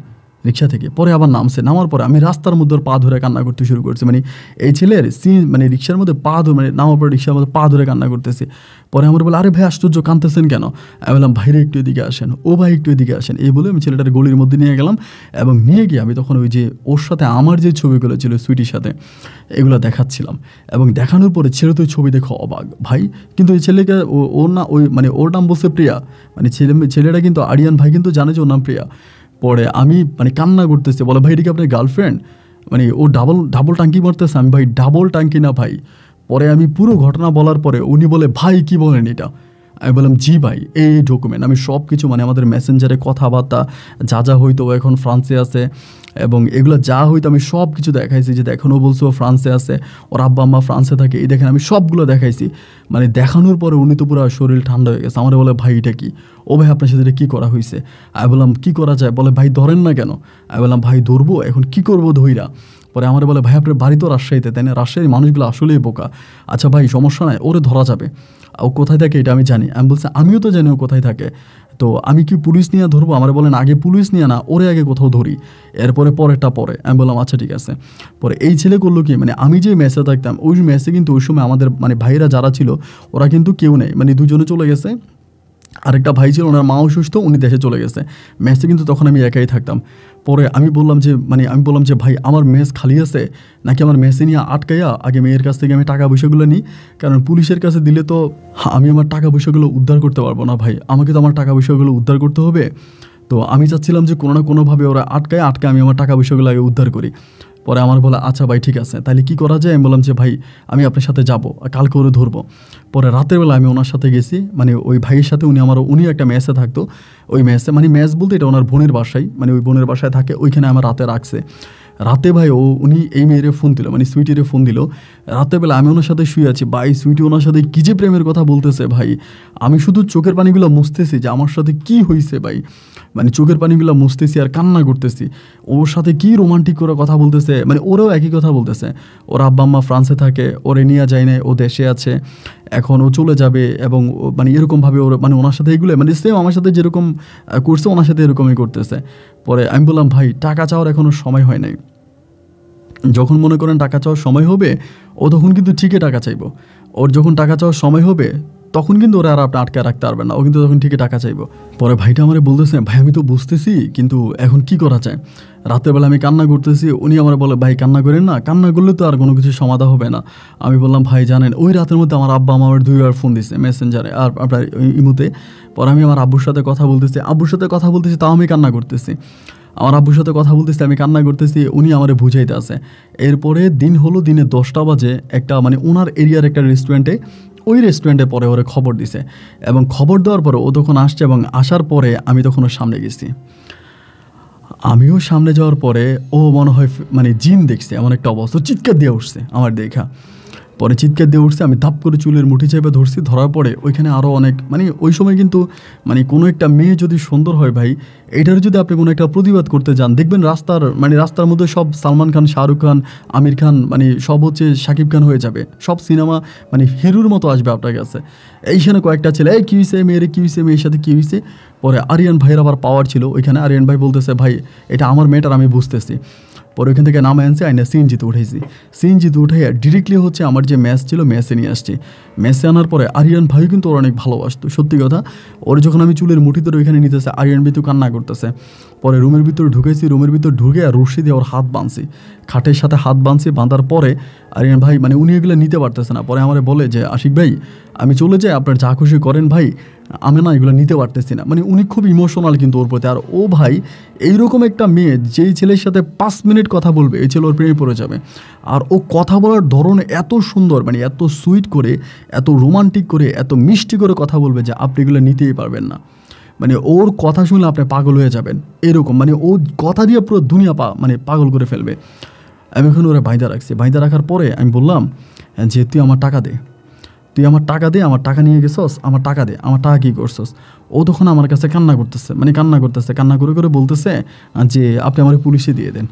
রিক্সা থেকে। পরে আবার নামছে, নামার পরে আমি রাস্তার মধ্যে পা ধরে কান্না করতে শুরু করছি। মানে এই ছেলের মানে রিক্সার মধ্যে পা ধরে, মানে নামার পরে রিক্সার মধ্যে পা ধরে কান্না করতেছি। পরে আমার বলে, আরে ভাই আশ্চর্য, কাঁদতেছেন কেন? আমি বললাম ভাইরে একটু এদিকে আসেন, ও ভাই একটু এদিকে আসেন। এই বলে আমি ছেলেটার গলির মধ্যে নিয়ে গেলাম এবং নিয়ে গিয়ে আমি তখন ওই যে ওর সাথে আমার যে ছবিগুলো ছিল সুইটির সাথে, এগুলো দেখাচ্ছিলাম। এবং দেখানোর পরে ছেলে তো ওই ছবি দেখো অবাক ভাই। কিন্তু এই ছেলেকে ওর না ওই মানে ওর নাম বলছে প্রিয়া, মানে ছেলেটা কিন্তু আরিয়ান ভাই কিন্তু জানে যে ওর নাম প্রিয়া। পরে আমি মানে কান্না করতেছি, বলে ভাই এটা কি আপনার গার্লফ্রেন্ড? মানে ও ডাবল টাঙ্কি মারতেছে। আমি ভাই ডাবল টাঙ্কি না ভাই। পরে আমি পুরো ঘটনা বলার পরে উনি বলে, ভাই কি বলেন এটা? আমি বললাম জি ভাই, এই ডকুমেন্ট আমি সব কিছু, মানে আমাদের মেসেঞ্জারে কথাবার্তা যা যা হইতো, ও এখন ফ্রান্সে আছে এবং এগুলো যা হইতো আমি সব কিছু দেখাইছি। যে দেখেন ও বলছে ও ফ্রান্সে আছে, ওর আব্বা আম্মা ফ্রান্সে থাকে, এই দেখেন আমি সবগুলো দেখাইছি। মানে দেখানোর পরে উনি তো পুরো শরীর ঠান্ডা হয়ে গেছে। আমার বলে ভাই এটা কি? ও ভাই আপনার সাথে কী করা হয়েছে? আমি বললাম কী করা যায়? বলে ভাই ধরেন না কেন? আমি বললাম ভাই ধরবো, এখন কি করবো ধইরা? পরে আমার বলে ভাই আপনার বাড়ি তো রাজশাহীতে, তাই না? রাজশাহীর মানুষগুলো আসলেই বোকা। আচ্ছা ভাই সমস্যা নাই, ওরে ধরা যাবে। ও কোথায় থাকে এটা আমি জানি। আমি বলছি আমিও তো জানি ও কোথায় থাকে, তো আমি কি পুলিশ নিয়ে ধরবো? আমার বলেন আগে পুলিশ নিয়ে না, ওরে আগে কোথাও ধরি, এরপরে পরেরটা পরে। আমি বললাম আচ্ছা ঠিক আছে। পরে এই ছেলে করলো কি, মানে আমি যে মেসে থাকতাম ওই মেসে কিন্তু ওই সময় আমাদের মানে ভাইরা যারা ছিল ওরা কিন্তু কেউ নেই, মানে দুজনে চলে গেছে। আরেকটা ভাই ছিল, ওনার মাও সুস্থ, উনি দেশে চলে গেছে। মেসে কিন্তু তখন আমি একাই থাকতাম। পরে আমি বললাম যে ভাই আমার মেস খালি আছে নাকি আমার মেসে নিয়ে আটকাইয়া আগে মেয়ের কাছ থেকে আমি টাকা পয়সাগুলো নিই, কারণ পুলিশের কাছে দিলে তো আমি আমার টাকা পয়সাগুলো উদ্ধার করতে পারবো না ভাই, আমাকে তো আমার টাকা পয়সাগুলো উদ্ধার করতে হবে। তো আমি চাচ্ছিলাম যে কোনো না কোনোভাবে ওরা আটকায় আমি আমার টাকা পয়সাগুলো আগে উদ্ধার করি। পরে আমার বলে আচ্ছা ভাই ঠিক আছে, তাহলে কী করা যায়? আমি বললাম যে ভাই আমি আপনার সাথে যাব, কালকে ওরে ধরবো। পরে রাতের বেলা আমি ওনার সাথে গেছি, মানে ওই ভাইয়ের সাথে। উনি একটা মেসে থাকতো, ওই মেসে মানে মেস বলতে এটা ওনার বোনের বাসায়, মানে ওই বোনের বাসায় থাকে, ওইখানে আমার রাতে রাখছে। রাতে ভাই উনি এই মেয়েরে ফোন দিল, মানে সুইটিরে ফোন দিল রাতের বেলা। আমি ওনার সাথে শুয়ে আছি ভাই, সুইটি ওনার সাথে কী যে প্রেমের কথা বলতেছে ভাই, আমি শুধু চোখের পানিগুলো মুছতেছি যে আমার সাথে কি হয়েছে ভাই। মানে চোখের পানিগুলো মুছতেছি আর কান্না করতেছি। ওর সাথে কি রোমান্টিক করে কথা বলতেছে, মানে ওরাও একই কথা বলতেছে। ওর আব্বা আম্মা ফ্রান্সে থাকে, ওরে নিয়ে যায় না, ও দেশে আছে, এখন ও চলে যাবে। এবং মানে এরকমভাবে ওর মানে ওনার সাথে এগুলো মানে সেম আমার সাথে যেরকম করছে ওনার সাথে এরকমই করতেছে। পরে আমি বললাম ভাই টাকা চাওয়ার এখনও সময় হয় নাই, যখন মনে করেন টাকা চাওয়ার সময় হবে ও তখন কিন্তু ঠিকই টাকা চাইবো। ওর যখন টাকা চাওয়ার সময় হবে তখন কিন্তু ওরা আর আপনি আটকে রাখতে পারবেন না, ও কিন্তু তখন ঠিকই টাকা চাইবো। পরে ভাইটা আমার বলতেছে ভাই আমি তো বুঝতেছি, কিন্তু এখন কি করা যায়? রাতের বেলা আমি কান্না করতেছি, উনি আমার বলে ভাই কান্না করেন না, কান্না করলে তো আর কোনো কিছু সমাধান হবে না। আমি বললাম ভাই জানেন ওই রাতের মধ্যে আমার আব্বা আমার 2বার ফোন দিচ্ছে মেসেঞ্জারে আর আপনার ইমুতে। পরে আমি আমার আব্বুর সাথে কথা বলতেছি, তাও আমি কান্না করতেছি। আমার আব্বুর সাথে কথা বলতেছি, আমি কান্না করতেছি, উনি আমারে বুঝাইতে আছে। এরপরে দিন হলো, দিনে 10টা বাজে একটা মানে ওনার এরিয়ার একটা রেস্টুরেন্টে, ওই রেস্টুরেন্টে পরে ওরে খবর দিছে। এবং খবর দেওয়ার পরে ও তখন আসছে, এবং আসার পরে আমি তখন ওর সামনে গেছি। আমিও সামনে যাওয়ার পরে ও মনে হয় মানে জিন দেখছে এমন একটা অবস্থা, চিৎকার দিয়ে উঠছে আমার দেখা। পরে চিৎকার দিয়ে উঠছে, আমি ধাপ করে চুলের মুঠি চেপে ধরছি। ধরার পরে ওইখানে আরও অনেক মানে ওই সময় কিন্তু মানে কোনো একটা মেয়ে যদি সুন্দর হয় ভাই, এটার যদি আপনি কোনো একটা প্রতিবাদ করতে যান, দেখবেন রাস্তার মধ্যে সব সালমান খান, শাহরুখ খান, আমির খান, মানে সব হচ্ছে শাকিব খান হয়ে যাবে, সব সিনেমা মানে হিরোর মতো আসবে আপনার কাছে। এইখানে কয়েকটা ছেলে এই কী হয়েছে মেয়ের, কী হয়েছে মেয়ের সাথে কী হয়েছে। পরে আরিয়ান ভাইয়ের আবার পাওয়ার ছিল ওইখানে, আরিয়ান ভাই বলতেছে ভাই এটা আমার মেয়েটার, আমি বুঝতেছি। পরে ওইখান থেকে নামে আনছে, আইনা সিএনজিতে উঠেছি। সিএনজিতে উঠে ডিরেক্টলি হচ্ছে আমার যে ম্যাচ ছিল মেসে নিয়ে আসছি। মেসে আনার পরে আরিয়ান ভাই কিন্তু ওর অনেক ভালোবাসতো, সত্যি কথা। ওর যখন আমি চুলের মুঠি ধরে ওইখানে নিতেছে, আরিয়ান ভাই তো কান্না করতেছে। পরে রুমের ভিতরে ঢুকেছি, রুমের ভিতর ঢুকে আর রশি দিয়ে ওর হাত বাঁধছি, খাটের সাথে হাত বাঁধছি। বাঁধার পরে আরিয়ান ভাই মানে উনি এগুলো নিতে পারতেছে না। পরে আমার বলে যে আশিক ভাই আমি চলে যাই, আপনার যা খুশি করেন ভাই, আমি না এগুলো নিতে পারতেছি না। মানে উনি খুব ইমোশনাল কিন্তু ওর প্রতি। আর ও ভাই এইরকম একটা মেয়ে যেই ছেলের সাথে 5 মিনিট কথা বলবে এই ছেলে ওর প্রেমে পড়ে যাবে। আর ও কথা বলার ধরন এত সুন্দর, মানে এত সুইট করে, এত রোমান্টিক করে, এত মিষ্টি করে কথা বলবে যে আপনি এগুলো নিতেই পারবেন না। মানে ওর কথা শুনলে আপনি পাগল হয়ে যাবেন এরকম, মানে ও কথা দিয়ে পুরো দুনিয়া মানে পাগল করে ফেলবে। আমি এখন ওরা বাইদা রাখছি। বাইদা রাখার পরে আমি বললাম যে তুই আমার টাকা দে, আমার টাকা নিয়ে গেছস, আমার টাকা দে, আমার টাকা কী করছস? ও তখন আমার কাছে কান্না করতেছে, কান্না করে করে বলতেছে যে আপনি আমার পুলিশে দিয়ে দেন।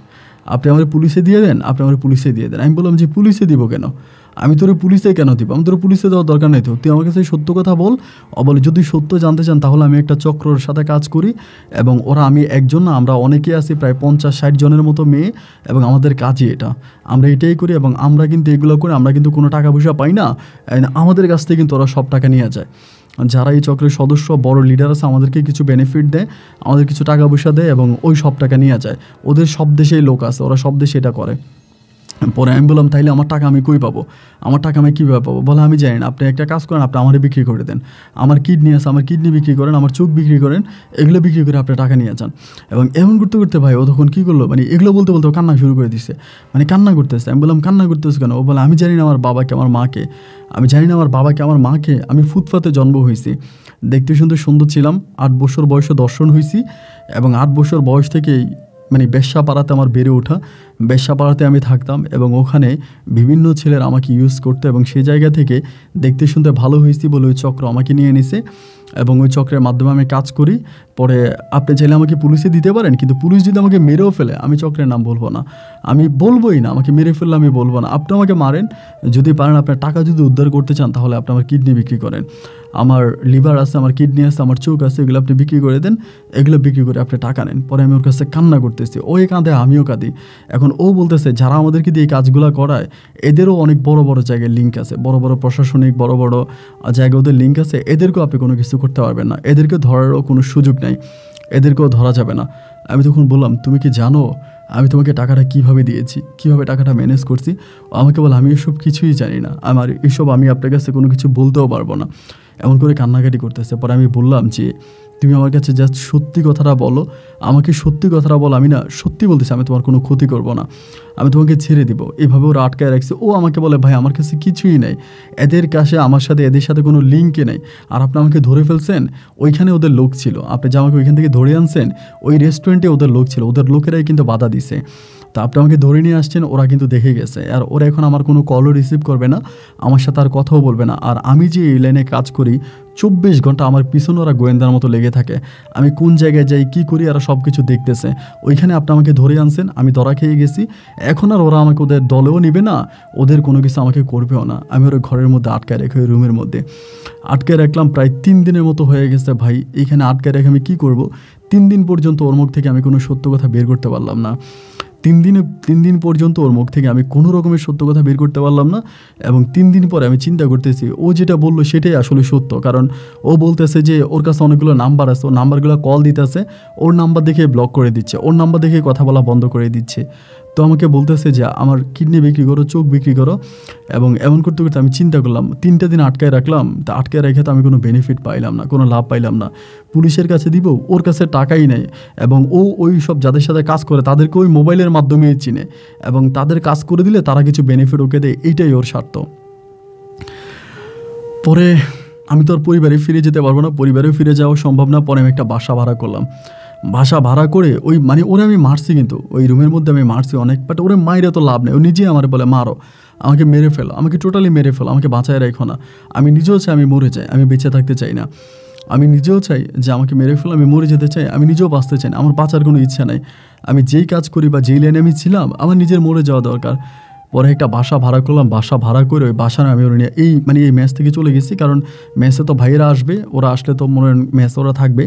আপনি আমার পুলিশে দিয়ে দেন, আপনি আমার পুলিশে দিয়ে দেন। আমি বললাম যে পুলিশে দিব কেন, আমি তোর পুলিশে কেন দিব, আমি তোর পুলিশে দেওয়ার দরকার নেই তো, তুই আমার কাছে সত্য কথা বল। ও বলে যদি সত্য জানতে চান তাহলে আমি একটা চক্রর সাথে কাজ করি, এবং ওরা আমি একজন না, আমরা অনেকেই আছি, প্রায় 50-60 জনের মতো মেয়ে, এবং আমাদের কাজই এটা, আমরা এটাই করি, এবং আমরা কিন্তু এগুলো করে আমরা কিন্তু কোনো টাকা পয়সা পাই না, আমাদের কাছ থেকে কিন্তু ওরা সব টাকা নিয়ে যায়। যারা এই চক্রের সদস্য বড় লিডার আছে আমাদেরকে কিছু বেনিফিট দেয়, আমাদের কিছু টাকা পয়সা দেয়, এবং ওই সব টাকা নিয়ে যায়। ওদের সব দেশেই লোক আছে, ওরা সব দেশে এটা করে। পরে আমি বললাম তাইলে আমার টাকা আমি কই পাবো, আমার টাকা আমি কীভাবে পাবো? বলে আমি জানি না, আপনি একটা কাজ করেন, আপনি আমারে বিক্রি করে দেন, আমার কিডনি আছে, আমার কিডনি বিক্রি করেন, আমার চোখ বিক্রি করেন, এগুলো বিক্রি করে আপনি টাকা নিয়ে যান। এবং এমন করতে করতে ভাই ও তখন কী করলো, মানে এগুলো বলতে বলতে কান্না শুরু করে দিচ্ছে, মানে কান্না করতেছে। আমি বললাম কান্না করতেছে কেন? ও বলে আমি জানি না আমার বাবাকে আমার মাকে, আমি জানি না আমার বাবাকে আমার মাকে, আমি ফুটপাতে জন্ম হয়েছি, দেখতে সুন্দর ছিলাম, 8 বছর বয়সে দর্শন হয়েছি, এবং 8 বছর বয়স থেকেই মানে বেশ্যাপাড়াতে আমার বেড়ে ওঠা, বেশ্যাপাড়াতে আমি থাকতাম, এবং ওখানে বিভিন্ন ছেলেরা আমাকে ইউজ করতো, এবং সেই জায়গা থেকে দেখতে শুনতে ভালো হয়েছি বলে ওই চক্র আমাকে নিয়ে নিছে, এবং ওই চক্রের মাধ্যমে আমি কাজ করি। পরে আপনি চাইলে আমাকে পুলিশে দিতে পারেন, কিন্তু পুলিশ যদি আমাকে মেরেও ফেলে আমি চক্রের নাম বলবো না, আমি বলবোই না, আমাকে মেরে ফেললে আমি বলবো না। আপনি আমাকে মারেন, যদি পারেন আপনার টাকা যদি উদ্ধার করতে চান তাহলে আপনি আমার কিডনি বিক্রি করেন, আমার লিভার আছে, আমার কিডনি আছে, আমার চোখ আছে, এগুলো আপনি বিক্রি করে দেন, এগুলো বিক্রি করে আপনি টাকা নেন। পরে আমি ওর কাছে কান্না করতেছি, ওই কাঁদে আমিও কাঁদি। এখন ও বলতেছে যারা আমাদেরকে দিয়ে এই কাজগুলো করায় এদেরও অনেক বড় বড় জায়গায় লিঙ্ক আছে, বড় বড় প্রশাসনিক বড় বড় জায়গায় ওদের লিঙ্ক আছে, এদেরকেও আপনি কোনো কিছু করতে পারবেন না, এদেরকে ধরারও কোনো সুযোগ নেই, এদেরকেও ধরা যাবে না। আমি তখন বললাম তুমি কি জানো আমি তোমাকে টাকাটা কিভাবে দিয়েছি, কিভাবে টাকাটা ম্যানেজ করছি? আমাকে বলে আমি এসব কিছুই জানি না, আমার এসব আমি আপনার কাছে কোনো কিছু বলতেও পারবো না, এমন করে কান্নাকাটি করতেছে। পরে আমি বললাম যে তুমি আমার কাছে জাস্ট সত্যি কথাটা বলো, আমাকে সত্যি কথাটা বলো, আমি না সত্যি বলতেছি, আমি তোমার কোনো ক্ষতি করব না, আমি তোমাকে ছেড়ে দিব। এভাবে ওরা আটকায় রাখছে। ও আমাকে বলে ভাই আমার কাছে কিছুই নেই, এদের কাছে আমার সাথে এদের সাথে কোনো লিঙ্কই নেই, আর আপনি আমাকে ধরে ফেলছেন, ওইখানে ওদের লোক ছিল, আপনি যে আমাকে ওইখান থেকে ধরে আনছেন ওই রেস্টুরেন্টে ওদের লোক ছিল, ওদের লোকেরাই কিন্তু বাধা দিছে, তা আপনি আমাকে ধরে নিয়ে আসছেন, ওরা কিন্তু দেখে গেছে, আর ওরা এখন আমার কোনো কলও রিসিভ করবে না, আমার সাথে আর কথাও বলবে না। আর আমি যে এই লাইনে কাজ করি 24 ঘন্টা আমার পিছনে ওরা গোয়েন্দার মতো লেগে থাকে, আমি কোন জায়গায় যাই কী করি ওরা সব কিছু দেখতেছে। ওইখানে আপনি আমাকে ধরে আনছেন, আমি ধরা খেয়ে গেছি, এখন আর ওরা আমাকে ওদের দলেও নেবে না, ওদের কোনো কিছু আমাকে করবেও না। আমি ওর ঘরের মধ্যে আটকায় রেখে ওই রুমের মধ্যে আটকায় রাখলাম, প্রায় 3 দিনের মতো হয়ে গেছে ভাই। এইখানে আটকায় রেখে আমি কী করব? 3 দিন পর্যন্ত ওর মুখ থেকে আমি কোনো সত্য কথা বের করতে পারলাম না। 3 দিন পর্যন্ত ওর মুখ থেকে আমি কোনো রকমের সত্য কথা বের করতে পারলাম না, এবং 3 দিন পরে আমি চিন্তা করতেছি ও যেটা বললো সেটাই আসলে সত্য, কারণ ও বলতেছে যে ওর কাছে অনেকগুলো নাম্বার আছে, ওর নাম্বারগুলো কল দিতেছে, ওর নাম্বার দেখে ব্লক করে দিচ্ছে, ওর নাম্বার দেখে কথা বলা বন্ধ করে দিচ্ছে। তো আমাকে বলতেছে যে আমার কিডনি বিক্রি করো, চোখ বিক্রি করো, এবং এমন করতে করতে আমি চিন্তা করলাম 3টা দিন আটকায় রাখলাম, তা আটকায় রেখে তো আমি কোনো বেনিফিট পাইলাম না, কোনো লাভ পাইলাম না। পুলিশের কাছে দিব, ওর কাছে টাকাই নেই, এবং ও ওই সব যাদের সাথে কাজ করে তাদেরকে ওই মোবাইলের মাধ্যমে চিনে, এবং তাদের কাজ করে দিলে তারা কিছু বেনিফিট ওকে দেয়, এইটাই ওর স্বার্থ। পরে আমি তো আর পরিবারে ফিরে যেতে পারবো না, পরিবারেও ফিরে যাওয়া সম্ভব না। পরে আমি একটা বাসা ভাড়া করলাম, বাসা ভাড়া করে ওই মানে ওরে আমি মারছি, কিন্তু ওই রুমের মধ্যে আমি মারছি অনেক, বাট ওরে মাইরে তো লাভ নেই, ও নিজেই আমার বলে মারো, আমাকে মেরে ফেলো, আমাকে টোটালি মেরে ফেলো, আমাকে বাঁচায় রাখো না। আমি নিজেও চাই আমি মরে যাই, আমি বেঁচে থাকতে চাই না, আমি নিজেও চাই যে আমাকে মেরে ফেলো, আমি মরে যেতে চাই, আমি নিজেও বাঁচতে চাই না, আমার বাঁচার কোনো ইচ্ছা নাই। আমি যেই কাজ করি বা যেই লাইনে আমি ছিলাম আমার নিজের মরে যাওয়া দরকার। পরে একটা বাসা ভাড়া করলাম, বাসা ভাড়া করে ওই বাসায় আমি ওরা নিয়ে এই ম্যাচ থেকে চলে গেছি, কারণ ম্যাচে তো ভাইয়েরা আসবে, ওরা আসলে তো মনে হয় ম্যাচ ওরা থাকবে।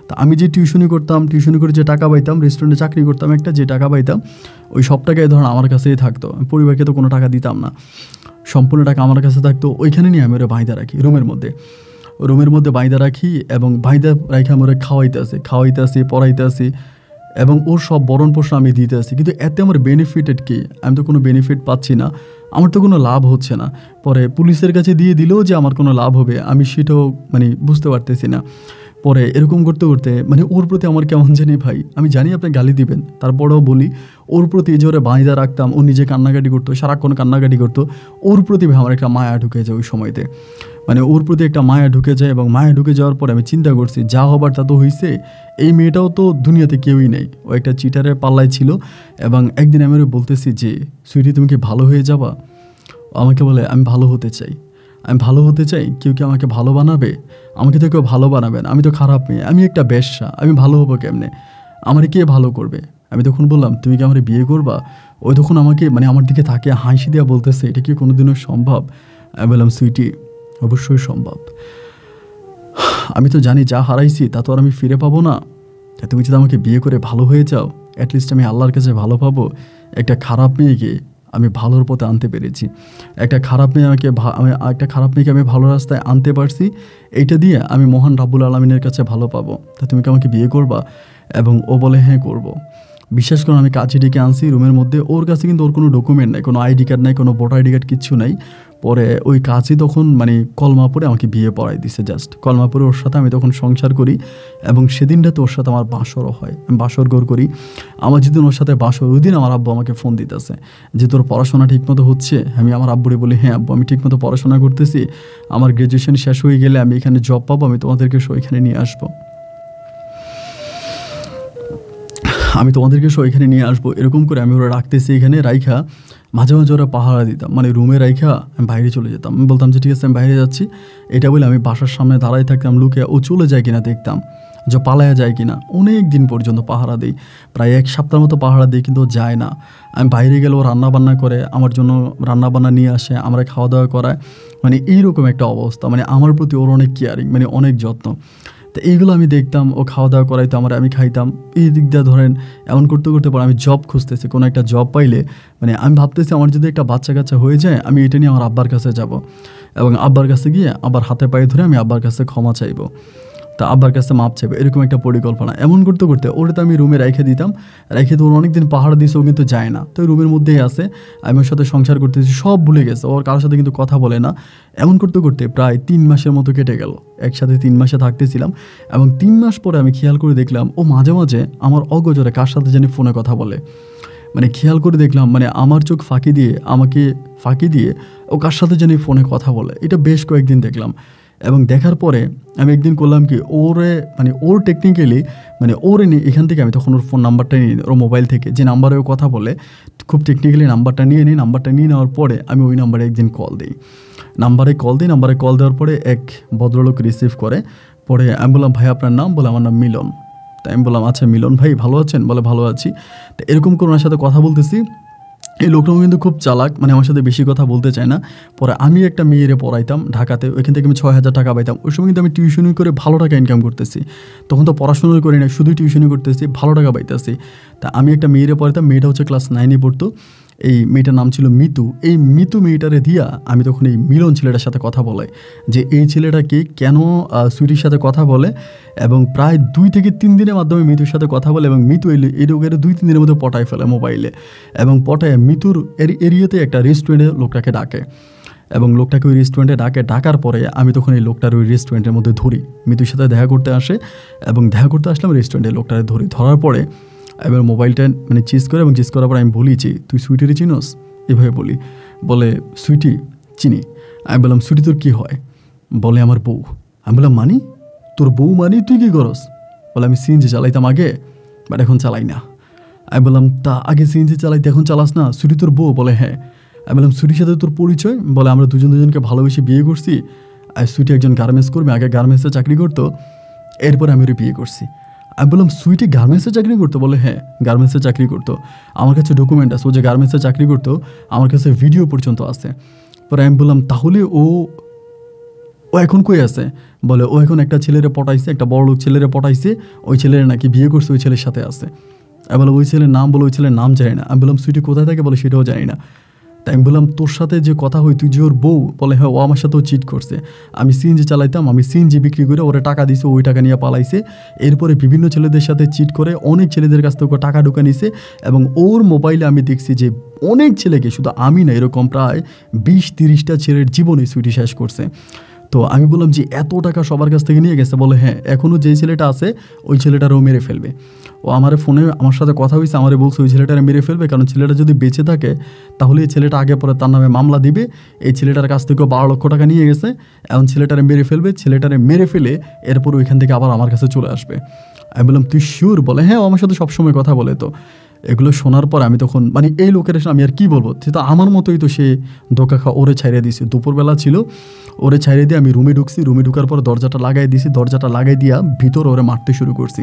তা আমি যে টিউশনি করতাম, টিউশনি করে যে টাকা পাইতাম, রেস্টুরেন্টে চাকরি করতাম একটা, যে টাকা পাইতাম ওই সব টাকাই ধরুন আমার কাছেই থাকতো, পরিবারকে তো কোনো টাকা দিতাম না, সম্পূর্ণ টাকা আমার কাছে থাকতো। ওইখানে নিয়ে আমি ওরা বাইদা রাখি রুমের মধ্যে বাইদা রাখি, এবং বাইদা রাখি আমি ওরা খাওয়াইতে আসি, পড়াইতে আসি, এবং ওর সব বরণ পোষণ আমি দিতে আসি। কিন্তু এতে আমার বেনিফিটেড কি? আমি তো কোনো বেনিফিট পাচ্ছি না, আমার তো কোনো লাভ হচ্ছে না। পরে পুলিশের কাছে দিয়ে দিলেও যে আমার কোনো লাভ হবে আমি সেটাও মানে বুঝতে পারতেছি না। পরে এরকম করতে করতে মানে ওর প্রতি আমার কেমন জানি ভাই, আমি জানি আপনি গালি দিবেন, তারপরেও বলি ওর প্রতি যে ওরে বাঁধা রাখতাম, ও নিজে কান্নাকাটি করতো, সারাক্ষণ কান্নাকাটি করতো, ওর প্রতি ভাই আমার একটা মায়া ঢুকে যায় ওই সময়তে, মানে ওর প্রতি একটা মায়া ঢুকে যায়। এবং মায়া ঢুকে যাওয়ার পরে আমি চিন্তা করছি যা হবার তা তো হয়েছে, এই মেয়েটাও তো দুনিয়াতে কেউই নেই, ও একটা চিটারের পাল্লায় ছিল। এবং একদিন আমি ওরে বলতেছি যে সুইটি তুমি কি ভালো হয়ে যাবা? আমাকে বলে আমি ভালো হতে চাই, আমি ভালো হতে চাই, কেউ কি আমাকে ভালো বানাবে? আমাকে তো কেউ ভালো বানাবে না, আমি তো খারাপ মেয়ে, আমি একটা বেশ্যা, আমি ভালো হবো কেমনে? আমার কে ভালো করবে? আমি তখন বললাম, তুমি কি আমার বিয়ে করবা? ওই তখন আমাকে মানে আমার দিকে তাকিয়ে হাসি দেওয়া বলতেছে, এটা কি কোনোদিনও সম্ভব? আমি বললাম, সুইটি, অবশ্যই সম্ভব। আমি তো জানি যা হারাইছি তা তো আর আমি ফিরে পাবো না। তুমি যদি আমাকে বিয়ে করে ভালো হয়ে যাও, অ্যাটলিস্ট আমি আল্লাহর কাছে ভালো পাবো। একটা খারাপ মেয়েকে আমি ভালোর পথে আনতে পেরেছি, একটা খারাপ মেয়েকে আমি ভালো রাস্তায় আনতে পারছি। এইটা দিয়ে আমি মহান রাব্বুল আলামিনের কাছে ভালো পাবো। তা তুমি কি আমাকে বিয়ে করবা? এবং ও বলে, হ্যাঁ করবো। বিশ্বাস করুন, আমি কাছে ডেকে আনছি রুমের মধ্যে। ওর কাছে কিন্তু ওর কোনো ডকুমেন্ট নাই, কোনো আইডি কার্ড নাই, কোনো ভোটার আইডি কার্ড কিচ্ছু নাই। পরে ওই কাজই তখন মানে কলমা পড়ে আমাকে বিয়ে পড়াই দিছে। জাস্ট কলমা পড়ে ওর সাথে আমি তখন সংসার করি, এবং সেদিনটাতে ওর সাথে আমার বাসরও হয়, আমি বাসর ঘর করি। আমার যেদিন ওর সাথে বাসর, ওই দিন আমার আব্বু আমাকে ফোন দিতেছে যে তোর পড়াশোনা ঠিকমতো হচ্ছে? আমি আমার আব্বুরে বলি, হ্যাঁ আব্বু, আমি ঠিকমতো পড়াশোনা করতেছি। আমার গ্র্যাজুয়েশন শেষ হয়ে গেলে আমি এখানে জব পাবো, আমি তোমাদেরকে এখানে নিয়ে আসবো, এরকম করে আমি ওরা রাখতেছি এখানে রাইখা। মাঝে মাঝে ওরা পাহারা দিতাম, মানে রুমে রাইখা আমি বাইরে চলে যেতাম। আমি বলতাম যে ঠিক আছে আমি বাইরে যাচ্ছি, এটা বলে আমি বাসার সামনে দাঁড়াই থাকতাম লুকে। ও চলে যায় কিনা দেখতাম, যে পালায়া যায় কিনা। অনেক দিন পর্যন্ত পাহারা দিই, প্রায় 1 সপ্তাহ মতো পাহারা দিই, কিন্তু ও যায় না। আমি বাইরে গেলে ও রান্নাবান্না করে, আমার জন্য রান্নাবান্না নিয়ে আসে, আমরা খাওয়া দাওয়া করায়। মানে এইরকম একটা অবস্থা, মানে আমার প্রতি ওর অনেক কেয়ারিং, মানে অনেক যত্ন। তো এইগুলো আমি দেখতাম, ও খাওয়া দাওয়া করাইতো আমার, আমি খাইতাম। এই দিক দিয়ে ধরেন এমন করতে করতে পরে আমি জব খুঁজতেছি, কোনো একটা জব পাইলে মানে আমি ভাবতেছি আমার যদি একটা বাচ্চা কাচ্চা হয়ে যায়, আমি এটা নিয়ে আমার আব্বার কাছে যাব, এবং আব্বার কাছে গিয়ে আবার হাতে পায়ে ধরে আমি আব্বার কাছে ক্ষমা চাইবো, তা আব্বার কাছে মাপ চাইবে, এরকম একটা পরিকল্পনা। এমন করতে করতে ওটা তো আমি রুমে রেখে দিতাম, রেখে তো ওর অনেকদিন পাহাড় দিয়েছে, ও কিন্তু যায় না। তো রুমের মধ্যেই আছে, আমি ওর সাথে সংসার করতেছি, সব ভুলে গেছে, ওর কারোর সাথে কিন্তু কথা বলে না। এমন করতে করতে প্রায় 3 মাসের মতো কেটে গেল, একসাথে 3 মাসে থাকতেছিলাম। এবং 3 মাস পরে আমি খেয়াল করে দেখলাম ও মাঝে মাঝে আমার অগোচরে কার সাথে জানি ফোনে কথা বলে। মানে খেয়াল করে দেখলাম, মানে আমার চোখ ফাঁকি দিয়ে, আমাকে ফাঁকি দিয়ে ও কার সাথে জানি ফোনে কথা বলে। এটা বেশ কয়েকদিন দেখলাম, এবং দেখার পরে আমি একদিন করলাম কি, ওর টেকনিক্যালি মানে ওর এখান থেকে আমি তখন ওর ফোন নাম্বারটা নিয়ে নিই, ওর মোবাইল থেকে যে নাম্বারে ও কথা বলে, খুব টেকনিক্যালি নাম্বারটা নিয়ে নিই। নাম্বারটা নিয়ে নেওয়ার পরে আমি ওই নাম্বারে একদিন কল দিই, নাম্বারে কল দেওয়ার পরে এক ভদ্রলোক রিসিভ করে। পরে আমি বললাম, ভাই আপনার নাম? বলে, আমার নাম মিলন। তাই আমি বললাম, আচ্ছা মিলন ভাই, ভালো আছেন? বলে, ভালো আছি। তো এরকম করে ওনার সাথে কথা বলতেছি। এই লোকটাও কিন্তু খুব চালাক, মানে আমার সাথে বেশি কথা বলতে চায় না। পরে আমি একটা মেয়েরে পড়াইতাম ঢাকাতে, ওইখান থেকে আমি 6,000 টাকা পাইতাম। ওই সময় কিন্তু আমি টিউশনি করে ভালো টাকা ইনকাম করতেছি, তখন তো পড়াশোনা করি না, শুধুই টিউশনি করতেছি, ভালো টাকা পাইতেছি। তা আমি একটা মেয়েরে পড়াইতাম, মেয়েটা হচ্ছে ক্লাস 9-এ পড়তো। এই মেয়েটার নাম ছিল মিতু। এই মিতু মেয়েটারে দিয়া আমি তখন এই মিলন ছেলেটার সাথে কথা বলাই, যে এই ছেলেটাকে কেন সুইটির সাথে কথা বলে, এবং প্রায় 2 থেকে 3 দিনের মাধ্যমে মিতুর সাথে কথা বলে, এবং মিতু এই রোগের 2-3 দিনের মধ্যে পটায় ফেলে মোবাইলে, এবং পটায় মিতুর এরিয়াতে একটা রেস্টুরেন্টে লোকটাকে ডাকে, এবং লোকটাকে ওই রেস্টুরেন্টে ডাকার পরে আমি তখন এই লোকটার ওই রেস্টুরেন্টের মধ্যে ধরি, মিতুর সাথে দেখা করতে আসে, এবং দেখা করতে আসলাম রেস্টুরেন্টে, লোকটাকে ধরার পরে এবার মোবাইলটা মানে চিজ করে, এবং চিজ করার পর আমি বলি যে তুই সুইটিরে চিনোস? এভাবে বলে সুইটি চিনি। আমি বললাম, সুইটি তোর কী হয়? বলে, আমার বউ। আমি বললাম, মানি? তোর বউ মানি? তুই কী করস? বলে, আমি সিএনজি চালাইতাম আগে, বাট এখন চালাই না। আমি বললাম, তা আগে সিএনজি চালাইতে এখন চালাস না? সুইটি তোর বউ? বলে, হ্যাঁ। আমি বললাম, সুইটির সাথে তোর পরিচয়? বলে, আমরা দুজনকে ভালোবেসে বিয়ে করছি। আর সুইটি একজন গার্মেন্টস কর্মী, আগে গার্মেন্টসে চাকরি করতো, এরপরে আমি ওর বিয়ে করছি। আমি বললাম, সুইটি গার্মেন্টসে চাকরি করতো? বলে, হ্যাঁ গার্মেন্টসে চাকরি করতো, আমার কাছে ডকুমেন্ট আছে, ও যে গার্মেন্টসে চাকরি করতো, আমার কাছে ভিডিও পর্যন্ত আছে। পরে আমি বললাম, তাহলে ও এখন কই আছে? বলে, ও এখন একটা ছেলেরে পটাইছে, একটা বড় লোক ছেলেরে পটাইছে, ওই ছেলের নাকি বিয়ে করছে, ওই ছেলের সাথে আছে। আমি বললাম, ওই ছেলের নাম? বলে, ওই ছেলের নাম জানি না। আমি বললাম, সুইটি কোথায় থাকে? বলে, সেটাও জানি না। তাই আমি বললাম, তোর সাথে যে কথা হয়, তুই যে ওর বউ? বলে, হ্যাঁ, ও আমার সাথেও চিট করছে। আমি সিএনজি চালাইতাম, আমি সিএনজি বিক্রি করে ওরা টাকা দিছে, ওই টাকা নিয়ে পালাইছে। এরপরে বিভিন্ন ছেলেদের সাথে চিট করে অনেক ছেলেদের কাছ থেকে টাকা ঢুকা নিছে, এবং ওর মোবাইলে আমি দেখছি যে অনেক ছেলেকে, শুধু আমি না, এরকম প্রায় 20-30টা ছেলের জীবনে সুইটি শেষ করছে। তো আমি বললাম যে এত টাকা সবার কাছ থেকে নিয়ে গেছে? বলে, হ্যাঁ, এখনও যেই ছেলেটা আছে ওই ছেলেটারও মেরে ফেলবে। ও আমার ফোনে আমার সাথে কথা হয়েছে, আমারে বলছে ওই ছেলেটারে মেরে ফেলবে, কারণ ছেলেটা যদি বেঁচে থাকে তাহলে এই ছেলেটা আগে পরে তার নামে মামলা দিবে। এই ছেলেটার কাছ থেকেও 12 লক্ষ টাকা নিয়ে গেছে, এখন ছেলেটারে মেরে ফেলবে, ছেলেটারে মেরে ফেলে এরপর ওইখান থেকে আবার আমার কাছে চলে আসবে। আমি বললাম, তুই শিওর? বলে, হ্যাঁ, ও আমার সাথে সবসময় কথা বলে। তো এগুলো শোনার পর আমি তখন মানে এই লোকের আমি আর কি বলবো, সেটা আমার মতোই তো সে ধোকা খা, ওরে ছাইড়ে দিয়েছি। দুপুরবেলা ছিল, ওরে ছাইড়ে দিয়ে আমি রুমে ঢুকছি, রুমে ঢুকার পর দরজাটা লাগাই দিয়েছি, দরজাটা লাগাই দিয়া ভিতর ওরে মারতে শুরু করছি।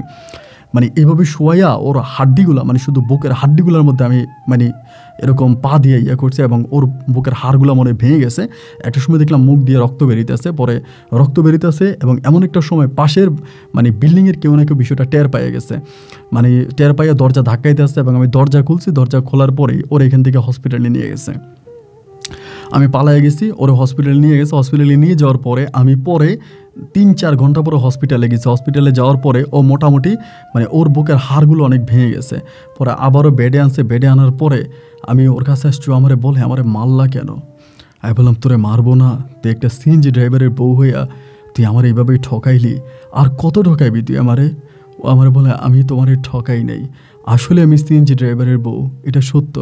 মানে এভাবে শোয়াইয়া ওর হাড্ডিগুলা, মানে শুধু বুকের হাড্ডিগুলোর মধ্যে আমি মানে এরকম পা দিয়ে ইয়ে করছে, এবং ওর বুকের হাড়গুলো মনে ভেঙে গেছে। একটা সময় দেখলাম মুখ দিয়ে রক্ত বেরিতেছে, পরে রক্ত বেরিতেছে, এবং এমন একটা সময় পাশের মানে বিল্ডিংয়ের কেউ না কেউ বিষয়টা টের পাইয়ে গেছে, মানে টের পাইয়া দরজা ধাক্কাইতে আসছে, এবং আমি দরজা খুলছি। দরজা খোলার পরেই ওর এখান থেকে হসপিটালে নিয়ে গেছে। আমি পালায়ে গেছি, ওরে হসপিটালে নিয়ে গেছে। হসপিটালে নিয়ে যাওয়ার পরে আমি পরে 3-4 ঘন্টা পরে হসপিটালে গেছি। হসপিটালে যাওয়ার পরে ও মোটামুটি মানে ওর বুকের হাড়গুলো অনেক ভেঙে গেছে। পরে আবারও বেডে আনছে। বেডে আনার পরে আমি ওর কাছে আসছি, আমারে বলে আমারে মারলা কেন? আমি বললাম তোরে মারবো না, তুই একটা সিএনজি ড্রাইভারের বউ হইয়া তুই আমার এইভাবেই ঠকাইলি, আর কত ঠকাইবি তুই আমারে? ও আমারে বলে আমি তোমারে ঠকাই নাই, আসলে আমি সিএনজি ড্রাইভারের বউ, এটা সত্য।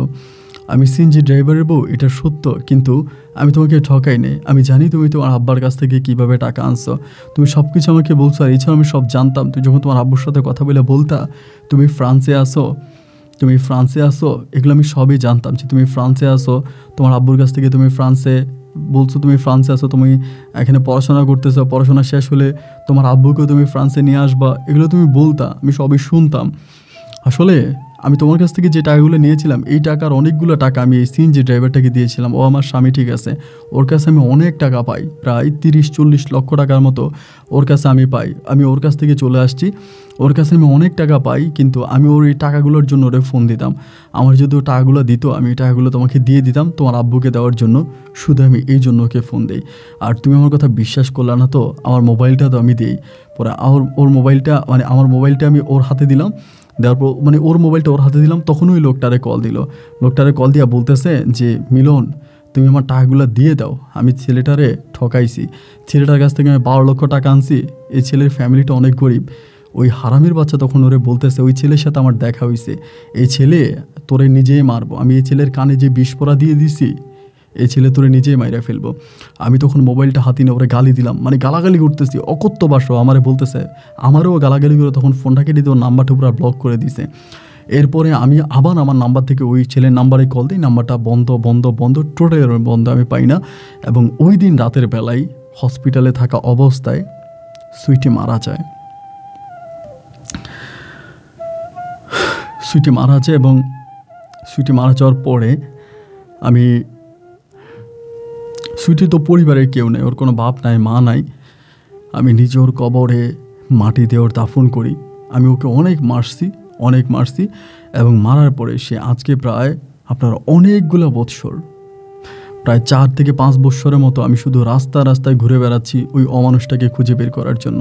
আমি সিএনজি ড্রাইভারের বউ, এটা সত্য, কিন্তু আমি তোমাকে ঠকাই নেই। আমি জানি তুমি তোমার আব্বার কাছ থেকে কীভাবে টাকা আনছো, তুমি সব কিছু আমাকে বলছো, আর এছাড়াও আমি সব জানতাম। তুই যখন তোমার আব্বুর সাথে কথা বলে বলতা তুমি ফ্রান্সে আসো, তুমি ফ্রান্সে আসো, এগুলো আমি সবই জানতাম যে তুমি ফ্রান্সে আসো। তোমার আব্বুর কাছ থেকে তুমি ফ্রান্সে বলছো, তুমি ফ্রান্সে আসো, তুমি এখানে পড়াশোনা করতেছো, পড়াশোনা শেষ হলে তোমার আব্বুকেও তুমি ফ্রান্সে নিয়ে আসবা, এগুলো তুমি বলতা, আমি সবই শুনতাম। আসলে আমি তোমার কাছ থেকে যে টাকাগুলো নিয়েছিলাম, এই টাকার অনেকগুলো টাকা আমি এই সিএনজি ড্রাইভারটাকে দিয়েছিলাম। ও আমার স্বামী, ঠিক আছে, ওর কাছে আমি অনেক টাকা পাই, প্রায় 30-40 লক্ষ টাকার মতো ওর কাছে আমি পাই। আমি ওর কাছ থেকে চলে আসছি, ওর কাছে আমি অনেক টাকা পাই, কিন্তু আমি ওর এই টাকাগুলোর জন্য ওরে ফোন দিতাম। আমার যদি ও টাকাগুলো দিত, আমি এই টাকাগুলো তোমাকে দিয়ে দিতাম তোমার আব্বুকে দেওয়ার জন্য, শুধু আমি এই জন্য ওকে ফোন দিই। আর তুমি আমার কথা বিশ্বাস করলে না তো, আমার মোবাইলটা তো আমি দিই। পরে ওর মোবাইলটা মানে আমার মোবাইলটা আমি ওর হাতে দিলাম, দেওয়ার পর মানে ওর মোবাইলটা ওর হাতে দিলাম, তখন ওই লোকটারে কল দিল। লোকটারে কল দিয়া বলতেছে যে মিলন, তুমি আমার টাকাগুলো দিয়ে দাও, আমি ছেলেটারে ঠকাইছি, ছেলেটার কাছ থেকে আমি 12 লক্ষ টাকা আনছি, এই ছেলের ফ্যামিলিটা অনেক গরিব। ওই হারামির বাচ্চা তখন ওরে বলতেছে, ওই ছেলের সাথে আমার দেখা হয়েছে, এই ছেলে তোরে নিজেই মারবো, আমি এই ছেলের কানে যে বিষ পরা দিয়ে দিছি, এই ছেলে তোরে নিজেই মাইরা ফেলবো। আমি তখন মোবাইলটা হাতি নিয়ে ওরে গালি দিলাম, মানে গালাগালি করতেছি, অকথ্য ভাষা আমারে বলতেছে, আমারও গালাগালি করে তখন ফোনটা কেটে দিয়ে ওর নাম্বারটা পুরো ব্লক করে দিছে। এরপরে আমি আবার আমার নাম্বার থেকে ওই ছেলের নাম্বারে কল দিই, নাম্বারটা বন্ধ বন্ধ বন্ধ, টোটাল বন্ধ, আমি পাই না। এবং ওই দিন রাতের বেলায় হসপিটালে থাকা অবস্থায় সুইটি মারা যায়। সুইটি মারা যায়, এবং সুইটি মারা যাওয়ার পরে আমি, সুইটি তো পরিবারের কেউ নেই, ওর কোনো বাপ নাই, মা নাই, আমি নিজে ওর কবরে মাটি দিয়ে ওর দাফন করি। আমি ওকে অনেক মারছি, এবং মারার পরে সে আজকে প্রায় আপনার অনেকগুলো বৎসর, প্রায় 4 থেকে 5 বৎসরের মতো আমি শুধু রাস্তায় ঘুরে বেড়াচ্ছি ওই অমানুষটাকে খুঁজে বের করার জন্য,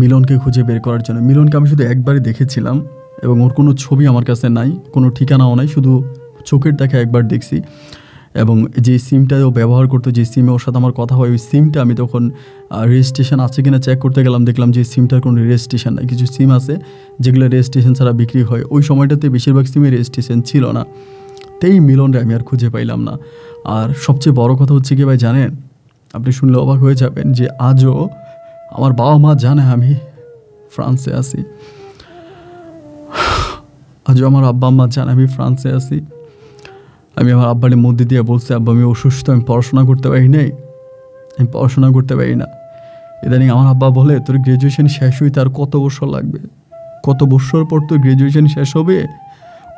মিলনকে খুঁজে বের করার জন্য। মিলনকে আমি শুধু একবারই দেখেছিলাম, এবং ওর কোনো ছবি আমার কাছে নাই, কোনো ঠিকানাও নাই, শুধু চোখের দেখা একবার দেখছি। এবং যে সিমটা ও ব্যবহার করতো, যে সিমে ওর সাথে আমার কথা হয়, ওই সিমটা আমি তখন রেজিস্ট্রেশন আছে কিনা চেক করতে গেলাম, দেখলাম যে সিমটার কোনো রেজিস্ট্রেশন নাই। কিছু সিম আছে যেগুলো রেজিস্ট্রেশন ছাড়া বিক্রি হয়, ওই সময়টাতে বেশিরভাগ সিমে রেজিস্ট্রেশন ছিল না। তেই মিলনরে আমি আর খুঁজে পাইলাম না। আর সবচেয়ে বড় কথা হচ্ছে কি ভাই জানেন, আপনি শুনলে অবাক হয়ে যাবেন, যে আজও আমার বাবা মা জানে আমি ফ্রান্সে আছি, আজও আমার আব্বা আম্মা জানে আমি ফ্রান্সে আছি। আমি আমার আব্বারে মধ্যে দিয়ে বলছি, আব্বা আমি অসুস্থ, আমি পড়াশোনা করতে পারি না। ইদানিং আমার আব্বা বলে, তোর গ্র্যাজুয়েশন শেষ হইতে আর কত বছর লাগবে, কত বছর পর তোর গ্র্যাজুয়েশন শেষ হবে,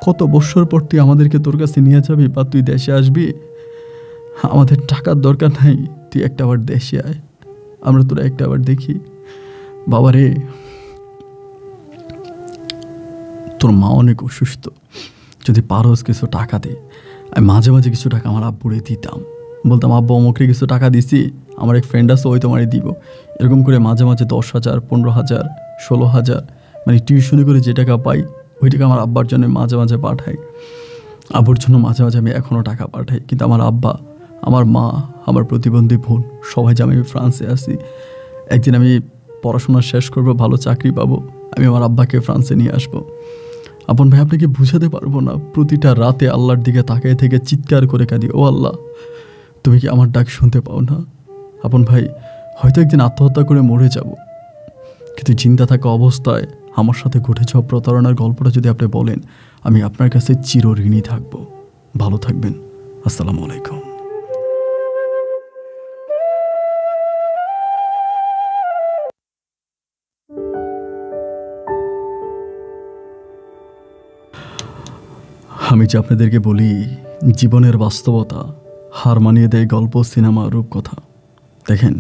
কত বছর পর তুই আমাদেরকে তোর কাছে নিয়ে যাবি বা তুই দেশে আসবি, আমাদের টাকার দরকার নাই, তুই একটাবার দেশে আয়, আমরা তোরা একটাবার দেখি। বাবা রে, তোর মা অনেক অসুস্থ, যদি পারোস কিছু টাকা দে। আমি মাঝে মাঝে কিছু টাকা আমার আব্বুরে দিতাম, বলতাম আব্বু অমুকরে কিছু টাকা দিছি, আমার এক ফ্রেন্ড আছে, ওই তোমারই দিব। এরকম করে মাঝে মাঝে 10,000, 15,000, 16,000, মানে টিউশনি করে যে টাকা পাই, ওই টাকা আমার আব্বার জন্য মাঝে মাঝে পাঠাই। আব্বুর জন্য মাঝে মাঝে আমি এখনও টাকা পাঠাই। কিন্তু আমার আব্বা, আমার মা, আমার প্রতিবন্ধী বোন সবাই জানে আমি ফ্রান্সে আছি। একদিন আমি পড়াশোনা শেষ করবো, ভালো চাকরি পাবো, আমি আমার আব্বাকে ফ্রান্সে নিয়ে আসবো। আপন ভাই, আপনাকে বুঝাতে পারবো না, প্রতিটা রাতে আল্লাহর দিকে তাকিয়ে থেকে চিৎকার করে কাঁদি, ও আল্লাহ তুমি কি আমার ডাক শুনতে পাও না? আপন ভাই, হয়তো একদিন আত্মহত্যা করে মরে যাব, কিন্তু চিন্তা থাকা অবস্থায় আমার সাথে ঘটে যাওয়া প্রতারণার গল্পটা যদি আপনি বলেন, আমি আপনার কাছে চিরঋণী থাকবো। ভালো থাকবেন। আসসালামু আলাইকুম। আমি যে আপনাদেরকে বলি, জীবনের বাস্তবতা হার মানিয়ে দেয় গল্প, সিনেমা, রূপকথা। দেখেন,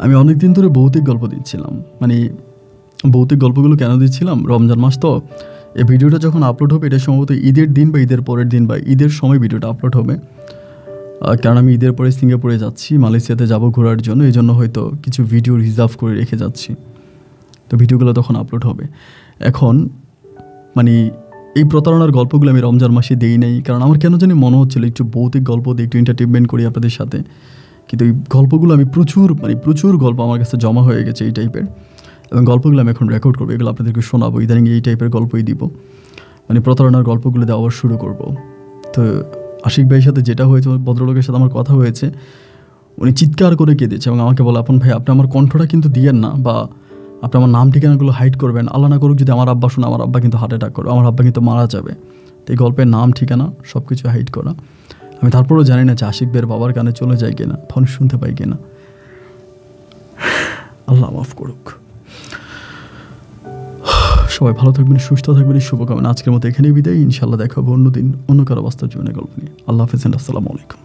আমি অনেক দিন ধরে ভৌতিক গল্প দিচ্ছিলাম। মানে ভৌতিক গল্পগুলো কেন দিচ্ছিলাম, রমজান মাস তো, এই ভিডিওটা যখন আপলোড হবে এটা সম্ভবত ঈদের দিন বা ঈদের পরের দিন বা ঈদের সময় ভিডিওটা আপলোড হবে। কারণ আমি ঈদের পরে সিঙ্গাপুরে যাচ্ছি, মালয়েশিয়াতে যাব ঘোরার জন্য, এই জন্য হয়তো কিছু ভিডিও রিজার্ভ করে রেখে যাচ্ছি। তো ভিডিওগুলো তখন আপলোড হবে। এখন মানে এই প্রতারণার গল্পগুলো আমি রমজান মাসে দিই নাই, কারণ আমার কেন জানি মনে হচ্ছিল একটু ভৌতিক গল্প দিই, একটু এন্টারটেনমেন্ট করি আপনাদের সাথে। কিন্তু এই গল্পগুলো আমি প্রচুর গল্প আমার কাছে জমা হয়ে গেছে এই টাইপের, এবং গল্পগুলো আমি এখন রেকর্ড করবো, এগুলো আপনাদেরকে শোনাবো। ইদানিং এই টাইপের গল্পই দিব, মানে প্রতারণার গল্পগুলো দেওয়া শুরু করব। তো আশিক ভাইয়ের সাথে যেটা হয়েছে, ভদ্রলোকের সাথে আমার কথা হয়েছে, উনি চিৎকার করে কেঁদেছে এবং আমাকে বলে, আপন ভাই আপনি আমার কণ্ঠটা কিন্তু দিয়েন না, বা আপনি আমার নাম ঠিকানাগুলো হাইড করবেন, আল্লাহ না করুক যদি আমার আব্বা শুনে, আমার আব্বা কিন্তু হার্ট অ্যাটাক করবে, আমার আব্বা কিন্তু মারা যাবে। তো এই গল্পের নাম ঠিকানা সব কিছু হাইড করা। আমি তারপরেও জানি না যে আশিক ভাইয়ের বাবার কানে চলে যায় কিনা, ফোন শুনতে পাই কিনা, আল্লাহ মাফ করুক। সবাই ভালো থাকবেন, সুস্থ থাকবেন, শুভকামনা। আজকের মতো এখানেই বিদায়। ইনশাল্লাহ দেখা হবে অন্যদিন অন্য কারো বাস্তব জীবনের গল্প নিয়ে। আল্লাহ হাফেজ, আসসালামু আলাইকুম।